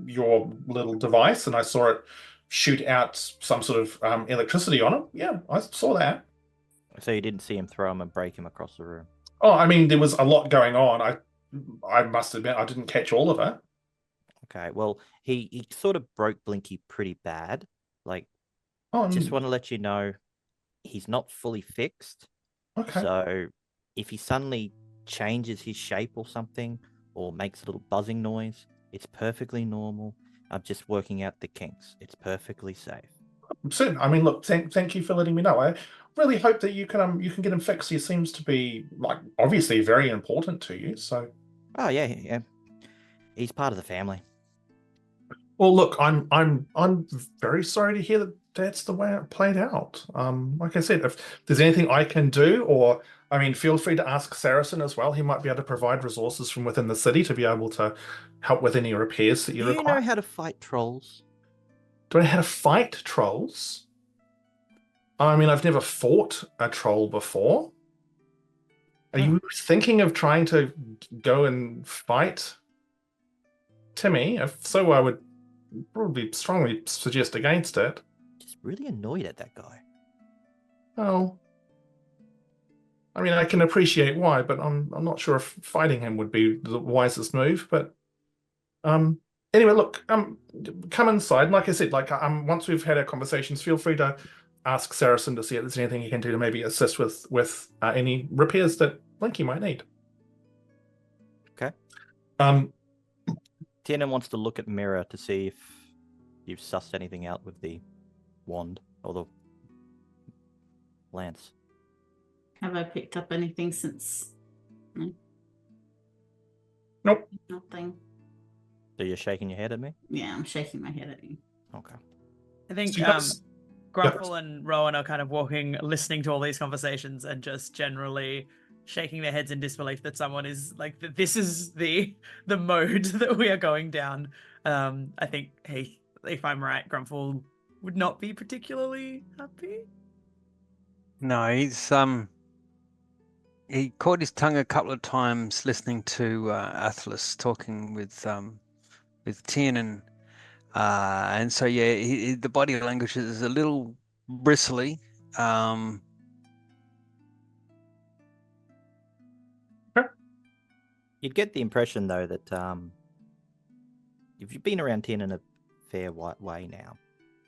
your little device, and I saw it shoot out some sort of electricity on him. Yeah, I saw that. So you didn't see him throw him and break him across the room? Oh, I mean, there was a lot going on. I must admit, I didn't catch all of it. Okay, well, he sort of broke Blinky pretty bad. Like, Oh, just want to let you know, he's not fully fixed. okay. So if he suddenly changes his shape or something, or makes a little buzzing noise, it's perfectly normal. I'm just working out the kinks. It's perfectly safe. Soon. I mean, look, thank you for letting me know. I really hope that you can get him fixed. He seems to be like obviously very important to you. So, Oh yeah. He's part of the family. well, look, I'm very sorry to hear that that's the way it played out. Like I said, if there's anything I can do, or I mean, feel free to ask Saracen as well. He might be able to provide resources from within the city to be able to help with any repairs that you Do you require. know how to fight trolls? Do I know how to fight trolls? I mean, I've never fought a troll before. Are you thinking of trying to go and fight Timmy? If so, I would probably strongly suggest against it. Just really annoyed at that guy. Well, I mean, I can appreciate why, but I'm not sure if fighting him would be the wisest move. But anyway, look, come inside. And like I said, like once we've had our conversations, feel free to ask Saracen to see if there's anything he can do to maybe assist with any repairs that Blinky might need. Okay. Um, Tiernan wants to look at Miera to see if you've sussed anything out with the wand or the lance. Have I picked up anything since? No. Nope. Nothing. So you're shaking your head at me? Yeah, I'm shaking my head at you. Okay. I think So you guys- Grumpfel and Rowan are kind of walking, listening to all these conversations and just generally shaking their heads in disbelief that someone is like, this is the mode that we are going down. I think, hey, if I'm right, Grumpfel would not be particularly happy. No, he caught his tongue a couple of times listening to Atlas talking with Tiernan, and so yeah, the body language is a little bristly. You'd get the impression though that if you've been around Tiernan a fair way now.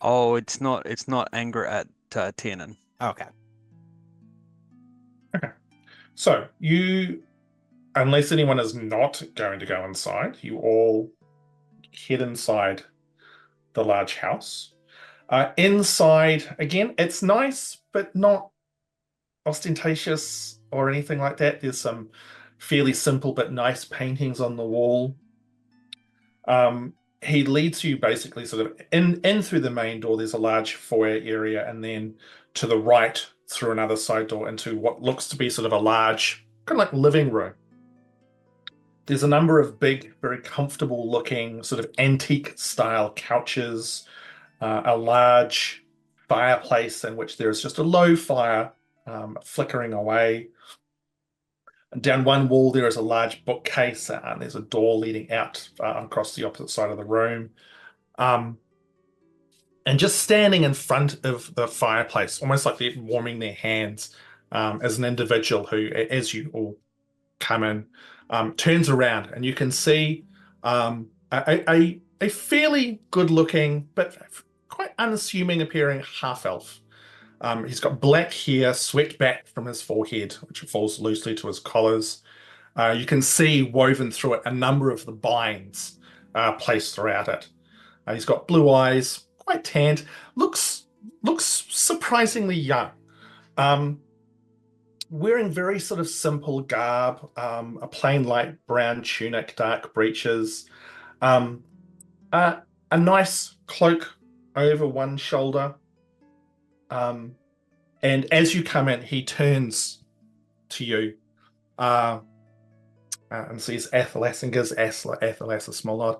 Oh, it's not anger at Tiernan. Okay. Okay. So you, unless anyone is not going to go inside, you all head inside the large house. Inside, again, it's nice, but not ostentatious or anything like that. There's some fairly simple but nice paintings on the wall. He leads you basically sort of in through the main door. There's a large foyer area, and then to the right through another side door into what looks to be sort of a large, kind of like living room. There's a number of big, very comfortable looking sort of antique style couches, a large fireplace in which there is just a low fire flickering away. And down one wall, there is a large bookcase, and there's a door leading out across the opposite side of the room. And just standing in front of the fireplace, almost like they're warming their hands, as an individual who, as you all come in, turns around, and you can see a fairly good-looking but quite unassuming appearing half-elf. He's got black hair swept back from his forehead, which falls loosely to his collars. You can see woven through it a number of the binds placed throughout it. He's got blue eyes, quite tanned, looks surprisingly young. Wearing very sort of simple garb, a plain light brown tunic, dark breeches, a nice cloak over one shoulder. And as you come in, he turns to you and sees Athelas and gives Athelas a small nod.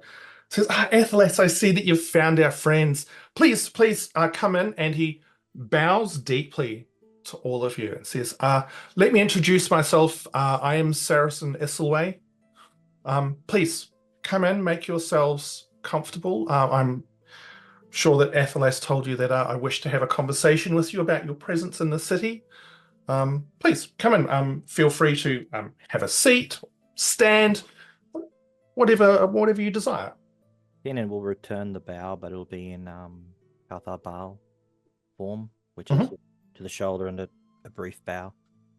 Says, Athelas, I see that you've found our friends. Please, come in. And he bows deeply to all of you and says, let me introduce myself. I am Saracen Isselway. Please come in, make yourselves comfortable. I'm sure that Athelas told you that I wish to have a conversation with you about your presence in the city. Please come in. Feel free to have a seat, stand, whatever you desire. Tiernan will return the bow, but it'll be in Althar Baal form, which Mhm. is to the shoulder and a brief bow.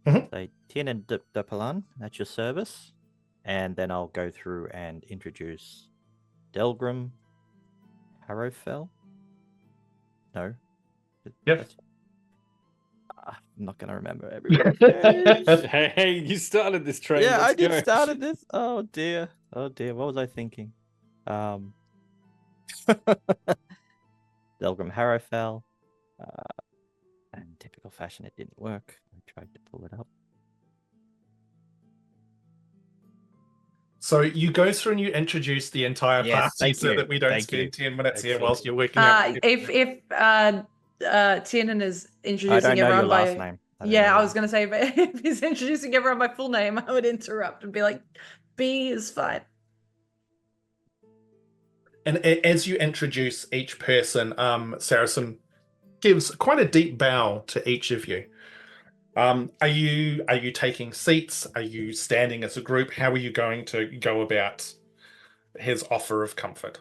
Mhm. Say, Tiernan de Palan, at your service. And then I'll go through and introduce Delgrim, Harrowfell. No. Yep. That's- I'm not going to remember everybody's names. Hey, you started this train. Yeah, I let's did go. started this. Oh dear. What was I thinking? Delgrim Harrowfell. In typical fashion, it didn't work. I tried to pull it up. So you go through and you introduce the entire Yes, party thank so you. that we don't Thank spend you. 10 minutes here Excellent. whilst you're working out. If Tiernan is I introducing don't know your everyone last by name. don't know yeah, I your- was gonna say, but if he's introducing everyone by full name, I would interrupt and be like, B is fine. And as you introduce each person, Saracen gives quite a deep bow to each of you. Are you taking seats? Are you standing as a group? How are you going to go about his offer of comfort?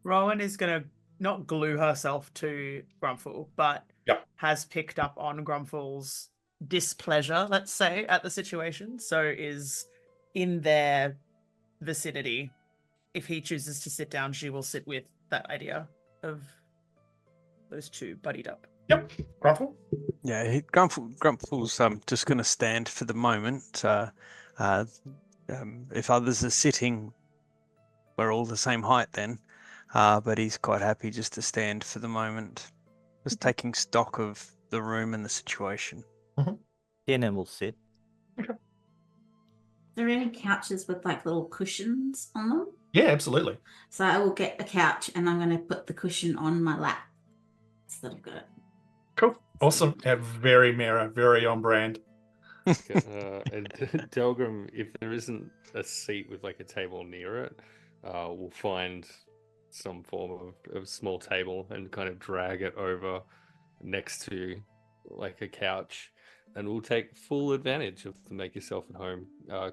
Rowan is going to not glue herself to Grumpfel, but Yep. has picked up on Grumpfel's displeasure, let's say, at the situation. So is in their vicinity. If he chooses to sit down, she will sit with that idea of those two buddied up. Yep, Grumpfel. Yeah, Grumpfel's just going to stand for the moment. If others are sitting, we're all the same height then. But he's quite happy just to stand for the moment, just taking stock of the room and the situation. Tiernan will sit. Are there any couches with like little cushions on them? Yeah, absolutely. So I will get a couch and I'm going to put the cushion on my lap. So that I've got it. Cool. Awesome. Yeah, very Miera, very on brand. And Delgrim, if there isn't a seat with like a table near it, we'll find some form of small table and kind of drag it over next to like a couch, and we'll take full advantage of the make yourself at home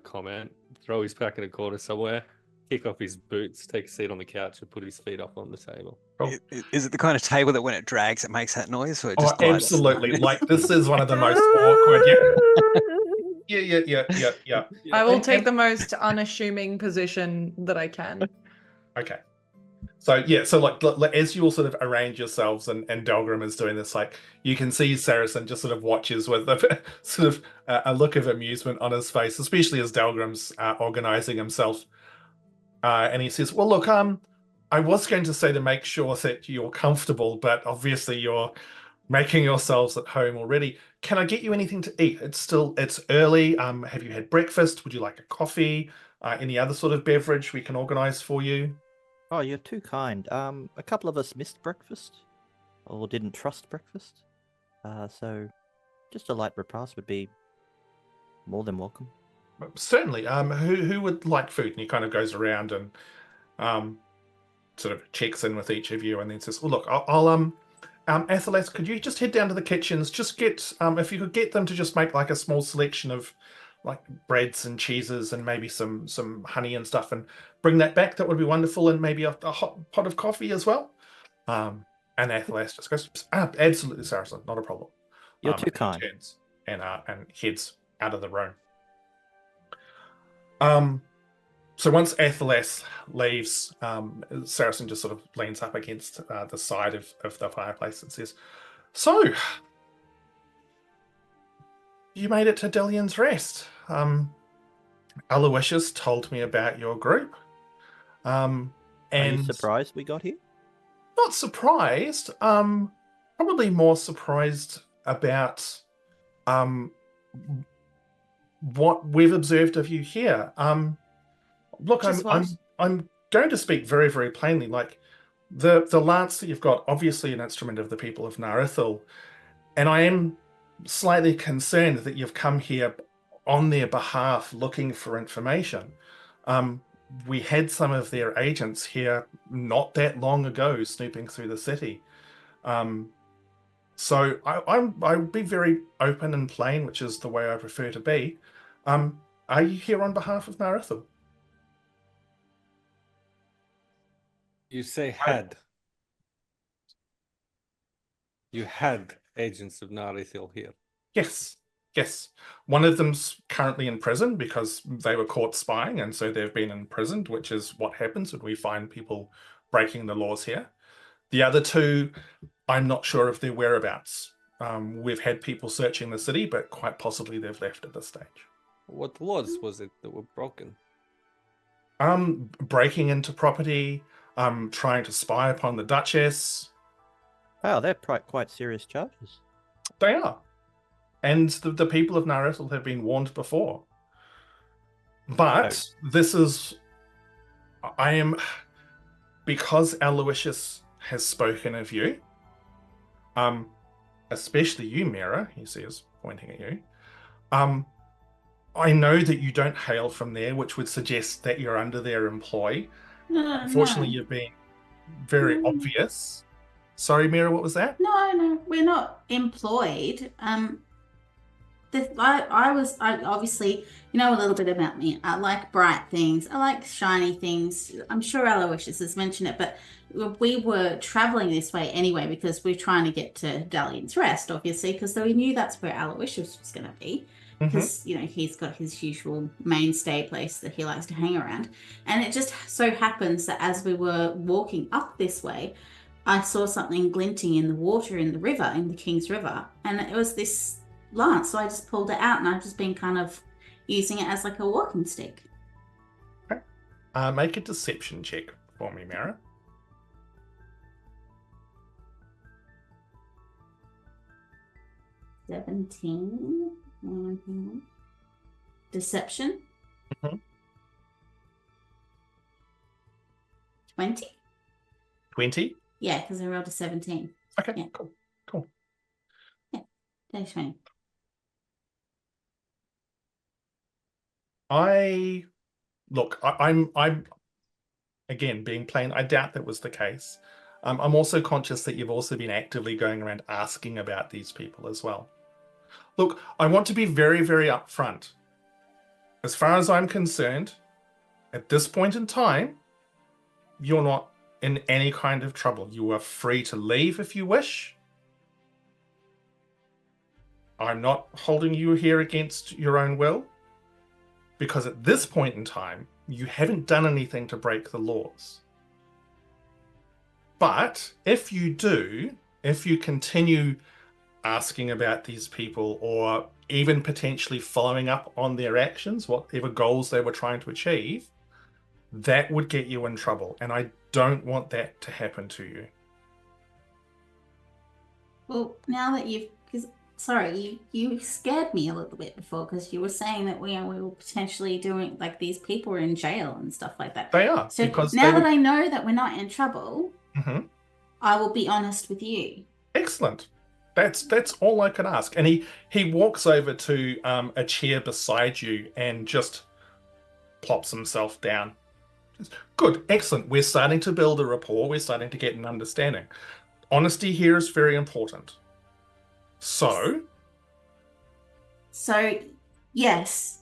comment. Throw his pack in a corner somewhere, kick off his boots, take a seat on the couch, and put his feet up on the table. Cool. Is it the kind of table that when it drags, it makes that noise? Or it just Oh, glides? absolutely. Like this is one of the most awkward. Yeah. I will And- take and- the most unassuming position that I can. Okay. So yeah, so like as you all sort of arrange yourselves and Delgrim is doing this, like you can see Saracen just sort of watches with a sort of a look of amusement on his face, especially as Delgrim's organizing himself. And he says, well, look, I was going to say to make sure that you're comfortable, but obviously you're making yourselves at home already. Can I get you anything to eat? It's early. Have you had breakfast? Would you like a coffee? Any other sort of beverage we can organize for you? Oh, you're too kind. A couple of us missed breakfast, or didn't trust breakfast. So just a light repast would be more than welcome. Certainly. Who would like food? And he kind of goes around and sort of checks in with each of you, and then says, "Well, look, I'll Athelas, could you just head down to the kitchens? Just get if you could get them to just make like a small selection of like breads and cheeses and maybe some honey and stuff, and bring that back. That would be wonderful, and maybe a hot pot of coffee as well." And Athelas just goes, "Absolutely, Saracen, not a problem." You're too and he kind. turns and heads out of the room. So once Athelas leaves, Saracen just sort of leans up against the side of the fireplace and says, "So, you made it to Dillion's Rest. Aloysius told me about your group. Are you And surprised we got here? not surprised, probably more surprised about what we've observed of you here. Look, Just what? I'm going to speak very, very plainly. Like the lance that you've got, obviously an instrument of the people of Narithil, and I am slightly concerned that you've come here on their behalf looking for information. We had some of their agents here not that long ago snooping through the city. So I'll be very open and plain, which is the way I prefer to be. Are you here on behalf of Narithal? You say had. You had agents of Narithil here. Yes, yes. One of them's currently in prison because they were caught spying, and so they've been imprisoned, which is what happens when we find people breaking the laws here. The other two, I'm not sure of their whereabouts. We've had people searching the city, but quite possibly they've left at this stage. What laws was it that were broken? Breaking into property, trying to spy upon the Duchess. Wow, they're quite serious charges. They are. And the people of Narithal have been warned before. But this is... because Aloysius has spoken of you, especially you, Miera, he says, pointing at you, I know that you don't hail from there, which would suggest that you're under their employ. Unfortunately, you've been very obvious. Sorry, Miera, what was that? No, we're not employed. I obviously, you know a little bit about me. I like bright things. I like shiny things. I'm sure Aloysius has mentioned it, but we were traveling this way anyway because we're trying to get to Dalian's Rest, obviously, because we knew that's where Aloysius was going to be. Because, you know, he's got his usual mainstay place that he likes to hang around. And it just so happens that as we were walking up this way, I saw something glinting in the water in the river, in the King's River. And it was this lance, so I just pulled it out and I've just been kind of using it as like a walking stick. Okay. Make a deception check for me, Miera. Deception. 20? 20? Yeah, because I rolled a 17. Okay, yeah. Cool. Yeah, that's 20. I'm again being plain. I doubt that was the case. I'm also conscious that you've also been actively going around asking about these people as well. Look, I want to be very, very upfront. As far as I'm concerned, at this point in time, you're not in any kind of trouble. You are free to leave if you wish. I'm not holding you here against your own will, because at this point in time, you haven't done anything to break the laws. But if you do, if you continue asking about these people or even potentially following up on their actions, whatever goals they were trying to achieve, that would get you in trouble. And I don't want that to happen to you. Well, now that you scared me a little bit before because you were saying that we were potentially doing, like, these people are in jail and stuff like that. They are. So now that I know that we're not in trouble, I will be honest with you. Excellent. That's all I could ask. And he walks over to a chair beside you and just plops himself down. Good, excellent. We're starting to build a rapport. We're starting to get an understanding. Honesty here is very important. So yes,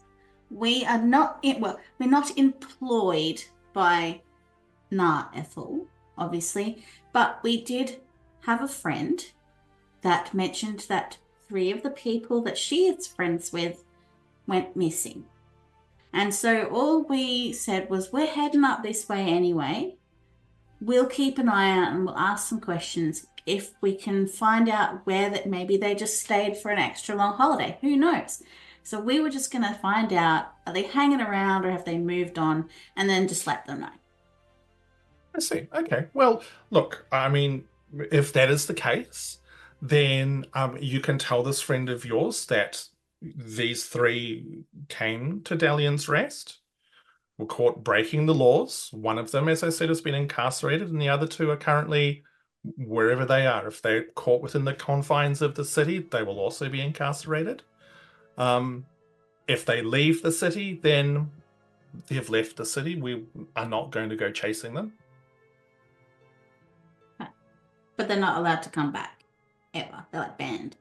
we are not we're not employed by Ethel, obviously, but we did have a friend that mentioned that 3 of the people that she is friends with went missing. And so all we said was, we're heading up this way anyway. We'll keep an eye out and we'll ask some questions. If we can find out where that maybe they just stayed for an extra long holiday, who knows? So we were just going to find out, are they hanging around or have they moved on, and then just let them know. I see. Okay. Well, look, I mean, if that is the case, then you can tell this friend of yours that these 3 came to Dalian's Rest, were caught breaking the laws. One of them, as I said, has been incarcerated, and the other 2 are currently wherever they are. If they're caught within the confines of the city, they will also be incarcerated. If they leave the city, then they've left the city. We are not going to go chasing them. But they're not allowed to come back. ever. They're like banned.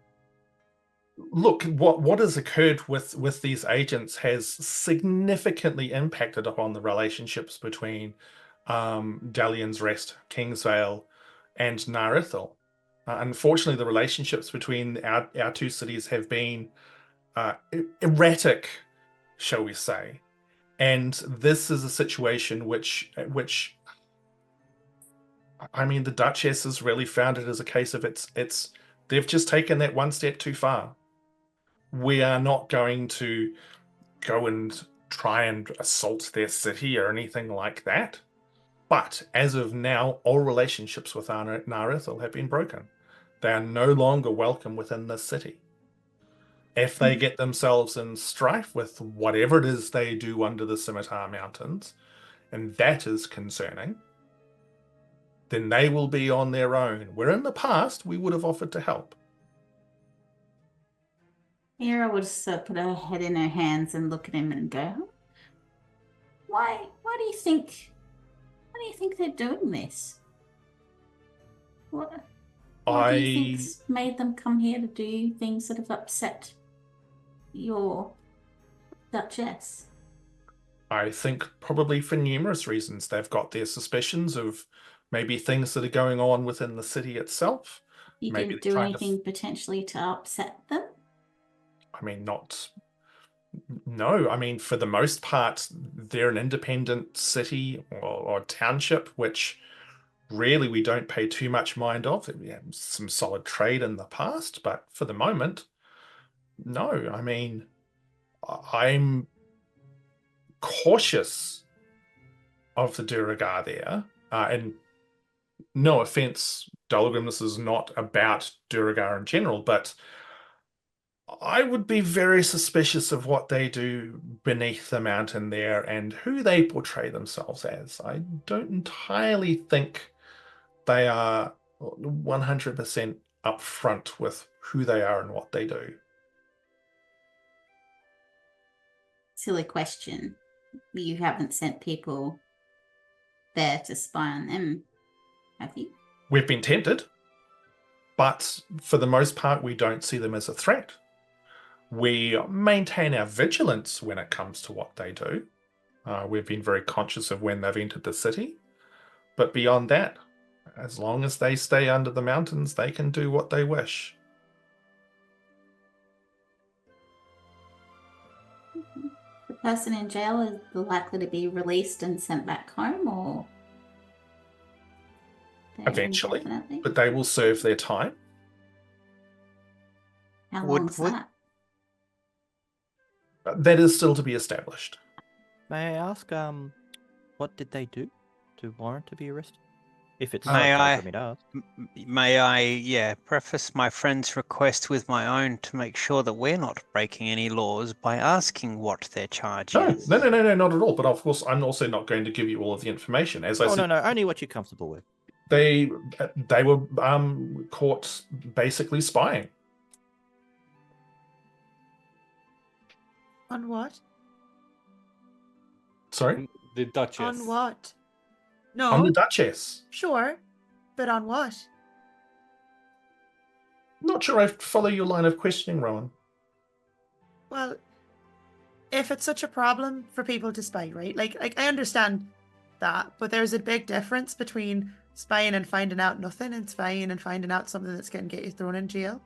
Look, what has occurred with these agents has significantly impacted upon the relationships between Dalian's Rest, Kingsvale, and Narithil. Unfortunately, the relationships between our two cities have been erratic, shall we say. And this is a situation which I mean, the Duchess has really found it as a case of they've just taken that one step too far. We are not going to go and try and assault their city or anything like that. But as of now, all relationships with Narithil have been broken. They are no longer welcome within this city. If they get themselves in strife with whatever it is they do under the Scimitar Mountains, and that is concerning, then they will be on their own. Where in the past, we would have offered to help. Miera would sort of put her head in her hands and look at him and go, Why do you think they're doing this? What do you think's made them come here to do things that have upset your Duchess? I think probably for numerous reasons. They've got their suspicions of maybe things that are going on within the city itself. You Maybe didn't they're do trying anything potentially to upset them? I mean, no. I mean, for the most part, they're an independent city or township, which really we don't pay too much mind of. We have some solid trade in the past, but for the moment, no. I mean, I'm cautious of the Duragar there. And no offense, Delgrim, this is not about Duragar in general, but I would be very suspicious of what they do beneath the mountain there and who they portray themselves as. I don't entirely think they are 100% upfront with who they are and what they do. Silly question. You haven't sent people there to spy on them, have you? We've been tempted, but for the most part, we don't see them as a threat. We maintain our vigilance when it comes to what they do. We've been very conscious of when they've entered the city. But beyond that, as long as they stay under the mountains, they can do what they wish. The person in jail is likely to be released and sent back home, or Eventually, indefinitely? but they will serve their time. How Would- long's would- that? That is still to be established. May I ask, what did they do to warrant to be arrested? If it's May okay I- for me to ask. May I, preface my friend's request with my own to make sure that we're not breaking any laws by asking what their charge No, is? not at all. But of course, I'm also not going to give you all of the information. As I Oh, said, no, only what you're comfortable with. they were caught basically spying. On what? Sorry, The Duchess. On what? No. on the Duchess. Sure. But on what? Not sure I follow your line of questioning, Rowan. Well, if it's such a problem for people to spy, right? Like I understand that, but there's a big difference between spying and finding out nothing and spying and finding out something that's going to get you thrown in jail.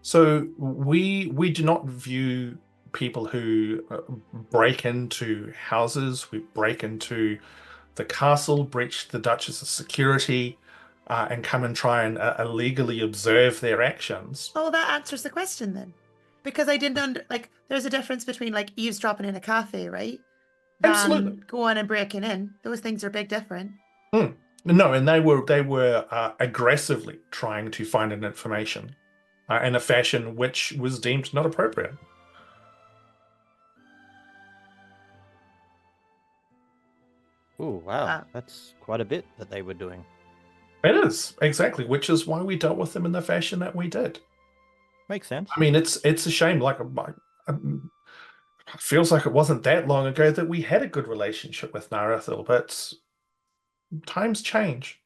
So we do not view people who break into houses, we break into the castle, breach the Duchess's security, and come and try and illegally observe their actions. Oh, that answers the question then. Because I didn't there's a difference between like eavesdropping in a cafe, right? Absolutely. And going and breaking in. Those things are big different. No, and they were aggressively trying to find an information in a fashion which was deemed not appropriate. Oh, wow. That's quite a bit that they were doing. It is, exactly, which is why we dealt with them in the fashion that we did. Makes sense. I mean, it's a shame. It feels like it wasn't that long ago that we had a good relationship with Narithil, but times change.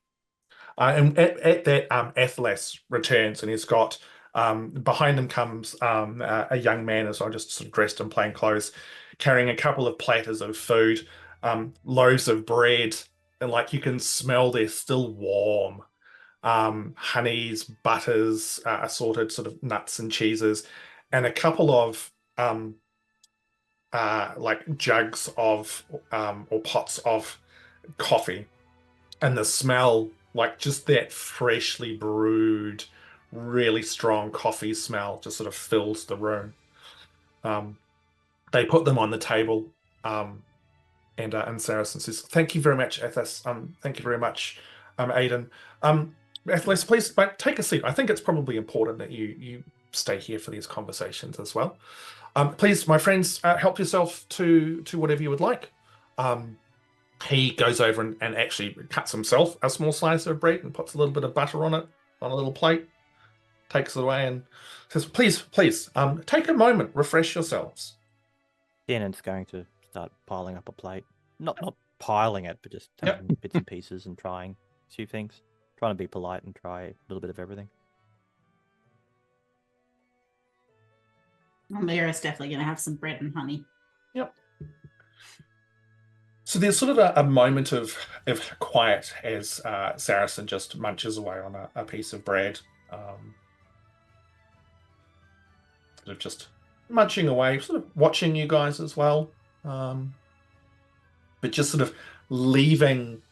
And at that, Athelas returns, and he's got behind him comes a young man as well, just sort of dressed in plain clothes, carrying a couple of platters of food, loaves of bread, and like you can smell they're still warm. Honeys, butters, assorted sort of nuts and cheeses, and a couple of like jugs of or pots of coffee. And the smell, like just that freshly brewed, really strong coffee smell, just sort of fills the room. They put them on the table, and Saracen says, "Thank you very much, Athos. Thank you very much, Aidan. Athos, please take a seat. I think it's probably important that you stay here for these conversations as well. Please, my friends, help yourself to whatever you would like." He goes over and actually cuts himself a small slice of bread and puts a little bit of butter on it on a little plate, takes it away and says, please, take a moment, refresh yourselves. Tiernan's going to start piling up a plate. Not piling it, but just taking bits and pieces and trying a few things. Trying to be polite and try a little bit of everything. Well, Miera's definitely going to have some bread and honey. Yep. So there's sort of a moment of quiet as Saracen just munches away on a piece of bread. Sort of just munching away, sort of watching you guys as well. But just sort of leaving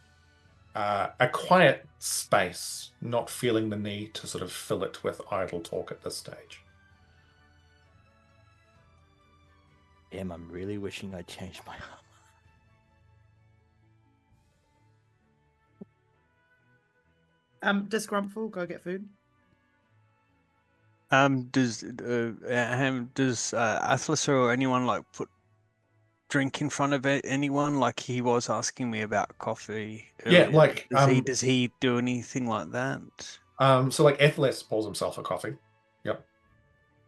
a quiet space, not feeling the need to sort of fill it with idle talk at this stage. Damn, I'm really wishing I'd changed my armor. Does Grumpfel go get food? Does Atlas or anyone like put drink in front of anyone? Like he was asking me about coffee. Yeah, earlier. like does he do anything like that? So like Athelas pours himself a coffee. Yep.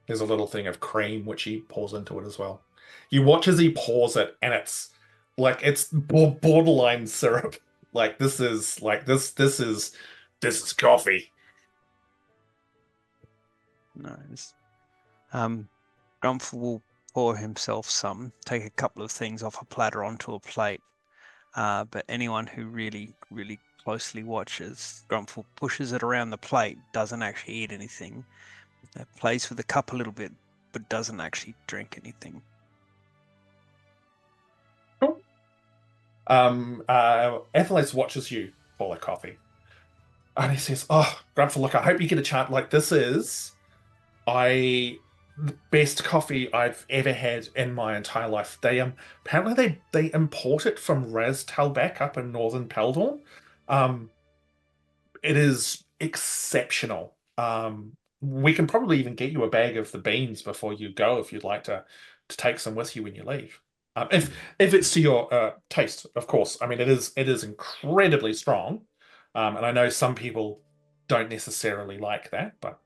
There's a little thing of cream which he pours into it as well. You watch as he pours it, and it's like it's borderline syrup. Like this is coffee. Nice. Grumpfel will pour himself some, take a couple of things off a platter onto a plate. But anyone who really, really closely watches, Grumpfel pushes it around the plate, doesn't actually eat anything. Plays with the cup a little bit, but doesn't actually drink anything. Cool. Athelas watches you pour a coffee. And he says, "Oh, Grumpfel, look, I hope you get a chance. Like, this is the best coffee I've ever had in my entire life. They apparently they import it from Raz Talbak up in northern Peldorn. It is exceptional. We can probably even get you a bag of the beans before you go if you'd like to take some with you when you leave. If it's to your taste, of course. I mean, it is incredibly strong." And I know some people don't necessarily like that, but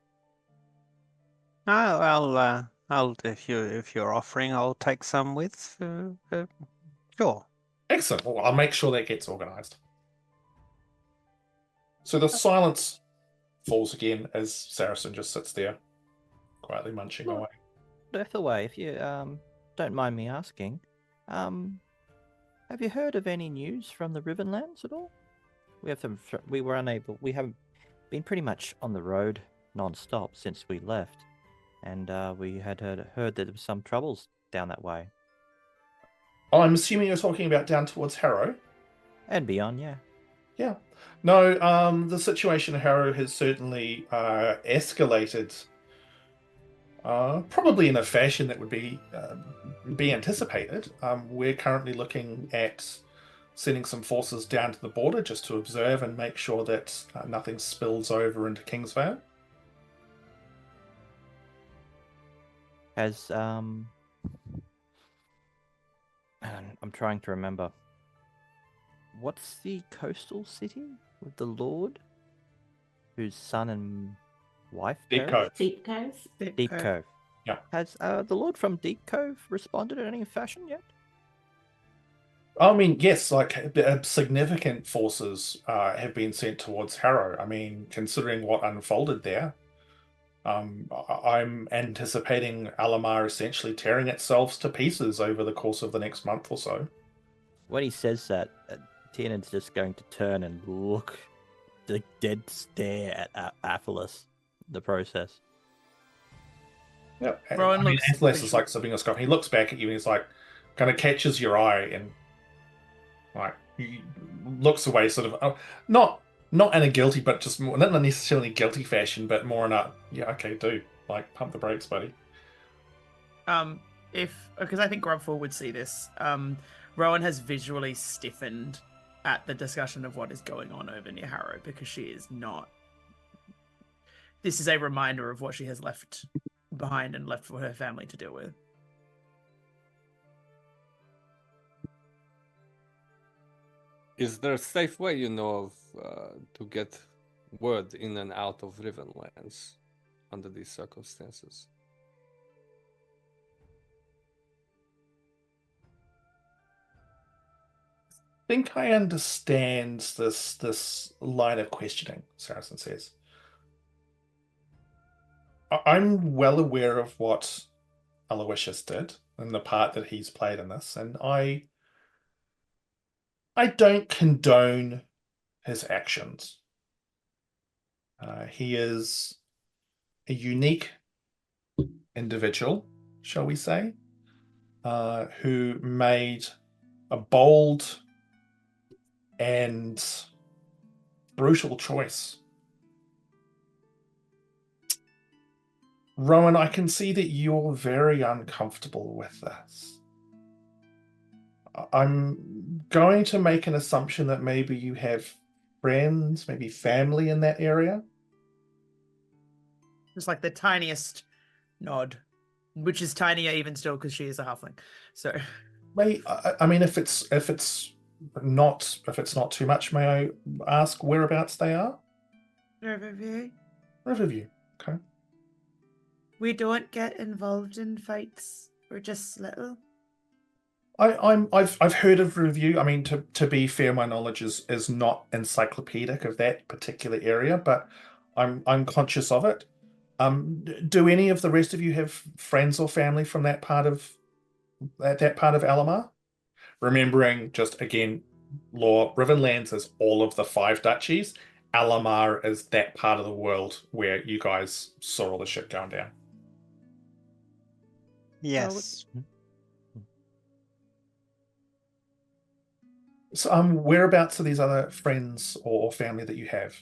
I'll if you're offering, I'll take some with. Sure. excellent. Well, I'll make sure that gets organized. So the silence falls again as Saracen just sits there, quietly munching away. Berthaway, if you don't mind me asking, have you heard of any news from the Rivenlands at all? We haven't been pretty much on the road non-stop since we left, and we had heard that there was some troubles down that way. Oh, I'm assuming you're talking about down towards Harrow? And beyond, yeah. Yeah. No, the situation at Harrow has certainly escalated, probably in a fashion that would be anticipated. We're currently looking at sending some forces down to the border just to observe and make sure that nothing spills over into Kingsvale. Has and I'm trying to remember. What's the coastal city with the Lord, whose son and wife? Deep perished? Cove. Deep Cove. Deep Cove. Yeah. Has the Lord from Deep Cove responded in any fashion yet? I mean, yes, like significant forces have been sent towards Harrow. I mean, considering what unfolded there, I'm anticipating Alamar essentially tearing itself to pieces over the course of the next month or so. When he says that, Tiernan's just going to turn and look, the dead stare at Athalas, the process. Yeah, Rowan looks Athalas is visual- like sipping a scarf. He looks back at you and he's like, kind of catches your eye and like he looks away, sort of not in a guilty, but just more, not necessarily guilty fashion, but more in a yeah, okay, do like pump the brakes, buddy. If because I think Grumpfel would see this. Rowan has visually stiffened at the discussion of what is going on over near Harrow because she is not. This is a reminder of what she has left behind and left for her family to deal with. Is there a safe way you know of to get word in and out of Rivenlands under these circumstances? I think I understand this line of questioning, Saracen says. I'm well aware of what Aloysius did and the part that he's played in this, and I don't condone his actions. He is a unique individual, shall we say, who made a bold and brutal choice. Rowan, I can see that you're very uncomfortable with this. I'm going to make an assumption that maybe you have friends, maybe family in that area. Just like the tiniest nod, which is tinier even still because she is a halfling. So, I mean, if it's not too much, may I ask whereabouts they are? Riverview. Riverview. Okay. We don't get involved in fights. We're just little. I've heard of Review. I mean, to be fair, my knowledge is not encyclopedic of that particular area, but I'm conscious of it. Do any of the rest of you have friends or family from that part of Alamar? Remembering, just again, lore, Rivenlands is all of the 5 duchies. Alamar is that part of the world where you guys saw all the shit going down. Yes. So, whereabouts are these other friends or family that you have?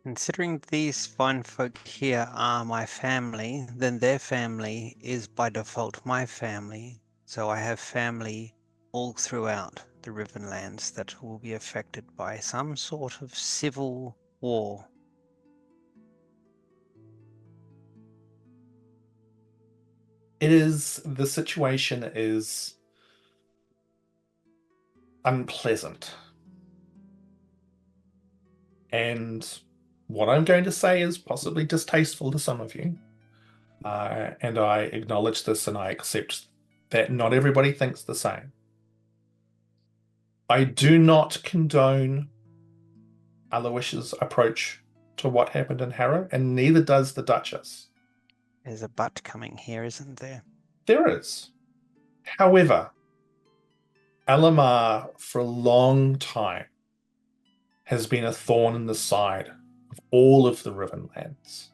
Considering these fine folk here are my family, then their family is by default my family. So I have family all throughout the Rivenlands that will be affected by some sort of civil war. The situation is unpleasant. And what I'm going to say is possibly distasteful to some of you. And I acknowledge this and I accept that not everybody thinks the same. I do not condone Aloysius' approach to what happened in Harrow, and neither does the Duchess. There's a but coming here, isn't there? There is. However, Alamar for a long time has been a thorn in the side of all of the Rivenlands.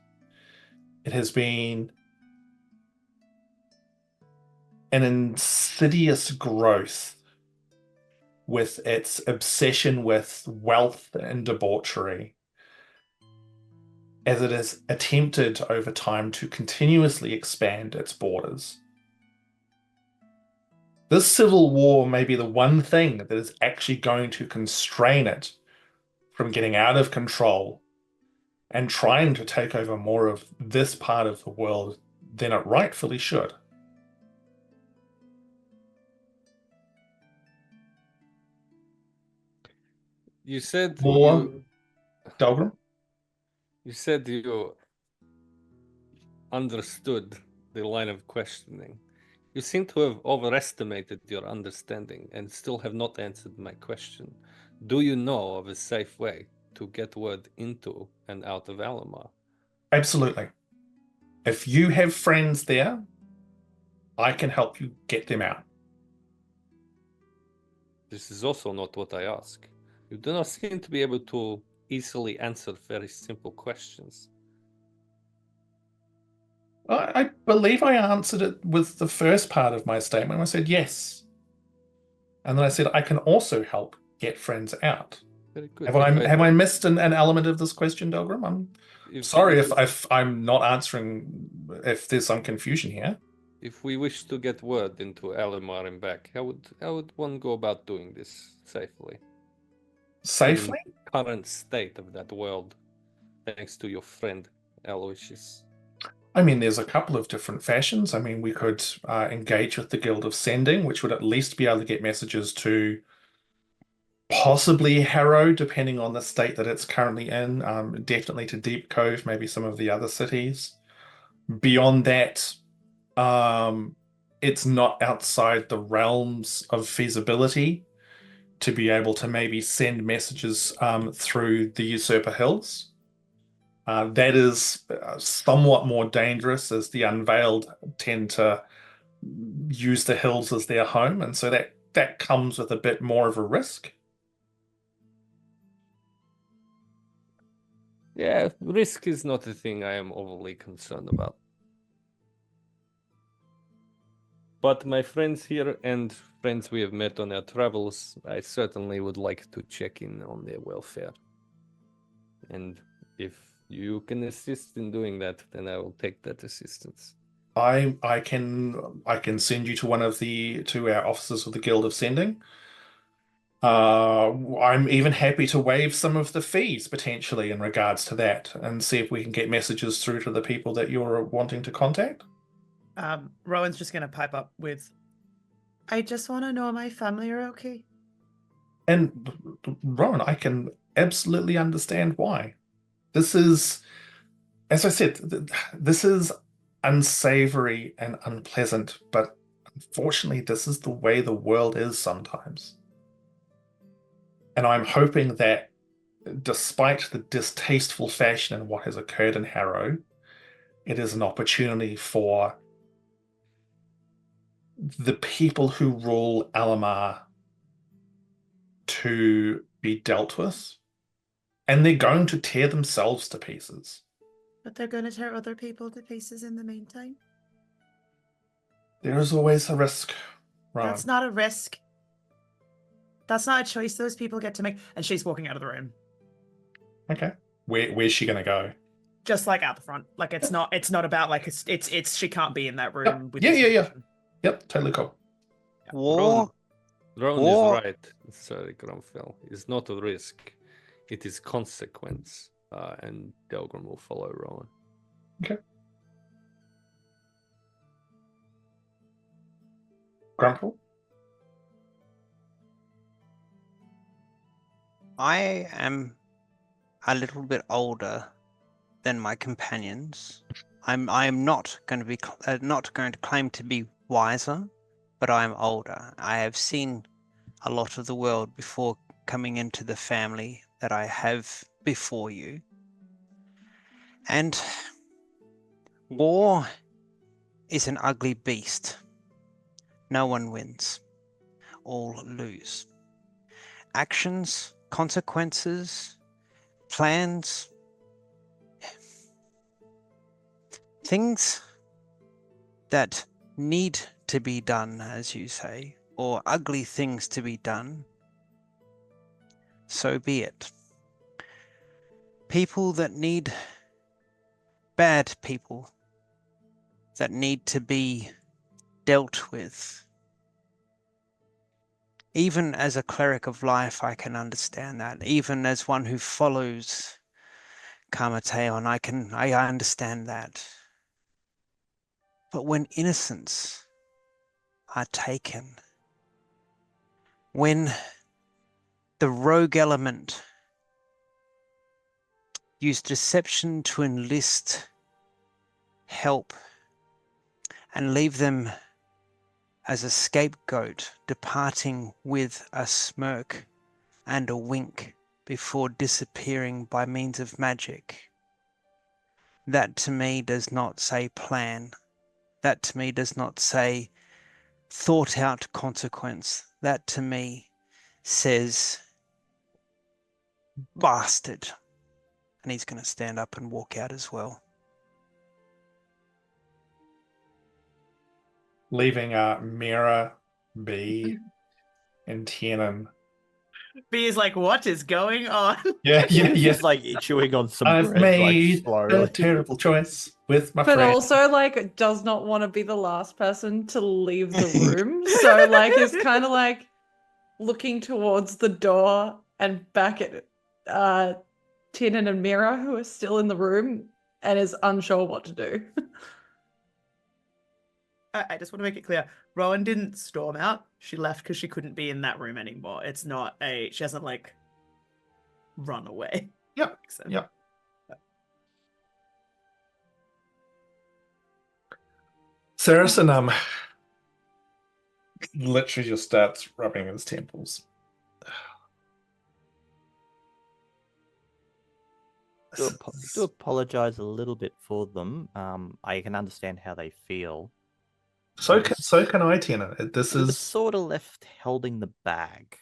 It has been an insidious growth with its obsession with wealth and debauchery, as it has attempted over time to continuously expand its borders. This civil war may be the one thing that is actually going to constrain it from getting out of control and trying to take over more of this part of the world than it rightfully should. You said More, Delgrim? you said you understood the line of questioning. You seem to have overestimated your understanding and still have not answered my question. Do you know of a safe way to get word into and out of Alamar? Absolutely. If you have friends there, I can help you get them out. This is also not what I ask. You do not seem to be able to easily answer very simple questions. I believe I answered it with the first part of my statement. I said yes. And then I said I can also help get friends out. Very good. Have I missed an element of this question, Delgrim? I'm sorry if I'm not answering, if there's some confusion here. If we wish to get word into Alamar and back, how would one go about doing this safely? Safely? Given the current state of that world, thanks to your friend Aloysius. I mean, there's a couple of different fashions. I mean, we could engage with the Guild of Sending, which would at least be able to get messages to possibly Harrow, depending on the state that it's currently in. Definitely to Deep Cove, maybe some of the other cities. Beyond that, it's not outside the realms of feasibility to be able to maybe send messages through the Usurper Hills. That is somewhat more dangerous, as the Unveiled tend to use the hills as their home, and so that comes with a bit more of a risk. Yeah, risk is not a thing I am overly concerned about. But my friends here and friends we have met on our travels, I certainly would like to check in on their welfare. And if you can assist in doing that, then I will take that assistance. I can send you to our officers of the Guild of Sending. I'm even happy to waive some of the fees potentially in regards to that, and see if we can get messages through to the people that you're wanting to contact. Rowan's just going to pipe up with, I just want to know my family are okay. And Rowan, I can absolutely understand why. This is, as I said, this is unsavory and unpleasant, but unfortunately, this is the way the world is sometimes. And I'm hoping that despite the distasteful fashion in what has occurred in Harrow, it is an opportunity for the people who rule Alamar to be dealt with. And they're going to tear themselves to pieces. But they're going to tear other people to pieces in the meantime. There is always a risk, Rowan. That's not a risk. That's not a choice those people get to make. And she's walking out of the room. Okay. Where's she gonna go? Just like out the front. Like it's not about like it's she can't be in that room. Yep. With Yeah. Yep, totally cool. War. Rowan is right, sorry, Grumpfel. It's not a risk. It is consequence. And Delgrim will follow Rowan. Okay. Grumpfel? I am a little bit older than my companions. I am not going to be not going to claim to be wiser, but I am older. I have seen a lot of the world before coming into the family that I have before you. And war is an ugly beast. No one wins. All lose. Actions, consequences, plans, things that need to be done, as you say, or ugly things to be done, so be it. People that need, bad people that need to be dealt with. Even as a cleric of life, I can understand that. Even as one who follows Karmateon, I understand that. But when innocents are taken, when the rogue element use deception to enlist help and leave them as a scapegoat departing with a smirk and a wink before disappearing by means of magic. That to me does not say plan. That to me does not say thought out consequence. That to me says bastard. And he's going to stand up and walk out as well. Leaving Miera, B, and Tiernan. B is like, what is going on? Yeah, He's like chewing on some I've bread, made like slowly. a terrible choice with my But friend. also, like, does not want to be the last person to leave the room. So, like, is kind of like looking towards the door and back at Tiernan and Miera, who are still in the room, and is unsure what to do. I just want to make it clear. Rowan didn't storm out. She left because she couldn't be in that room anymore. It's not she hasn't like run away. Yep. So, Yep. Saracen literally just starts rubbing his temples. Do apologize a little bit for them. I can understand how they feel. So can I, Tiernan. This We were is sort of left holding the bag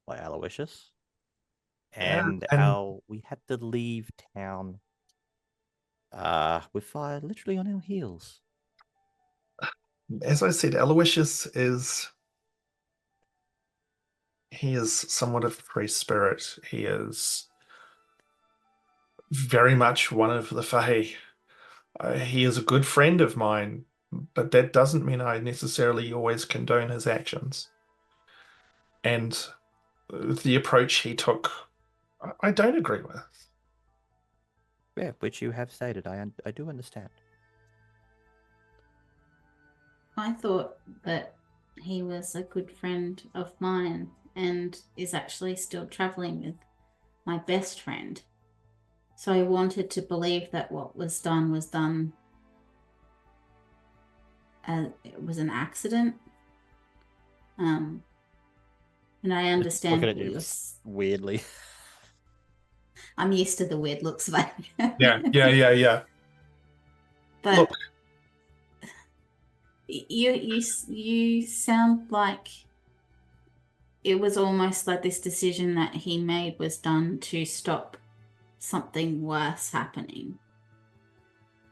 by Aloysius. And we had to leave town with fire literally on our heels. as I said, Aloysius he is somewhat of a free spirit. He is very much one of the Fae. He is a good friend of mine, but that doesn't mean I necessarily always condone his actions. And the approach he took, I don't agree with. Yeah, which you have stated. I do understand. I thought that he was a good friend of mine and is actually still traveling with my best friend. So I wanted to believe that what was done it was an accident. And I understand Looking at you weirdly. I'm used to the weird looks of it. Yeah. But Look, you sound like it was almost like this decision that he made was done to stop something worse happening.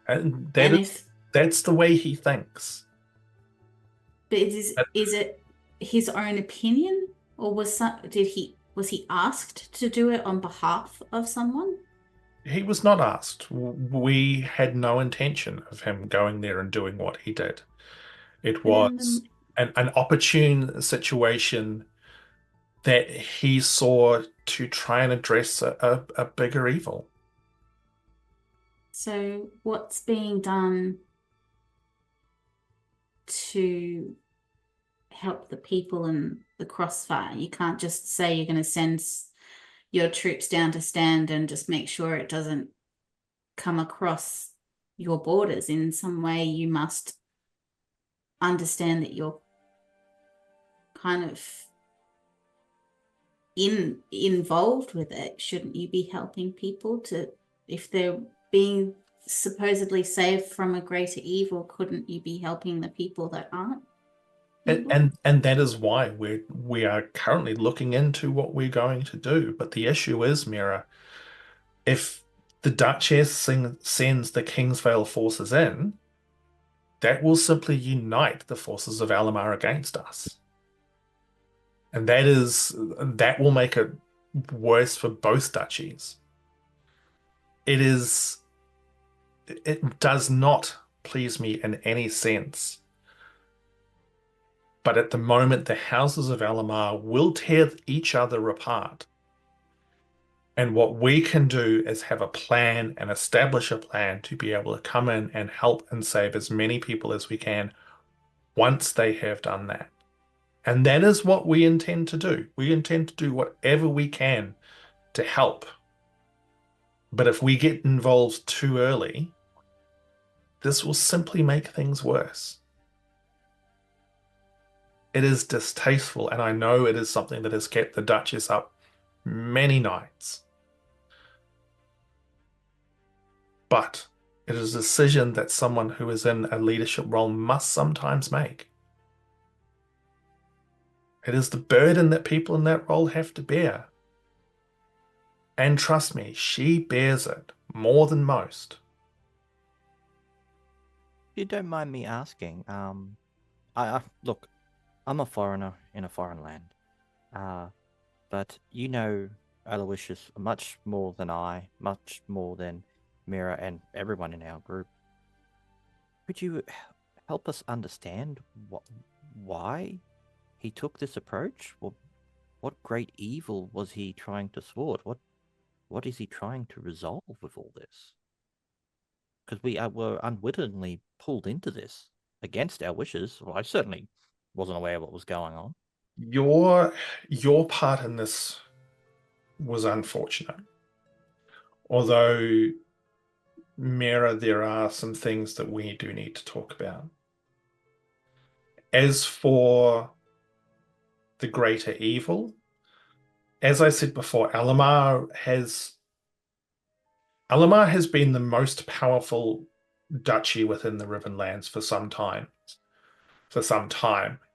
and And that's the way he thinks. But is it his own opinion, or was he asked to do it on behalf of someone? He was not asked. We had no intention of him going there and doing what he did. It was an opportune situation that he saw to try and address a bigger evil. So what's being done to help the people in the crossfire? You can't just say you're going to send your troops down to stand and just make sure it doesn't come across your borders. In some way, you must understand that you're kind of involved with it. Shouldn't you be helping people if they're being supposedly saved from a greater evil? Couldn't you be helping the people that aren't? And that is why we are currently looking into what we're going to do. But the issue is, Miera, if the Duchess sends the Kingsvale forces in, that will simply unite the forces of Alamar against us. And that will make it worse for both duchies. It does not please me in any sense. But at the moment, the houses of Alamar will tear each other apart. And what we can do is have a plan and establish a plan to be able to come in and help and save as many people as we can once they have done that. And that is what we intend to do. We intend to do whatever we can to help. But if we get involved too early, this will simply make things worse. It is distasteful, and I know it is something that has kept the Duchess up many nights. But it is a decision that someone who is in a leadership role must sometimes make. It is the burden that people in that role have to bear. And trust me, she bears it more than most. If you don't mind me asking, look, I'm a foreigner in a foreign land, but you know Aloysius much more than I, much more than Miera and everyone in our group. Could you help us understand why he took this approach? What great evil was he trying to thwart? What is he trying to resolve with all this? Because we were unwittingly pulled into this against our wishes. Well, I certainly wasn't aware of what was going on. Your part in this was unfortunate. Although, Miera, there are some things that we do need to talk about. As for the greater evil, as I said before, Alamar has been the most powerful duchy within the Rivenlands for some time,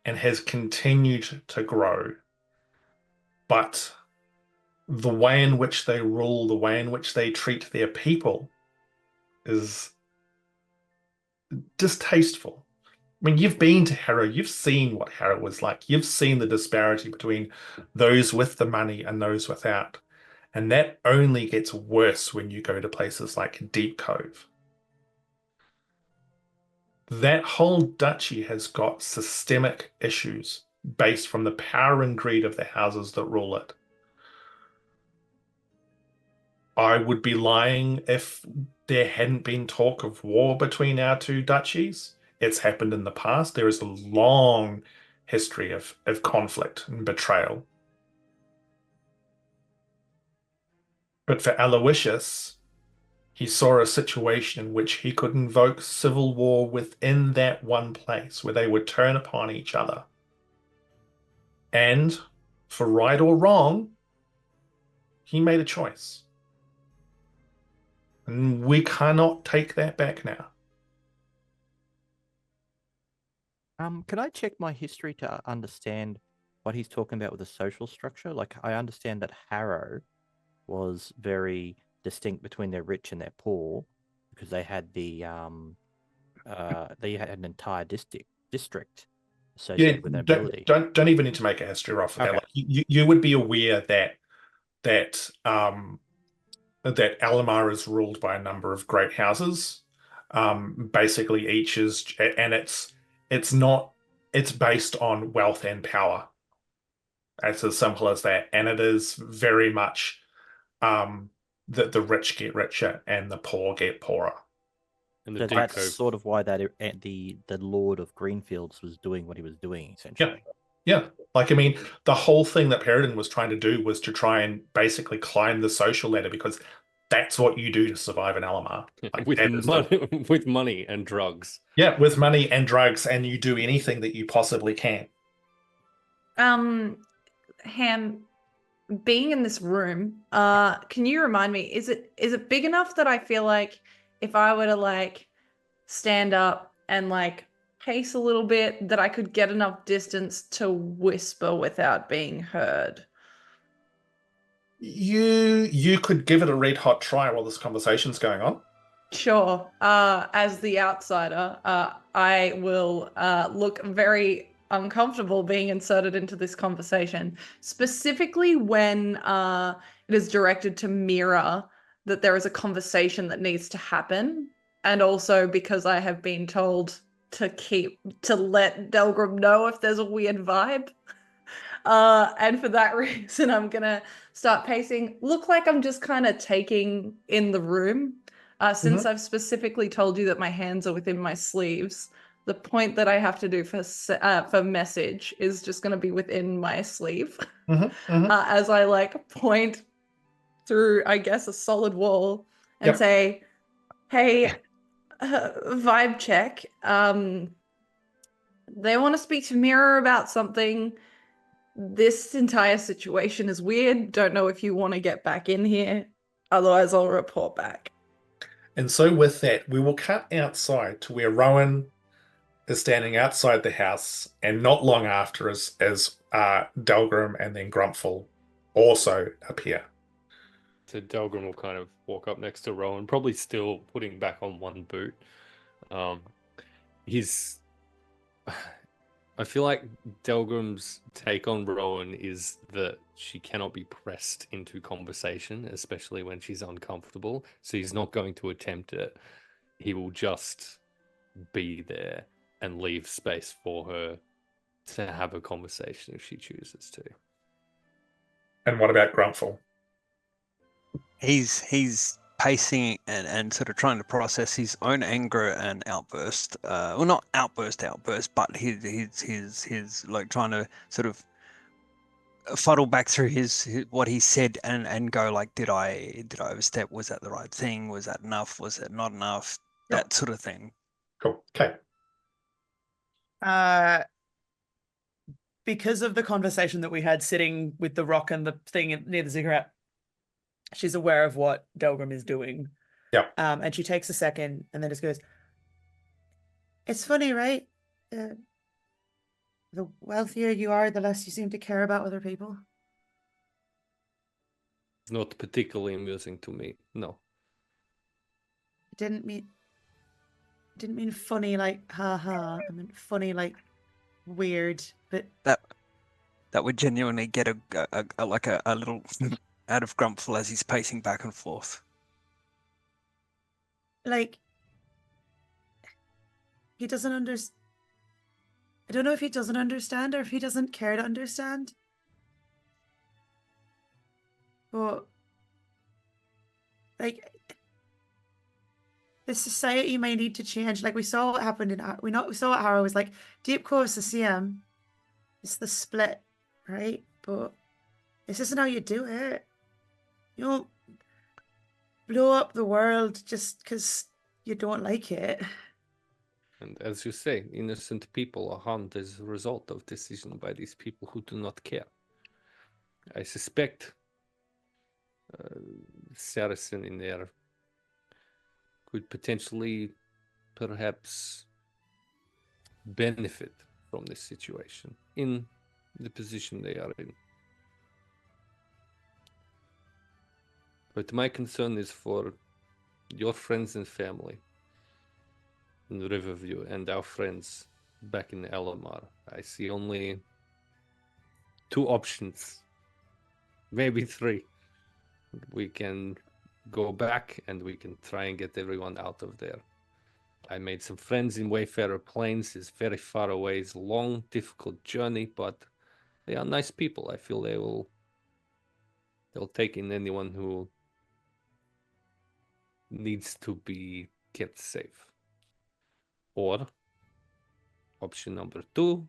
and has continued to grow. But the way in which they rule, the way in which they treat their people is distasteful. I mean, you've been to Harrow, you've seen what Harrow was like. You've seen the disparity between those with the money and those without. And that only gets worse when you go to places like Deep Cove. That whole duchy has got systemic issues based from the power and greed of the houses that rule it. I would be lying if there hadn't been talk of war between our two duchies. It's happened in the past. There is a long history of conflict and betrayal. But for Aloysius, he saw a situation in which he could invoke civil war within that one place where they would turn upon each other. And for right or wrong, he made a choice. And we cannot take that back now. Can I check my history to understand what he's talking about with the social structure? Like, I understand that Harrow was very distinct between their rich and their poor because they had they had an entire district associated with their ability. Don't even need to make a history roll for that. Okay. Like, you would be aware that Alamar is ruled by a number of great houses. Basically, each is, and it's based on wealth and power. It's as simple as that, and it is very much that the rich get richer and the poor get poorer. And So that's sort of why that the Lord of Greenfields was doing what he was doing, essentially. Yeah. Like, I mean, the whole thing that Peregrine was trying to do was to try and basically climb the social ladder, because that's what you do to survive in Alamar. Like, with money and drugs. Yeah, with money and drugs, and you do anything that you possibly can. Ham, being in this room, can you remind me, is it big enough that I feel like if I were to like stand up and like pace a little bit, that I could get enough distance to whisper without being heard? You could give it a red hot try while this conversation's going on. Sure. As the outsider, I will look very uncomfortable being inserted into this conversation, specifically when it is directed to Miera that there is a conversation that needs to happen, and also because I have been told to let Delgrim know if there's a weird vibe. And for that reason, I'm gonna start pacing. Look like I'm just kind of taking in the room. Since I've specifically told you that my hands are within my sleeves, the point that I have to do for message is just going to be within my sleeve. As I like point through, I guess, a solid wall and say, "Hey, vibe check. They want to speak to Miera about something. This entire situation is weird. Don't know if you want to get back in here. Otherwise, I'll report back. And so with that, we will cut outside to where Rowan is standing outside the house, and not long after as Delgrim and then Grumpfel also appear. So Delgrim will kind of walk up next to Rowan, probably still putting back on one boot. I feel like Delgrim's take on Rowan is that she cannot be pressed into conversation, especially when she's uncomfortable. So he's not going to attempt it. He will just be there and leave space for her to have a conversation if she chooses to. And what about Grumpfel? He's pacing and sort of trying to process his own anger and outburst. Well, not outburst, but his like trying to sort of fuddle back through his what he said and go like, did I overstep? Was that the right thing? Was that enough? Was it not enough? Yep. That sort of thing. Cool. Okay. Because of the conversation that we had sitting with the rock and the thing near the cigarette, she's aware of what Delgrim is doing. Yeah. And she takes a second and then just goes, "It's funny, right? The wealthier you are, the less you seem to care about other people." It's not particularly amusing to me, no. It didn't mean funny like ha ha. I meant funny like weird, but that would genuinely get a little out of Grumpfel as he's pacing back and forth. like he doesn't understand. I don't know if he doesn't understand or if he doesn't care to understand. But like the society may need to change. Like we saw what happened we saw what Harrow was like. Deep Course the CM. It's the split, right? But this isn't how you do it. You don't blow up the world just because you don't like it. And as you say, innocent people are harmed as a result of decision by these people who do not care. I suspect Saracen in there could potentially perhaps benefit from this situation in the position they are in. But my concern is for your friends and family in Riverview and our friends back in Elamar. I see only 2 options, maybe 3. We can go back and we can try and get everyone out of there. I made some friends in Wayfarer Plains. It's very far away. It's a long, difficult journey, but they are nice people. I feel they'll take in anyone who needs to be kept safe. Or option number 2,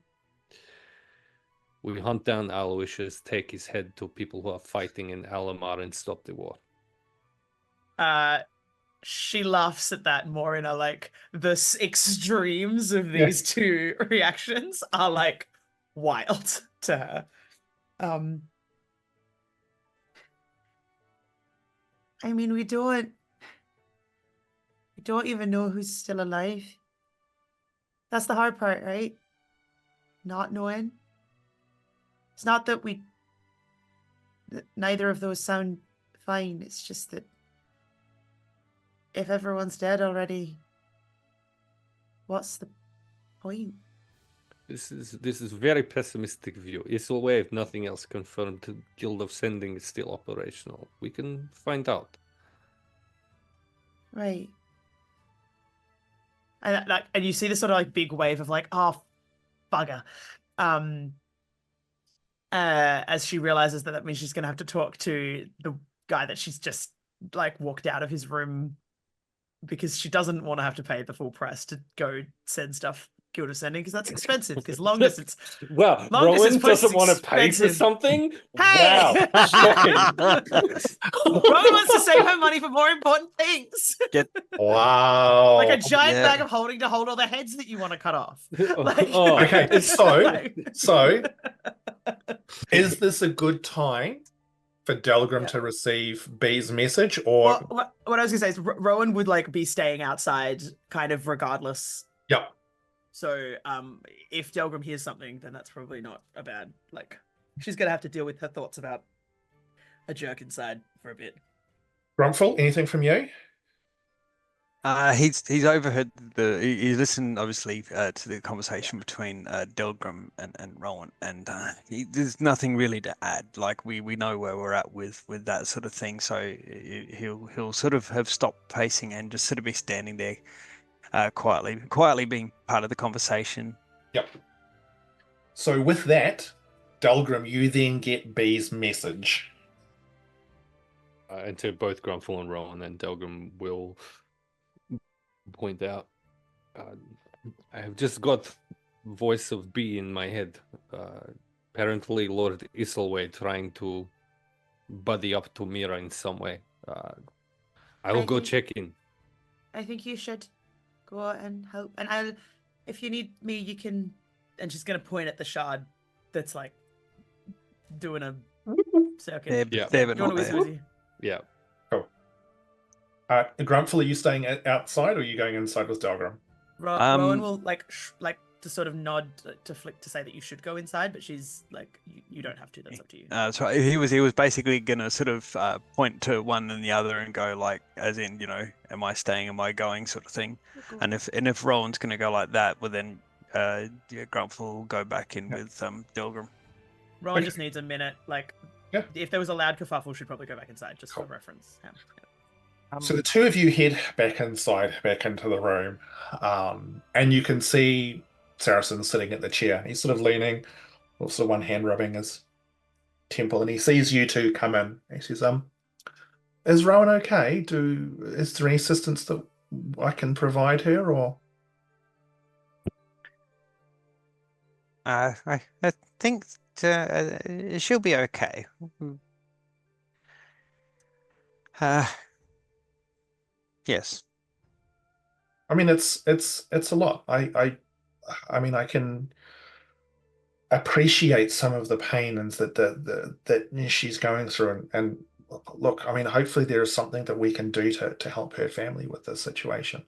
we hunt down Aloysius, take his head to people who are fighting in Alamar and stop the war. She laughs at that more in a like the extremes of these two reactions are like wild to her. I mean, we don't even know who's still alive. That's the hard part, right? Not knowing. It's not that neither of those sound fine. It's just that if everyone's dead already, what's the point? This is very pessimistic view. It's a way, if nothing else, confirmed the Guild of Sending is still operational. We can find out. Right. And you see this sort of like big wave of like, oh, bugger. As she realizes that means she's going to have to talk to the guy that she's just like walked out of his room because she doesn't want to have to pay the full price to go send stuff guild ascending because that's expensive. Because long distance. Well, Long Rowan distance post doesn't is want to pay for expensive. something. Hey! Wow, shocking. Rowan wants to save her money for more important things, Wow. like a giant yeah. bag of holding to hold all the heads that you want to cut off. Like, Oh. Okay, it's so like- is this a good time for Delgrim Yeah. to receive B's message, or Well, what I was gonna say is Rowan would like be staying outside, kind of regardless. yeah? So, if Delgrim hears something, then that's probably not a bad. Like, she's gonna have to deal with her thoughts about a jerk inside for a bit. Grumpfel, anything from you? He's overheard he listened obviously to the conversation between Delgrim and Rowan, and there's nothing really to add. Like we know where we're at with that sort of thing, so he'll sort of have stopped pacing and just sort of be standing there quietly being part of the conversation. Yep. So with that, Delgrim, you then get B's message. And to both Grumpfel and Rowan, and Delgrim will point out, I have just got voice of B in my head. Apparently Lord Islway trying to buddy up to Miera in some way. I will I go think- check in. I think you should go and help. And I'll, if you need me, you can. And she's gonna point at the shard that's like doing a circuit. There, Yeah. there but You want not to there. Wizzy? Yeah. Grumpfel, are you staying outside, or are you going inside with Delgrim? Rowan will like to sort of nod to Flick to say that you should go inside, but she's like, you don't have to. That's up to you. That's right. He was basically gonna sort of point to one and the other and go like, as in, am I staying, am I going, sort of thing. And if Rowan's gonna go like that, well then, Grumpfel will go back in with Delgrim. Rowan Okay. just needs a minute. Like, Yeah. if there was a loud kerfuffle, she'd probably go back inside, just Cool. for reference. Yeah. So the two of you head back inside, back into the room, and you can see Saracen sitting at the chair. He's sort of leaning, also one hand rubbing his temple, and he sees you two come in. He says, is Rowan okay? Is there any assistance that I can provide her, or? I think she'll be okay. Yes. I mean, it's a lot. I mean, I can appreciate some of the pain and that she's going through, and look, I mean, hopefully there is something that we can do to help her family with this situation.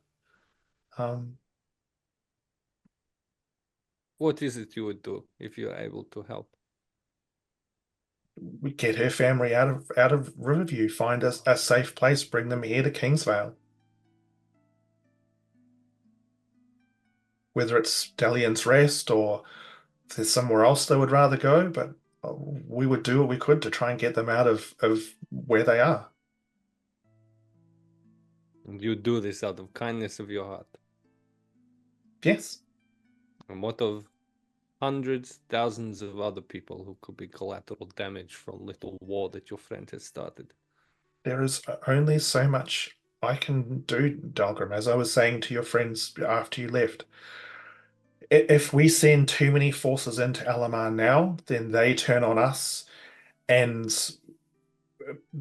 What is it you would do if you're able to help? We get her family out of Riverview, find a safe place, bring them here to Kingsvale. Whether it's Dalian's Rest or if there's somewhere else they would rather go, but we would do what we could to try and get them out of where they are. And you do this out of kindness of your heart. Yes. And what of hundreds, thousands of other people who could be collateral damage from little war that your friend has started? There is only so much I can do, Delgrim, as I was saying to your friends after you left. If we send too many forces into Alamar now, then they turn on us, and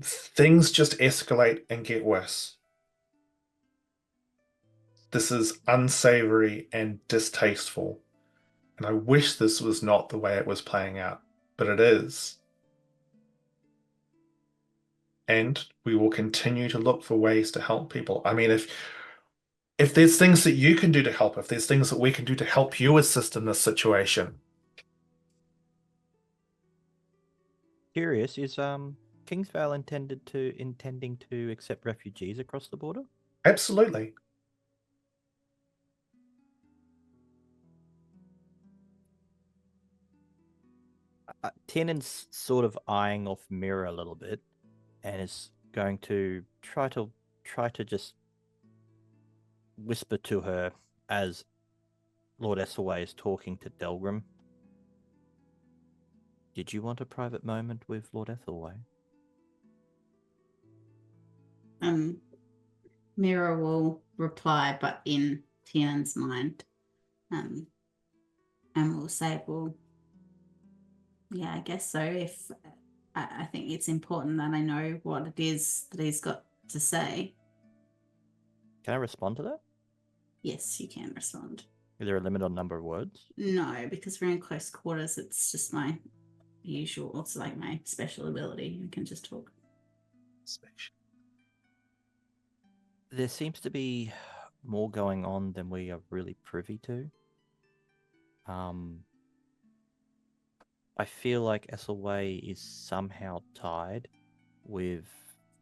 things just escalate and get worse. This is unsavory and distasteful, and I wish this was not the way it was playing out, but it is. And we will continue to look for ways to help people. I mean, if there's things that you can do to help, if there's things that we can do to help you assist in this situation. Curious, is Kingsvale intending to accept refugees across the border? Absolutely. Tiernan's sort of eyeing off Miera a little bit, and is going to try to just whisper to her as Lord Esselway is talking to Delgrim. Did you want a private moment with Lord Ethelway? Miera will reply, but in Tiernan's mind. and we'll say, well, yeah, I guess so. If I think it's important that I know what it is that he's got to say. Can I respond to that? Yes, you can respond. Is there a limit on number of words? No, because we're in close quarters. It's just my usual. It's like my special ability. I can just talk. There seems to be more going on than we are really privy to. I feel like Esselway is somehow tied with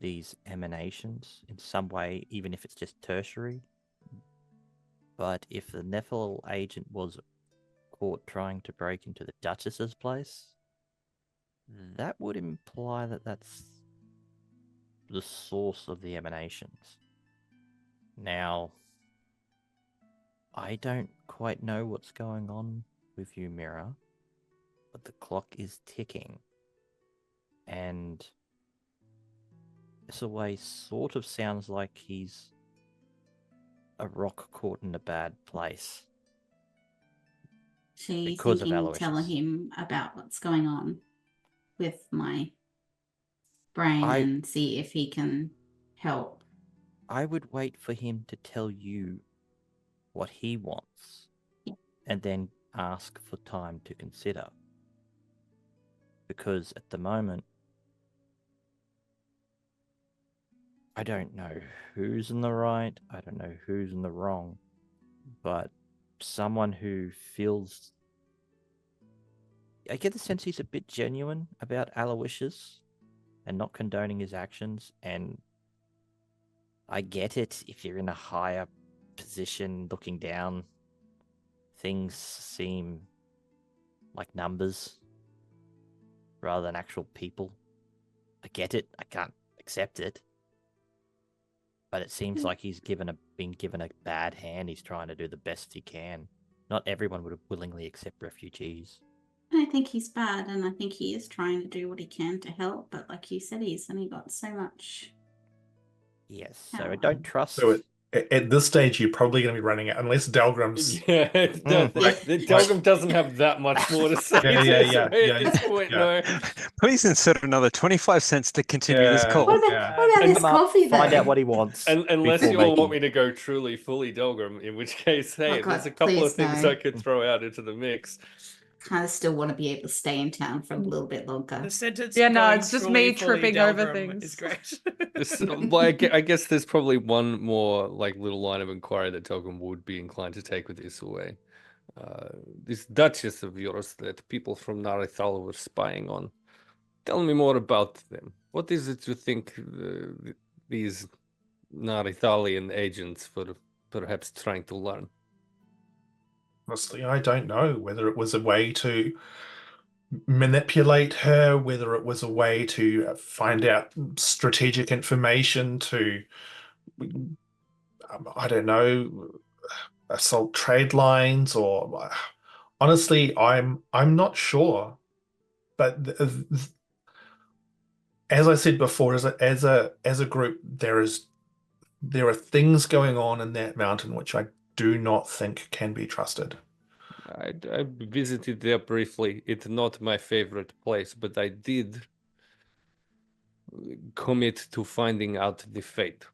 these emanations in some way, even if it's just tertiary. But if the Nephil agent was caught trying to break into the Duchess's place, that would imply that that's the source of the emanations. Now, I don't quite know what's going on with you, Miera, but the clock is ticking. And Esselway sort of sounds like he's a rock caught in a bad place. So you Because of thinking telling Aloysius. him about what's going on with my brain I- and see if he can help. I would wait for him to tell you what he wants, Yeah. and then ask for time to consider. Because at the moment, I don't know who's in the right, I don't know who's in the wrong, but someone who feels... I get the sense he's a bit genuine about Aloysius and not condoning his actions, and I get it if you're in a higher position looking down, things seem like numbers rather than actual people. I get it, I can't accept it. But it seems like he's been given a bad hand. He's trying to do the best he can. Not everyone would willingly accept refugees. I think he's bad, and I think he is trying to do what he can to help. But like you said, he's only got so much. Yes, so I Power. don't trust... So at this stage, you're probably going to be running it unless Delgrim's. Yeah, Delgrim doesn't have that much more to say Yeah, at this point, no. Please insert another 25 cents to continue this Yeah. call. What about And his coffee, though? find out what he wants. Unless before you all making- want me to go truly fully Delgrim, in which case, hey, Oh, God, there's a couple of please, things no. I could throw out into the mix. Kind of still want to be able to stay in town for a little bit longer. The sentence. Yeah, no, going it's just truly, me fully tripping over Delgrim things. Is great. I guess there's probably one more like little line of inquiry that Delgrim would be inclined to take with this away. This Duchess of yours that people from Narithal were spying on. Tell me more about them. What is it you think these Narithalian agents were perhaps trying to learn? Honestly, I don't know whether it was a way to manipulate her, whether it was a way to find out strategic information to, I don't know, assault trade lines, or honestly, I'm not sure. But as I said before, as a group, there are things going on in that mountain which I do not think can be trusted. I visited there briefly. It's not my favorite place, but I did commit to finding out the fate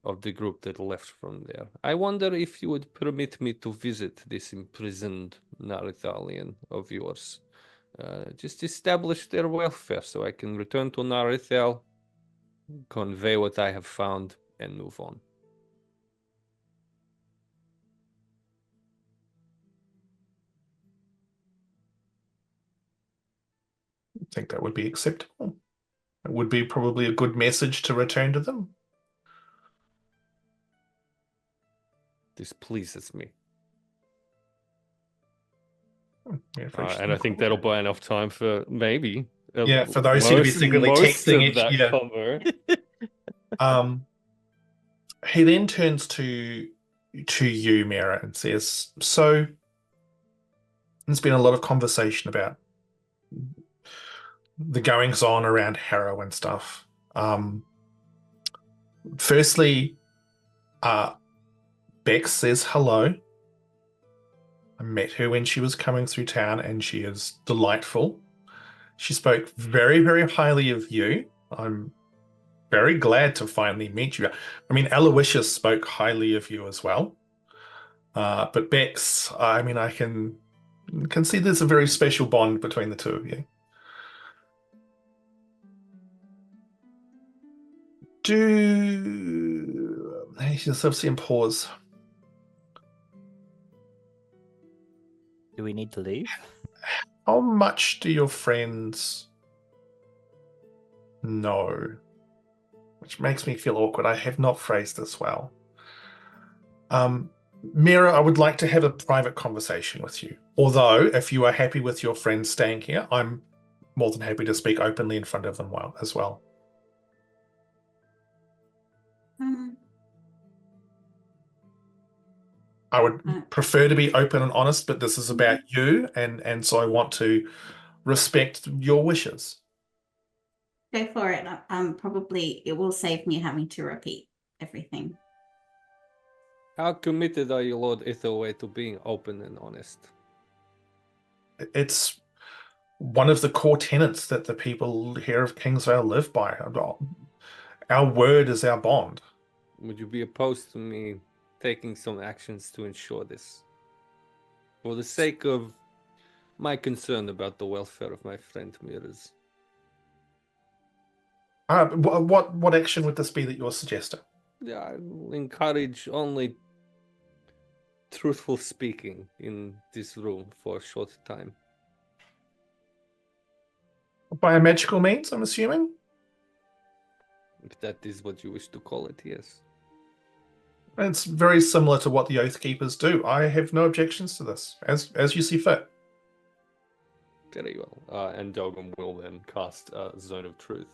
of the group that left from there. I wonder if you would permit me to visit this imprisoned Narithalian of yours. Just establish their welfare so I can return to Narithal, convey what I have found, and move on. I think that would be acceptable. It would be probably a good message to return to them. This pleases me. Yeah, And I think that'll buy enough time for maybe. Yeah, for those who to be secretly most texting of that each- yeah. convo. He then turns to you, Miera, and says, "So there's been a lot of conversation about the goings on around Harrow and stuff. Firstly, Bex says hello. I met her when she was coming through town, and she is delightful. She spoke very, very highly of you. I'm very glad to finally meet you. I mean, Aloysius spoke highly of you as well. But Bex, I mean, I can see there's a very special bond between the two of you. He's obviously in pause. Do we need to leave? How much do your friends know? Which makes me feel awkward. I have not phrased this well. Miera, I would like to have a private conversation with you. Although, if you are happy with your friends staying here, I'm more than happy to speak openly in front of them as well. I would prefer to be open and honest, but this is about you, and so I want to respect your wishes. Go for it. Probably it will save me having to repeat everything. How committed are you, Lord Ithelway, to being open and honest? It's one of the core tenets that the people here of Kingsvale live by. Our word is our bond. Would you be opposed to me taking some actions to ensure this? For the sake of my concern about the welfare of my friend Miera's. What action would this be that you're suggesting? Yeah, I will encourage only truthful speaking in this room for a short time. By a magical means, I'm assuming? If that is what you wish to call it, yes. It's very similar to what the Oath Keepers do. I have no objections to this, as you see fit. Very well. And Delgrim will then cast Zone of Truth.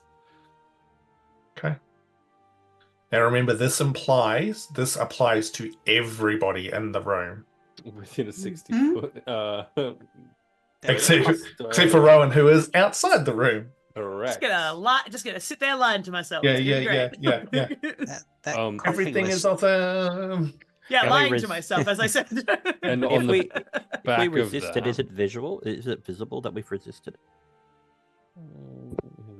Okay. Now remember, this applies to everybody in the room. Within a 60-foot... except for Rowan, who is outside the room. Correct. Just gonna sit there lying to myself. Yeah. That Everything is list. awesome. Yeah, Can we lying res- to myself, as I said. And If on we the back if we resisted, of is it visual? Is it visible that we've resisted?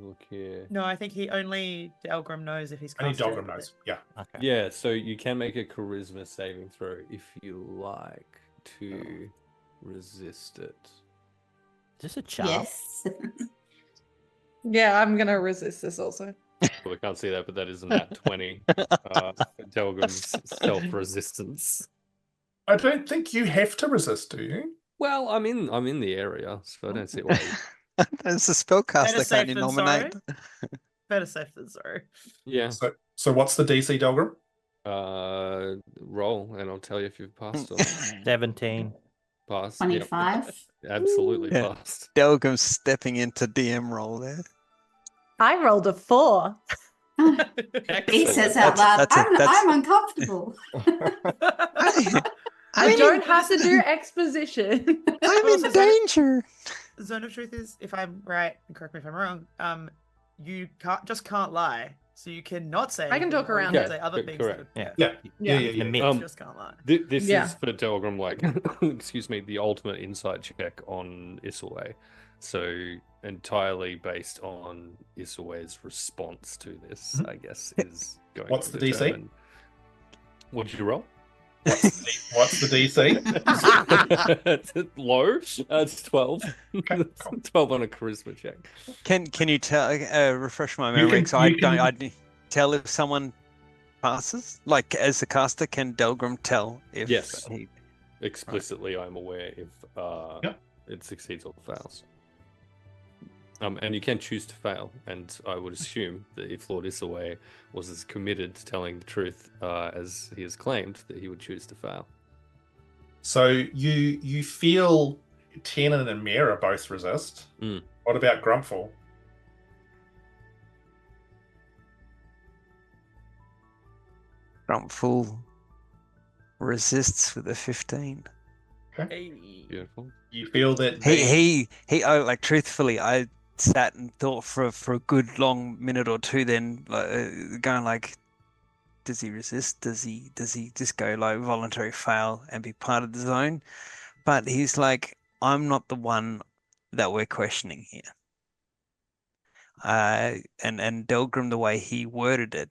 Look here. No, I think Only Delgrim knows if he's Only casted Delgrim it. knows. Yeah. Okay. Yeah, so you can make a charisma saving throw if you like to resist it. Is this a charm? Yes. Yeah, I'm gonna resist this also. Well, we can't see that, but that is a nat 20. Delgrim's self-resistance. I don't think you have to resist, do you? Well, I'm in the area, so I don't see why. There's a spellcaster, safe can't you than nominate? Better safe than sorry. Yeah. So what's the DC, Delgrim? Roll, and I'll tell you if you've passed or 17. passed. 25. Yep. Absolutely Yeah. passed. Delgrim's stepping into DM role there. I rolled a 4. B says Excellent. out loud, That's I'm uncomfortable. I don't have to do exposition. I'm in danger. Zone of Truth is, if I'm right, and correct me if I'm wrong, you can't lie. So you cannot say I can talk anything, or you around can it. say other things. Correct. Yeah. Yeah. You just can't lie. This Yeah. is for Delgrim, like, excuse me, the ultimate insight check on Isilwe. So entirely based on Isilwe's response to this, I guess, is going What's to the DC? determine... What did you roll? What's the DC? It's low. It's 12. Okay, 12 on a charisma check. Can you tell? Refresh my You memory, can- because I you don't. can- I tell if someone passes. Like as the caster, can Delgrim tell if Yes. he? Explicitly, I'm aware if Yep. it succeeds or fails. And you can choose to fail, and I would assume that if Lord Isilwe was as committed to telling the truth as he has claimed, that he would choose to fail. So you feel Tiernan and Miera both resist. Mm. What about Grumpfel? Grumpfel resists with a 15. Hey. Beautiful. You feel that He oh, like truthfully, I sat and thought for a good long minute or two, then going like, does he resist? Does he just go like voluntary fail and be part of the zone? but he's like, I'm not the one that we're questioning here. And Delgrim, the way he worded it,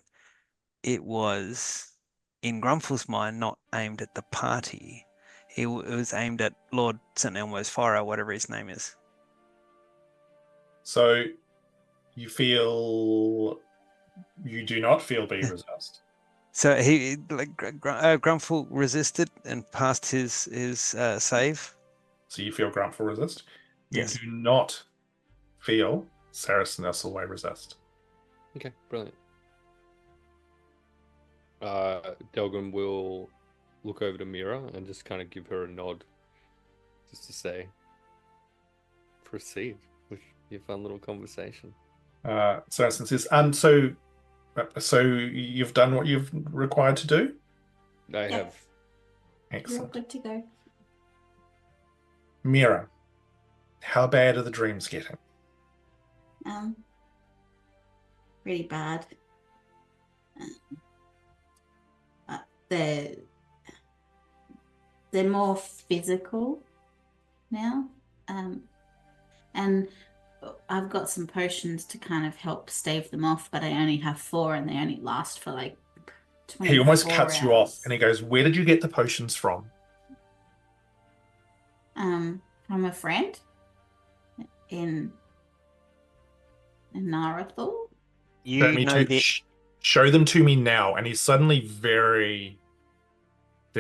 it was in Grumpfel's mind not aimed at the party. It was aimed at Lord St. Elmo's Fire, whatever his name is. So you do not feel be resist. So he Grumpfel resisted and passed his save. So you feel Grumpfel resist. You Yes. do not feel Saracen Nestleway resist. Okay, brilliant. Delgrim will look over to Miera and just kind of give her a nod, just to say, proceed with your fun little conversation. Saracen says, so you've done what you've required to do? I Yep. have. You're all Excellent. good to go. Miera, how bad are the dreams getting? Pretty bad. They're more physical now, and I've got some potions to kind of help stave them off, but I only have 4, and they only last for like 24 He almost cuts you off hours. and he goes, where did you get the potions from? From a friend in Narethal. Show me show them to me now. And he's suddenly there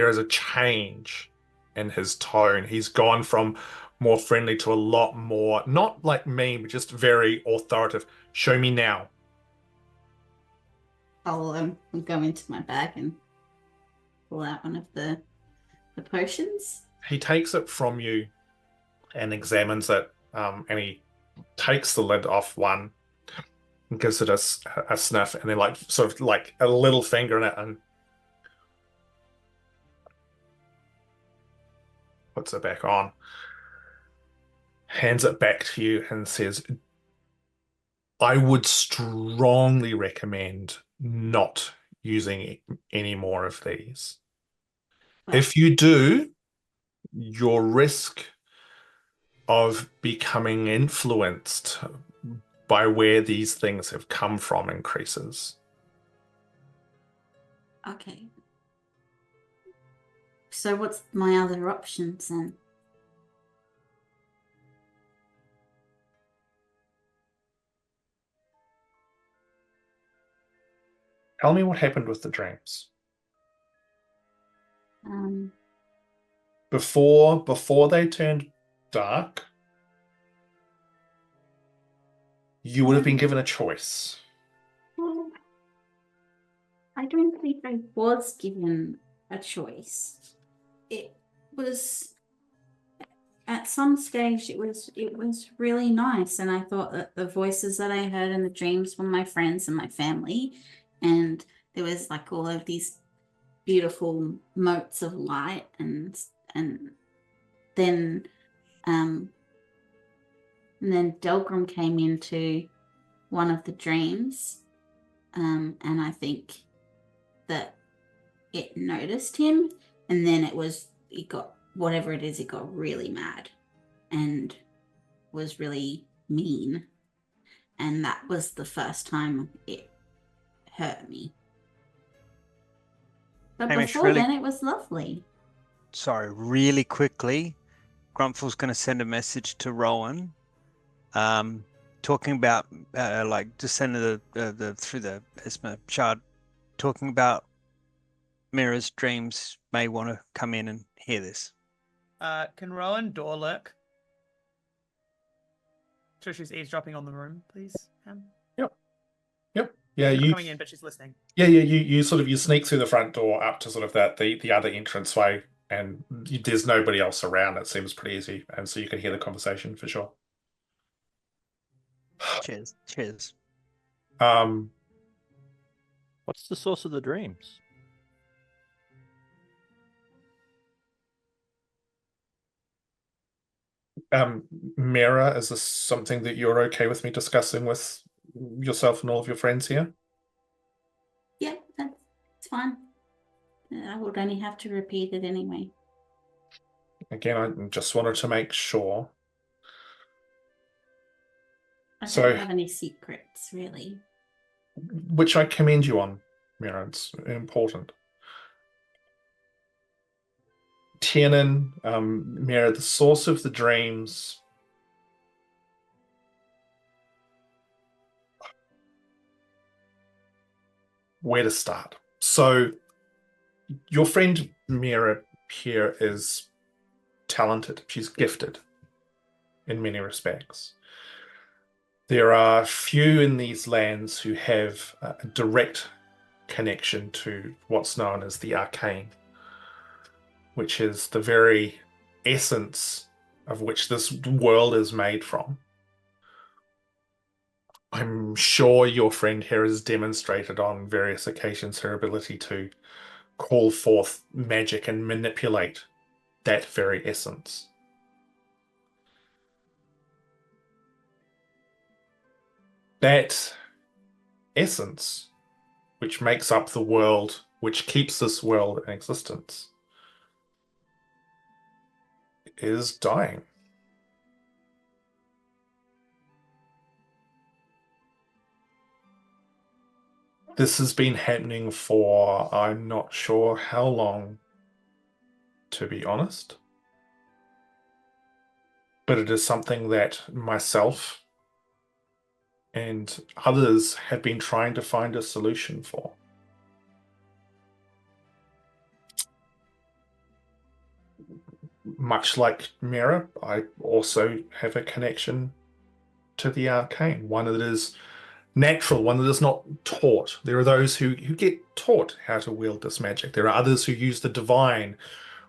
is a change in his tone. He's gone from more friendly to a lot more, not like mean, but just very authoritative. Show me now. I'll go into my bag and pull out one of the potions. He takes it from you and examines it, and he takes the lid off one and gives it a sniff, and then like sort of like a little finger in it and puts it back on, hands it back to you and says, I would strongly recommend not using any more of these. If you do, your risk of becoming influenced by where these things have come from increases. Okay. So what's my other options then? Tell me what happened with the dreams. Before they turned dark, you would have been given a choice. Well, I don't think I was given a choice. It was at some stage it was really nice, and I thought that the voices that I heard in the dreams were my friends and my family, and there was like all of these beautiful motes of light, and then Delgrim came into one of the dreams, and I think that it noticed him, and then it got whatever it is, it got really mad and was really mean, and that was the first time it hurt me. But Hamish, before really- then, it was lovely. Sorry, really quickly, Grumpfel's going to send a message to Rowan, talking about like just sending the through the Esma shard, talking about Miera's dreams. May want to come in and hear this. Can Rowan door lurk? So she's eavesdropping on the room, please. Yep. Yeah, She's not you. coming in, but she's listening. Yeah. You sort of sneak through the front door up to sort of the other entranceway, and there's nobody else around. It seems pretty easy, and so you can hear the conversation for sure. Cheers. What's the source of the dreams? Miera, is this something that you're okay with me discussing with yourself and all of your friends here? Yeah, that's fine. I would only have to repeat it anyway. Again, I just wanted to make sure. I So- don't have any secrets, really. Which I commend you on, Miera. It's important. Tiernan, Miera, the source of the dreams. Where to start? So, your friend Miera here is talented. She's gifted in many respects. There are few in these lands who have a direct connection to what's known as the arcane, which is the very essence of which this world is made from. I'm sure your friend here has demonstrated on various occasions her ability to call forth magic and manipulate that very essence. That essence, which makes up the world, which keeps this world in existence, is dying. This has been happening for I'm not sure how long, to be honest. But it is something that myself and others have been trying to find a solution for. Much like Miera, I also have a connection to the arcane, one that is natural, one that is not taught. There are those who get taught how to wield this magic. There are others who use the divine,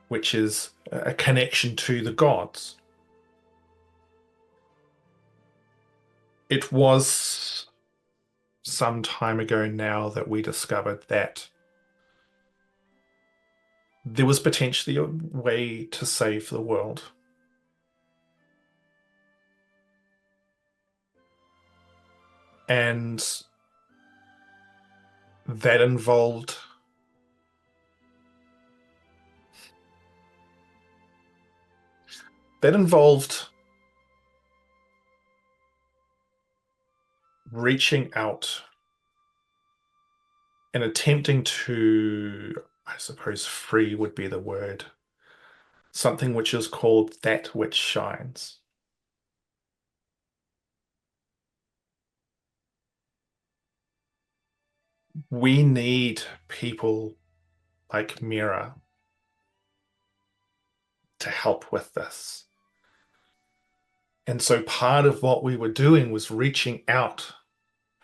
which is a connection to the gods. It was some time ago now that we discovered that there was potentially a way to save the world. And that involved reaching out and attempting to, I suppose free would be the word, something which is called that which shines. We need people like Miera to help with this. And so part of what we were doing was reaching out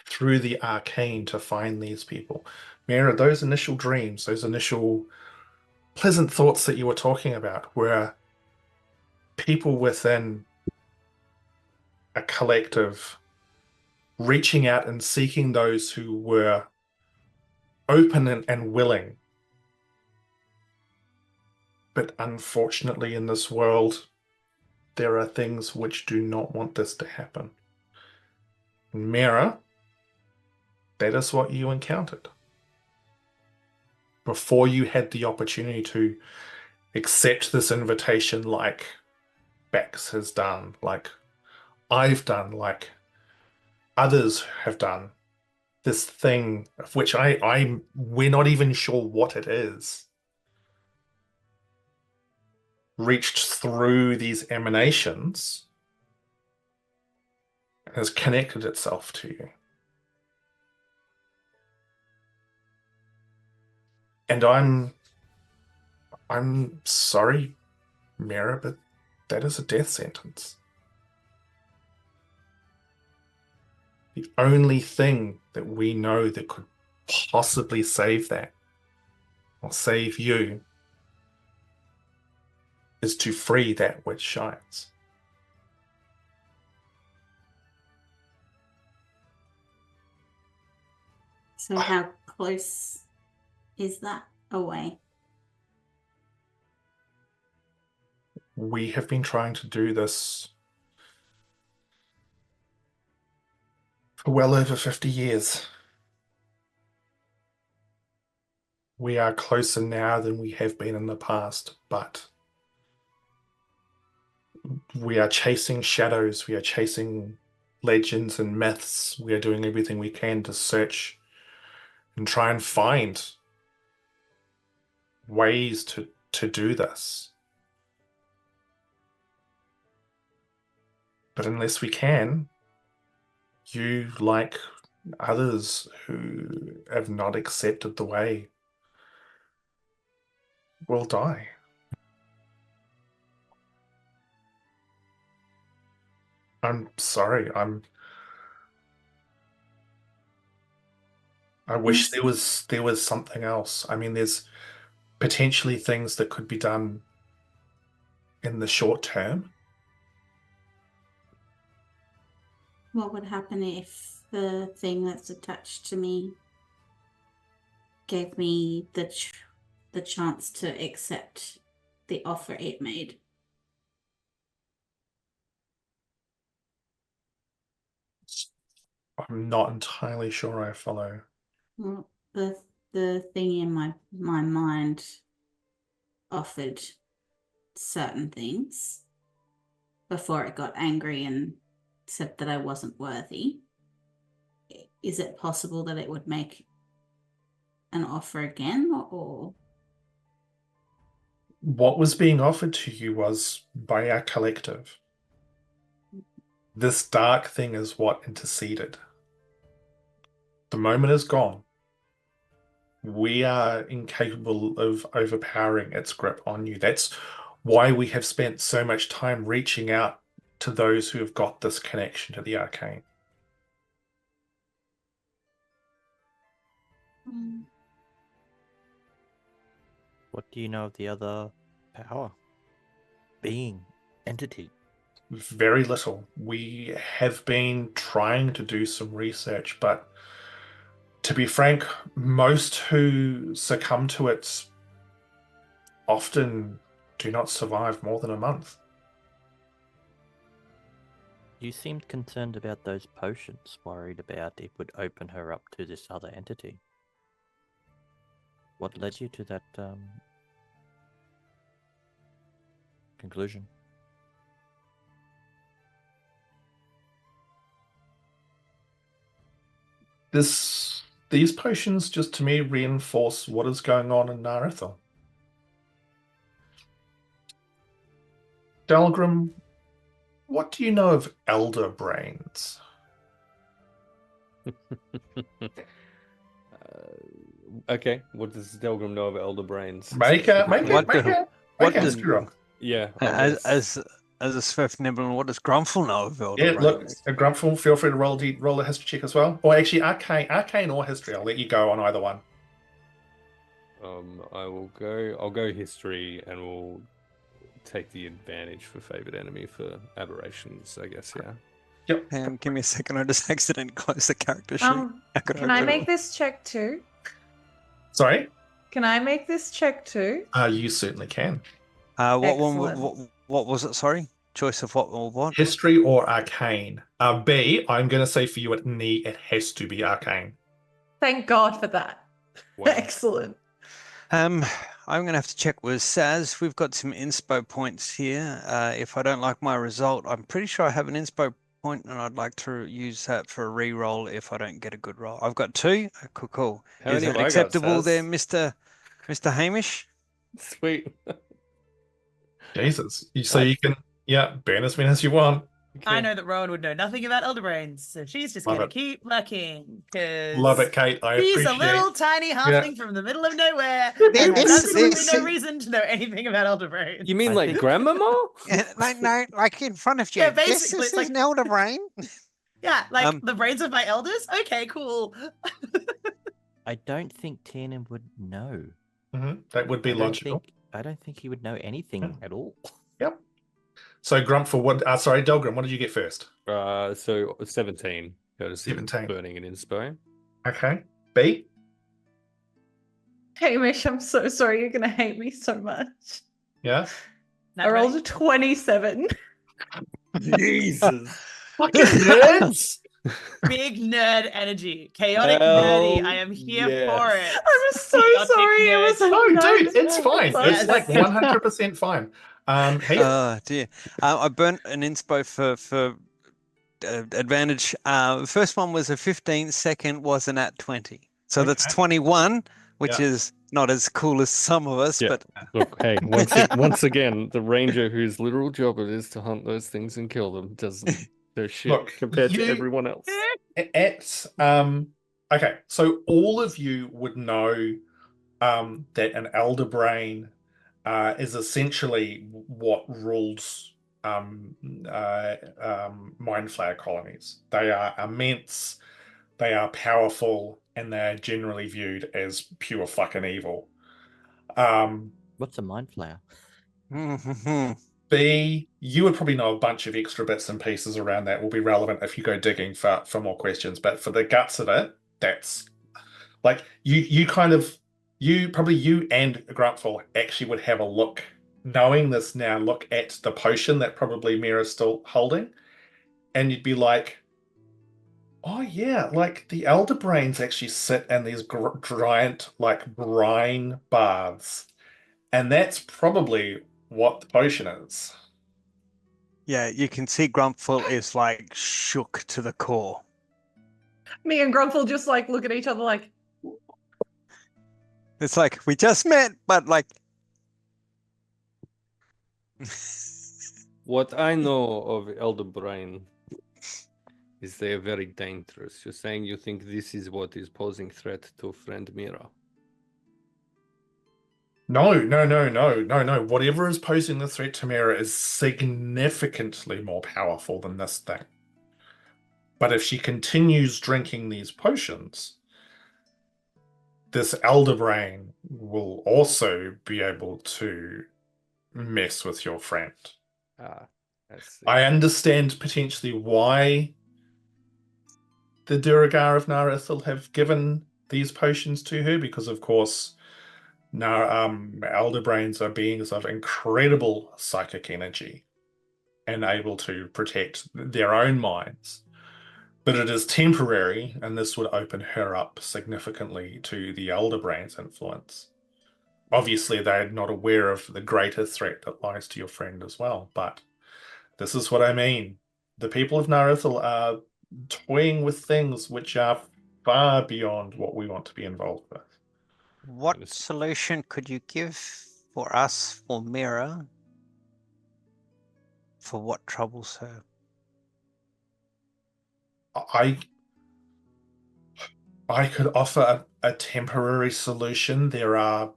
through the arcane to find these people. Miera, those initial dreams, those initial pleasant thoughts that you were talking about were people within a collective reaching out and seeking those who were open and willing. But unfortunately, in this world, there are things which do not want this to happen. And Miera, that is what you encountered. Before you had the opportunity to accept this invitation like Bex has done, like I've done, like others have done, this thing of which we're not even sure what it is, reached through these emanations and has connected itself to you. And I'm sorry, Miera, but that is a death sentence. The only thing that we know that could possibly save that, or save you, is to free that which shines. So how close is that away? We have been trying to do this for well over 50 years. We are closer now than we have been in the past, but We are chasing shadows. We are chasing legends and myths. We are doing everything we can to search and try and find ways to do this. But unless we can, you, like others who have not accepted the way, will die. I'm sorry. I wish Yes. there was something else. I mean, there's potentially things that could be done in the short term. What would happen if the thing that's attached to me gave me the chance to accept the offer it made? I'm not entirely sure I follow. Well, the thing in my mind offered certain things before it got angry and said that I wasn't worthy. Is it possible that it would make an offer again, or What was being offered to you was by our collective. This dark thing is what interceded. The moment is gone. We are incapable of overpowering its grip on you. That's why we have spent so much time reaching out to those who have got this connection to the arcane. What do you know of the other power? Being, entity? Very little. We have been trying to do some research, but to be frank, most who succumb to it often do not survive more than a month. You seemed concerned about those potions, worried about it would open her up to this other entity. What led you to that conclusion? These potions just to me reinforce what is going on in Narethel. Delgrim, what do you know of elder brains? Okay, what does Delgrim know of elder brains? Make a What does- history roll. Yeah. I guess. As a swift nibble, what does Grumpfel know of Elder Yeah, look, Brains? Grumpfel, feel free to roll a history check as well. Or actually, arcane or history. I'll let you go on either one. I'll go history, and we'll take the advantage for favored enemy for aberrations, I guess. Yeah. Yep. Give me a second. I just accidentally closed the character sheet. Can I make this check too? Sorry? Can I make this check too? You certainly can. What one? Excellent. What was it? Sorry, choice of what or what? History or arcane? B, I'm going to say for you it has to be arcane. Thank God for that. Wow. Excellent. I'm going to have to check with Saz. We've got some inspo points here. If I don't like my result, I'm pretty sure I have an inspo point, and I'd like to use that for a re-roll if I don't get a good roll. I've got 2. Cool. How Is many that have I got, acceptable Saz? there, Mr. Hamish? Sweet. Jesus. So you can, burn as many as you want. I know that Rowan would know nothing about elder brains, so she's just Love gonna it. keep looking. Love it, Kate. I He's appreciate a little tiny halfling from the middle of nowhere. And This- there's absolutely this- no reason to know anything about elder brains. You mean I like think- grandmama? No, like in front of you. Yeah, This basically, is it's like- an elder brain. Yeah, like the brains of my elders? Okay, cool. I don't think Tiernan would know. That would be logical. I don't think he would know anything at all. Yep. So Grumpfel, Delgrim, what did you get first? So 17. Courtesy of 17. burning an inspo. Okay. B? Hamish, I'm so sorry. You're going to hate me so much. Yeah. I rolled a 27. Jesus. Fucking nerds! Big nerd energy. Chaotic Hell nerdy. I am here yes. for it. I'm so Chaotic sorry. It nerd. was a No, dude, nerd. it's fine. Sorry. It's like 100% fine. Heath? Oh dear. I burnt an inspo for advantage. First one was a 15, second was an at 20. So that's Okay. 21, which Yeah. is not as cool as some of us, Yeah. but Look, hey, once again, the ranger whose literal job it is to hunt those things and kill them doesn't do shit Look, compared to you- everyone else. Okay, so all of you would know that an elder brain is essentially what rules mind flayer colonies. They are immense, they are powerful, and they are generally viewed as pure fucking evil. What's a mind flayer? B, you would probably know a bunch of extra bits and pieces around that will be relevant if you go digging for more questions. But for the guts of it, that's like you and Grumpfel actually would have a look, knowing this now, look at the potion that probably Miera's still holding, and you'd be like, oh yeah, like the elder brains actually sit in these giant like brine baths, and that's probably what the potion is. yeah, you can see Grumpfel is like shook to the core. Me and Grumpfel just like look at each other like, It's like we just met, but like What I know of Elder Brain is they are very dangerous. You're saying you think this is what is posing threat to friend Miera? No. Whatever is posing the threat to Miera is significantly more powerful than this thing. But if she continues drinking these potions, this elder brain will also be able to mess with your friend. Ah, I see. I understand potentially why the Duragar of Narithil have given these potions to her, because of course elder brains are beings of incredible psychic energy and able to protect their own minds. But it is temporary, and this would open her up significantly to the elder brain's influence. Obviously, they're not aware of the greater threat that lies to your friend as well, but this is what I mean. The people of Narithil are toying with things which are far beyond what we want to be involved with. what solution could you give for us, for Miera, for what troubles her? I could offer a temporary solution. There are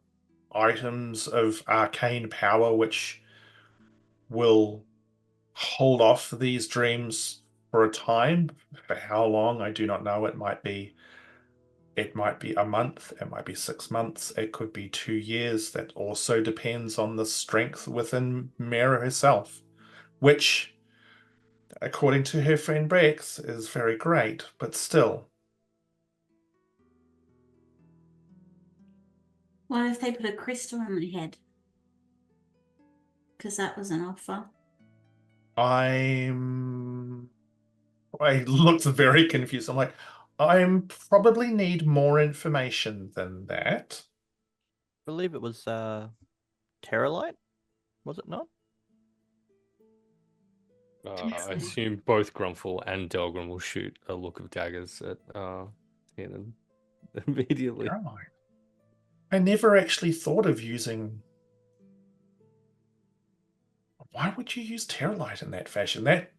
items of arcane power which will hold off these dreams for a time. For how long, I do not know. It might be a month, it might be 6 months, it could be 2 years. That also depends on the strength within Miera herself, which, according to her friend Brex, is very great, but still. What if they put a crystal on my head? Because that was an offer. I looked very confused. I'm like, I probably need more information than that. I believe it was Terralite, was it not? I assume both Grumpfel and Delgrim will shoot a look of daggers at Tiernan immediately. I never actually thought of using. Why would you use Terralite in that fashion? That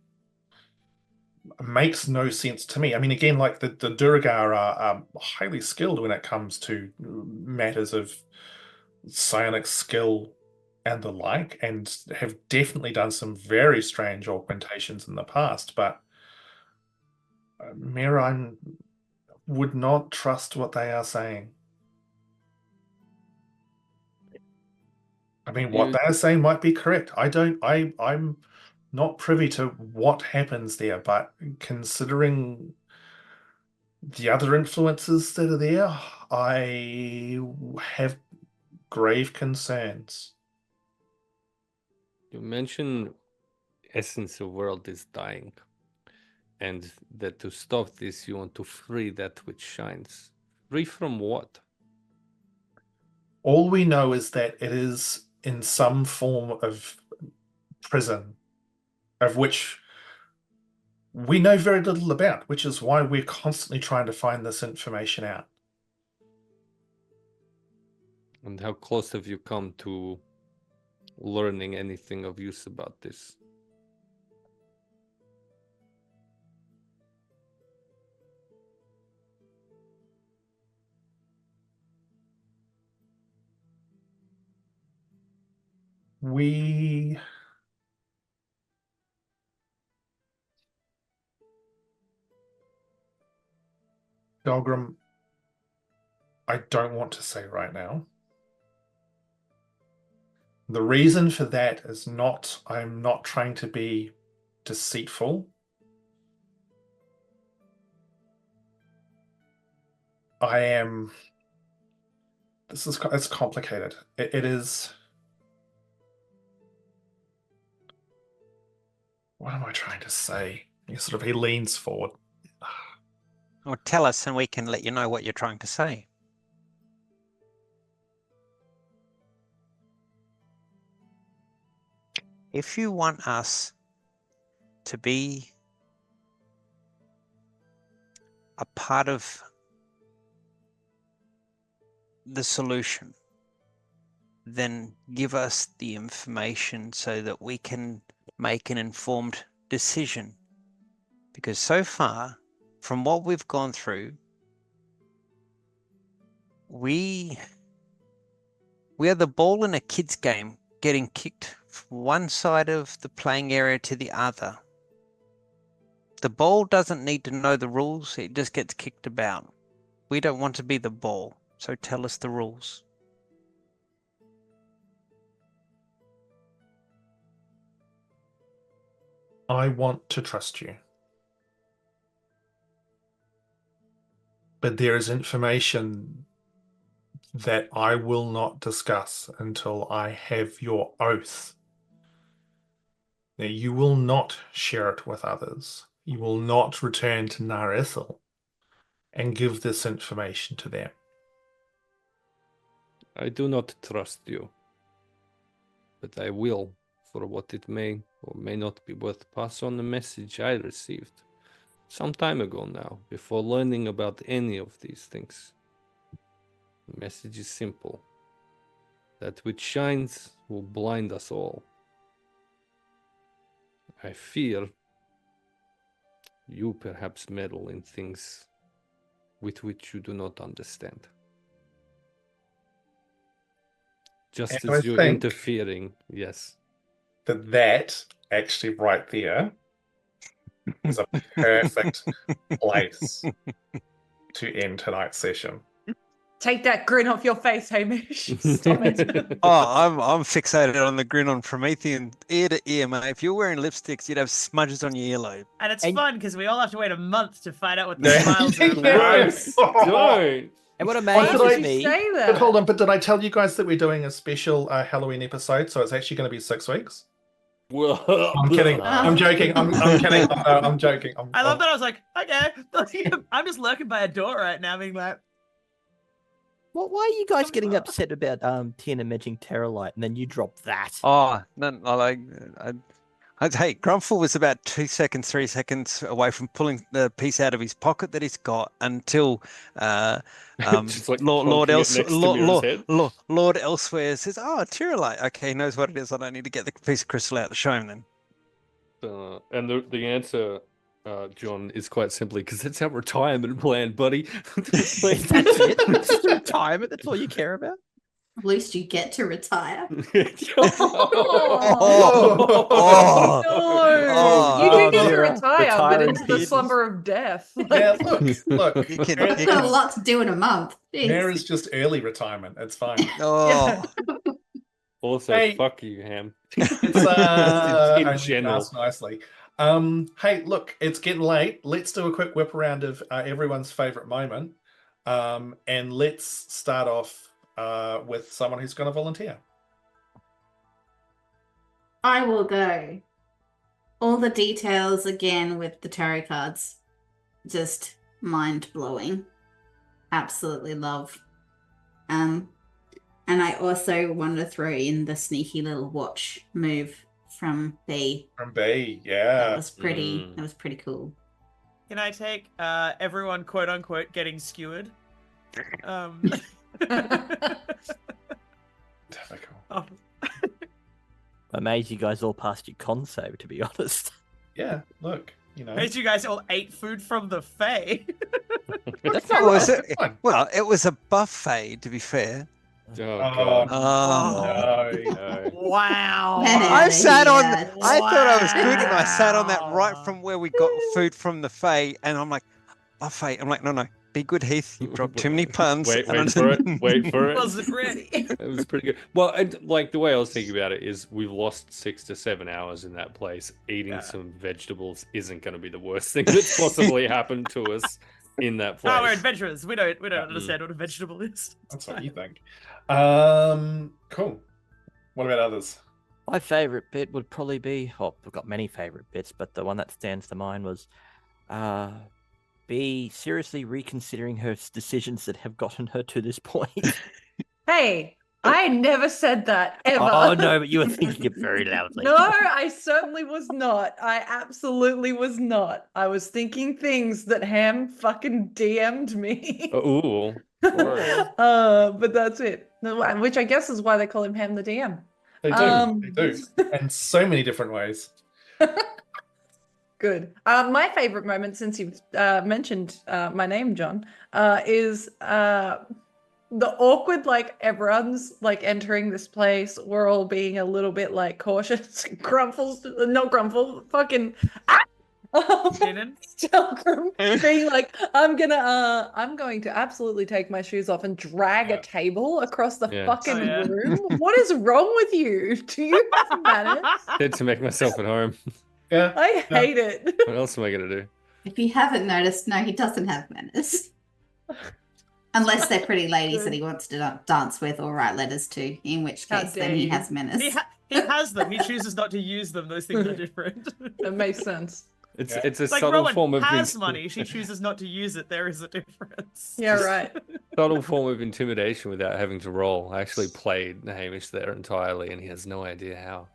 makes no sense to me. I mean, again, like the Duragar are highly skilled when it comes to matters of psionic skill and the like, and have definitely done some very strange augmentations in the past. But Miera would not trust what they are saying. I mean, what they are saying might be correct. I'm not privy to what happens there, but considering the other influences that are there, I have grave concerns. You mentioned essence of world is dying, and that to stop this, you want to free that which shines. Free from what? All we know is that it is in some form of prison, of which we know very little about, which is why we're constantly trying to find this information out. And how close have you come to learning anything of use about this? We Delgrim, I don't want to say right now. The reason for that is not, I'm not trying to be deceitful. I am, it's complicated. It is, what am I trying to say? He leans forward. Or tell us and we can let you know what you're trying to say. If you want us to be a part of the solution, then give us the information so that we can make an informed decision. Because so far, from what we've gone through, we are the ball in a kid's game getting kicked from one side of the playing area to the other. The ball doesn't need to know the rules, it just gets kicked about. We don't want to be the ball, so tell us the rules. I want to trust you. But there is information that I will not discuss until I have your oath. Now, you will not share it with others. You will not return to Narethel and give this information to them. I do not trust you, but I will, for what it may or may not be worth, pass on the message I received some time ago now, before learning about any of these things. The message is simple. That which shines will blind us all. I fear you perhaps meddle in things with which you do not understand. Just And as I you're think interfering, yes. That actually right there is a perfect place to end tonight's session. Take that grin off your face, Hamish. Stop it. Oh, I'm fixated on the grin on Promethean ear to ear, mate. If you're wearing lipsticks, you'd have smudges on your earlobe. And it's And- fun because we all have to wait a month to find out what the Yeah. smiles are about. Yes. Don't. And what Why amazes would you me, say that? But hold on, but did I tell you guys that we're doing a special Halloween episode? So it's actually going to be 6 weeks. I'm kidding. I'm joking. I'm kidding. I'm joking. I love that. I was like, okay. I'm just lurking by a door right now, being like, why are you guys getting upset about Tiernan mentioning Terrorlight and then you drop that? Oh, no, hey, Grumpfel was about 2 seconds, 3 seconds away from pulling the piece out of his pocket that he's got until Just like Lord plonking it next to Miera's head. Lord Elsewhere says, "Oh, Tyrolite. Okay, he knows what it is. I don't need to get the piece of crystal out to show him then." And the answer, John, is quite simply because it's our retirement plan, buddy. That's it. It's just retirement. That's all you care about. At least you get to retire. No, Oh, you do get to Miera, retire, but retiring into the kids. slumber of death. Yeah, look. You can, I've you got a can, lot to do in a month. Jeez. Mary's just early retirement. It's fine. oh, Also, Hey. fuck you, Ham. It's In only general. asked nicely. Hey, look, it's getting late. Let's do a quick whip around of everyone's favorite moment. And let's start off with someone who's going to volunteer. I will go. All the details again with the tarot cards. Just mind blowing. Absolutely love. And I also want to throw in the sneaky little watch move from B. From B, That yeah. was pretty. That was pretty cool. Can I take everyone quote unquote getting skewered? Difficult. Oh, I'm amazed you guys all passed your con save, to be honest. Yeah, look, Amazed you guys all ate food from the Fae. That's Oh, not was right. it? Well, it was a buffet, to be fair. Oh god. no. Wow. Get I outta sat on. here. I thought I was good, and I sat on that right Wow. from where we got food from the Fae, and I'm like, buffet. I'm like, no, be good, Heath. You dropped too many puns. Wait and I for it. didn't- Wait for it. Wasn't ready. It was pretty good. Well, and like the way I was thinking about it is we've lost 6 to 7 hours in that place. Eating some vegetables isn't going to be the worst thing that's possibly happened to us in that place. Oh, we're adventurers. We don't understand what a vegetable is. That's what you think. Cool. What about others? My favourite bit would probably be, we've got many favourite bits, but the one that stands to mind was B seriously reconsidering her decisions that have gotten her to this point. Hey, I never said that ever. Oh no, but you were thinking it very loudly. No, I certainly was not. I absolutely was not. I was thinking things that Ham fucking DM'd me. Ooh. But that's it. Which I guess is why they call him Ham the DM. They do. In so many different ways. Good. My favorite moment, since you've mentioned my name, John, is the awkward, like, everyone's like entering this place. We're all being a little bit like cautious. Not Grumpfel, fucking Delgrim being like, I'm going to absolutely take my shoes off and drag a table across the fucking room. What is wrong with you? Do you have manners? Did to make myself at home. Yeah. I hate it. What else am I going to do? If you haven't noticed, no, he doesn't have manners. Unless they're pretty ladies that he wants to dance with or write letters to, in which case then he has manners. He has them. He chooses not to use them. Those things are different. That makes sense. It's a like subtle Rowan form of has money. She chooses not to use it. There is a difference. Yeah, right. Subtle form of intimidation without having to roll. I actually played Hamish there entirely, and he has no idea how.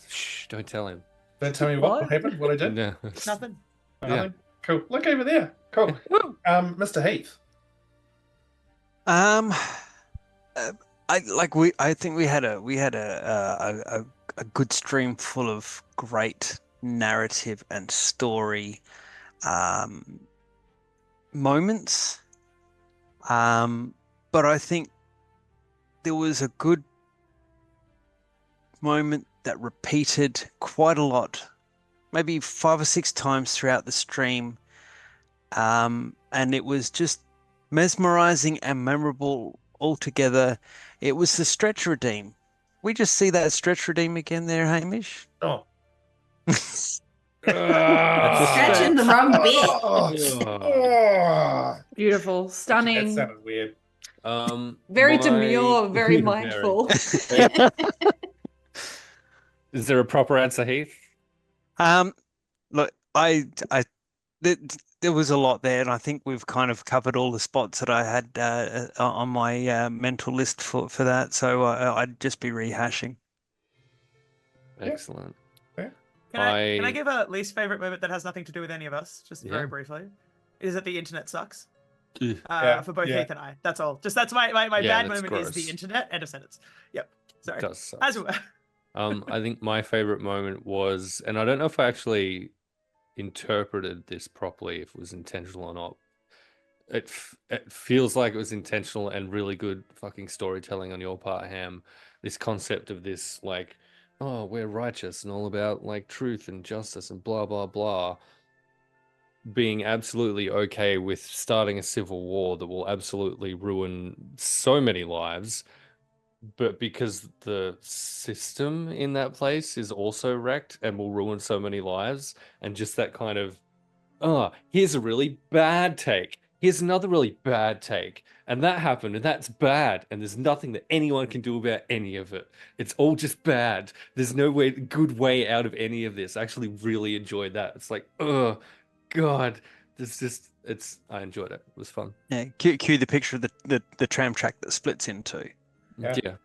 Shh! Don't tell him. Don't tell me what happened. What I did. No. Nothing. Nothing. Cool. Look over there. Cool. Mr. Heath. I think we had a good stream full of great narrative and story moments. But I think there was a good moment that repeated quite a lot, maybe 5 or 6 times throughout the stream. And it was just mesmerizing and memorable altogether. It was the stretch redeem. We just see that stretch redeem again there, Hamish. Oh. Stretching the wrong bit. Beautiful, stunning. That sounded weird. Very demure, very mindful. Is there a proper answer, Heath? Look, there was a lot there, and I think we've kind of covered all the spots that I had on my mental list for that. So I'd just be rehashing. Excellent. Yeah. Can I give a least favorite moment that has nothing to do with any of us? Just very briefly. Is that the internet sucks? For both Heath and I. That's all. Just that's my bad moment gross. is the internet. End of sentence. Yep. Sorry. It does suck. As well. I think my favorite moment was, and I don't know if I actually interpreted this properly, if it was intentional or not. It feels like it was intentional and really good fucking storytelling on your part, Ham. This concept of this, like, oh, we're righteous and all about like truth and justice and blah blah blah, being absolutely okay with starting a civil war that will absolutely ruin so many lives, but because the system in that place is also wrecked and will ruin so many lives, and just that kind of, here's a really bad take, here's another really bad take, and that happened and that's bad, and there's nothing that anyone can do about any of it. It's all just bad. There's no good way out of any of this. I actually really enjoyed that. It's like, oh god, I enjoyed it. It was fun. Yeah, cue the picture of the tram track that splits in two. Yeah.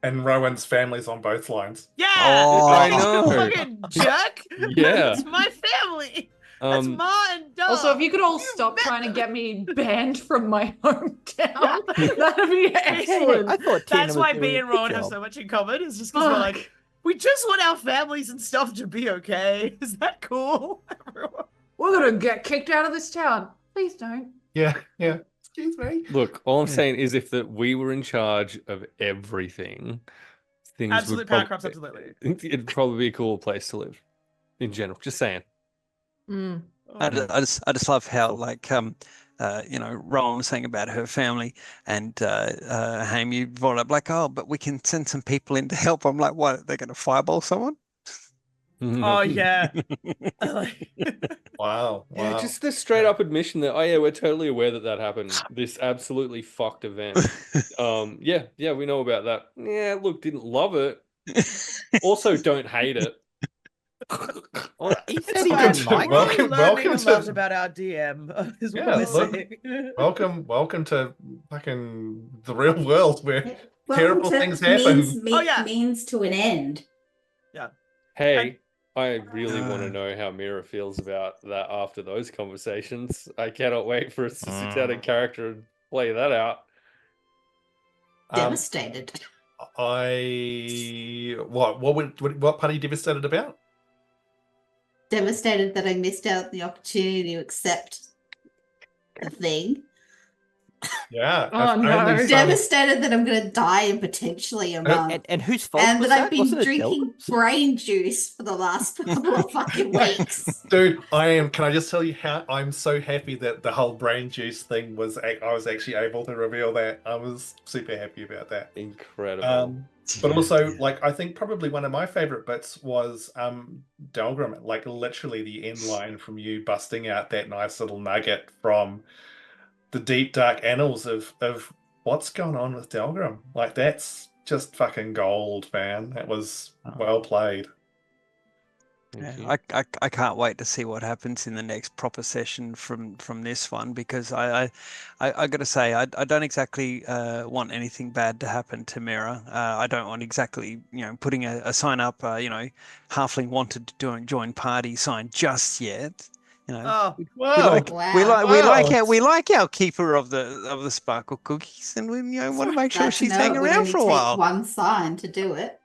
And Rowan's family's on both lines. Yeah, Oh, I know. fucking jerk. Yeah. It's my family. That's Ma and Dad. Also, if you could all stop trying to get me banned from my hometown, that'd be excellent. I thought Tiernan That's was why doing me a and good Rowan have job. so much in common. It's just because we're Fuck. like, we just want our families and stuff to be okay. Is that cool? Everyone? We're gonna get kicked out of this town. Please don't. Yeah. Excuse me. Look, all I'm saying is if we were in charge of everything, things Absolute would power crops, absolutely. It'd probably be a cool place to live in general. Just saying. Mm. I just love how Rowan was saying about her family, and Haim, you brought up like, oh, but we can send some people in to help. I'm like, what? They're going to fireball someone? Oh yeah. Wow. Yeah, just the straight up admission that, oh yeah, we're totally aware that happened. This absolutely fucked event. Yeah, we know about that. Yeah, look, didn't love it. Also, don't hate it. He said It's he fine. didn't like Welcome- it. Learning welcome a to- lot about our DM is what Yeah, we're look- saying. Welcome to fucking the real world where Welcome terrible to things happen. Means to an end. Hey, I really want to know how Miera feels about that after those conversations. I cannot wait for us to sit down in character and play that out. Devastated. What part are you devastated about? Devastated that I missed out the opportunity to accept the thing. Yeah. Oh, if no. only some- Devastated that I'm going to die in potentially a month. And whose fault And was that that? I've been Wasn't it drinking Delgrim's? brain juice for the last couple of fucking weeks. Dude, can I just tell you how I'm so happy that the whole brain juice thing I was actually able to reveal that. I was super happy about that. Incredible. But also, like, I think probably one of my favorite bits was Delgrim, like literally the end line from you busting out that nice little nugget from the deep dark annals of what's going on with Delgrim. Like, that's just fucking gold, man. That was well played. Thank you. I can't wait to see what happens in the next proper session from this one, because I got to say I don't exactly want anything bad to happen to Miera. I don't want exactly putting a sign up halfling wanted to join party sign just yet. Oh, Wow. We like our keeper of the sparkle cookies, and we want to make sure Glad to she's know hanging it would around only for a take while. one sign to do it.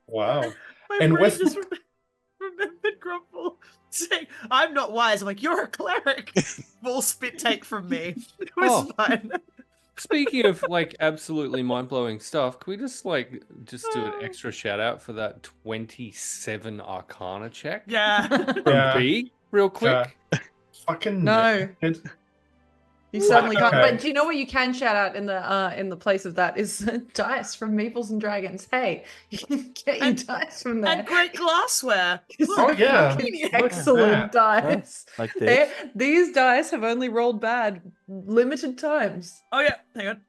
Wow. my And brain with- just remembered Grumpfel saying, "I'm not wise." I'm like, "You're a cleric." Full spit take from me. It was fine. Speaking of like absolutely mind-blowing stuff, can we just do an extra shout out for that 27 Arcana check Yeah. from Yeah. B real quick? Fucking No. nerd. You certainly can't. Okay. But do you know what you can shout out in the place of that is dice from Meeples and Dragons. Hey, you can get your dice from there. And great glassware. Oh, yeah. Fucking Look at excellent dice. Like this. These dice have only rolled bad limited times. Oh yeah, hang on.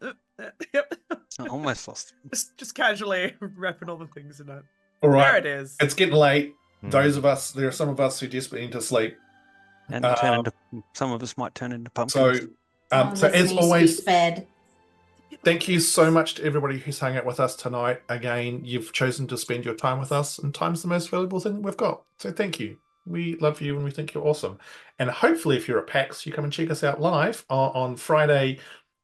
Yep. I almost lost. Just casually repping all the things in it. All There right. it is. It's getting late. Hmm. There are some of us who desperately need to sleep. And some of us might turn into pumpkins. So as always, fed. thank you so much to everybody who's hung out with us tonight. Again, you've chosen to spend your time with us, and time's the most valuable thing that we've got. So thank you. We love you and we think you're awesome. And hopefully if you're at PAX, you come and check us out live on Friday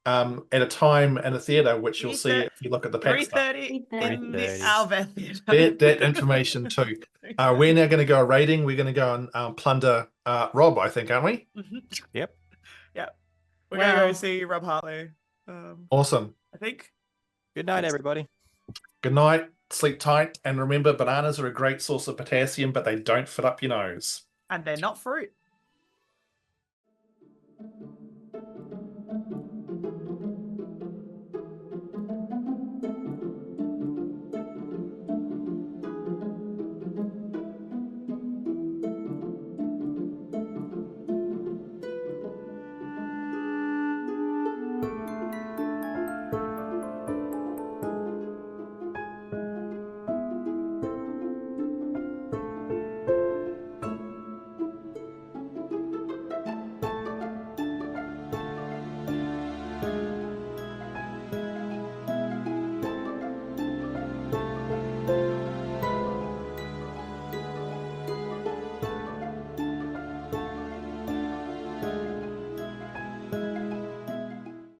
at a time and a theatre, which you'll see if you look at the PAX stuff. 3:30 in the 3:30. Alvet Theatre. That information too. We're now going to go raiding. We're going to go and plunder Rob, I think, aren't we? Yep. Yeah. We're going to Wow. go see Rob Hartley. Awesome. I think. Good night, everybody. Good night. Sleep tight. And remember, bananas are a great source of potassium, but they don't fit up your nose. And they're not fruit.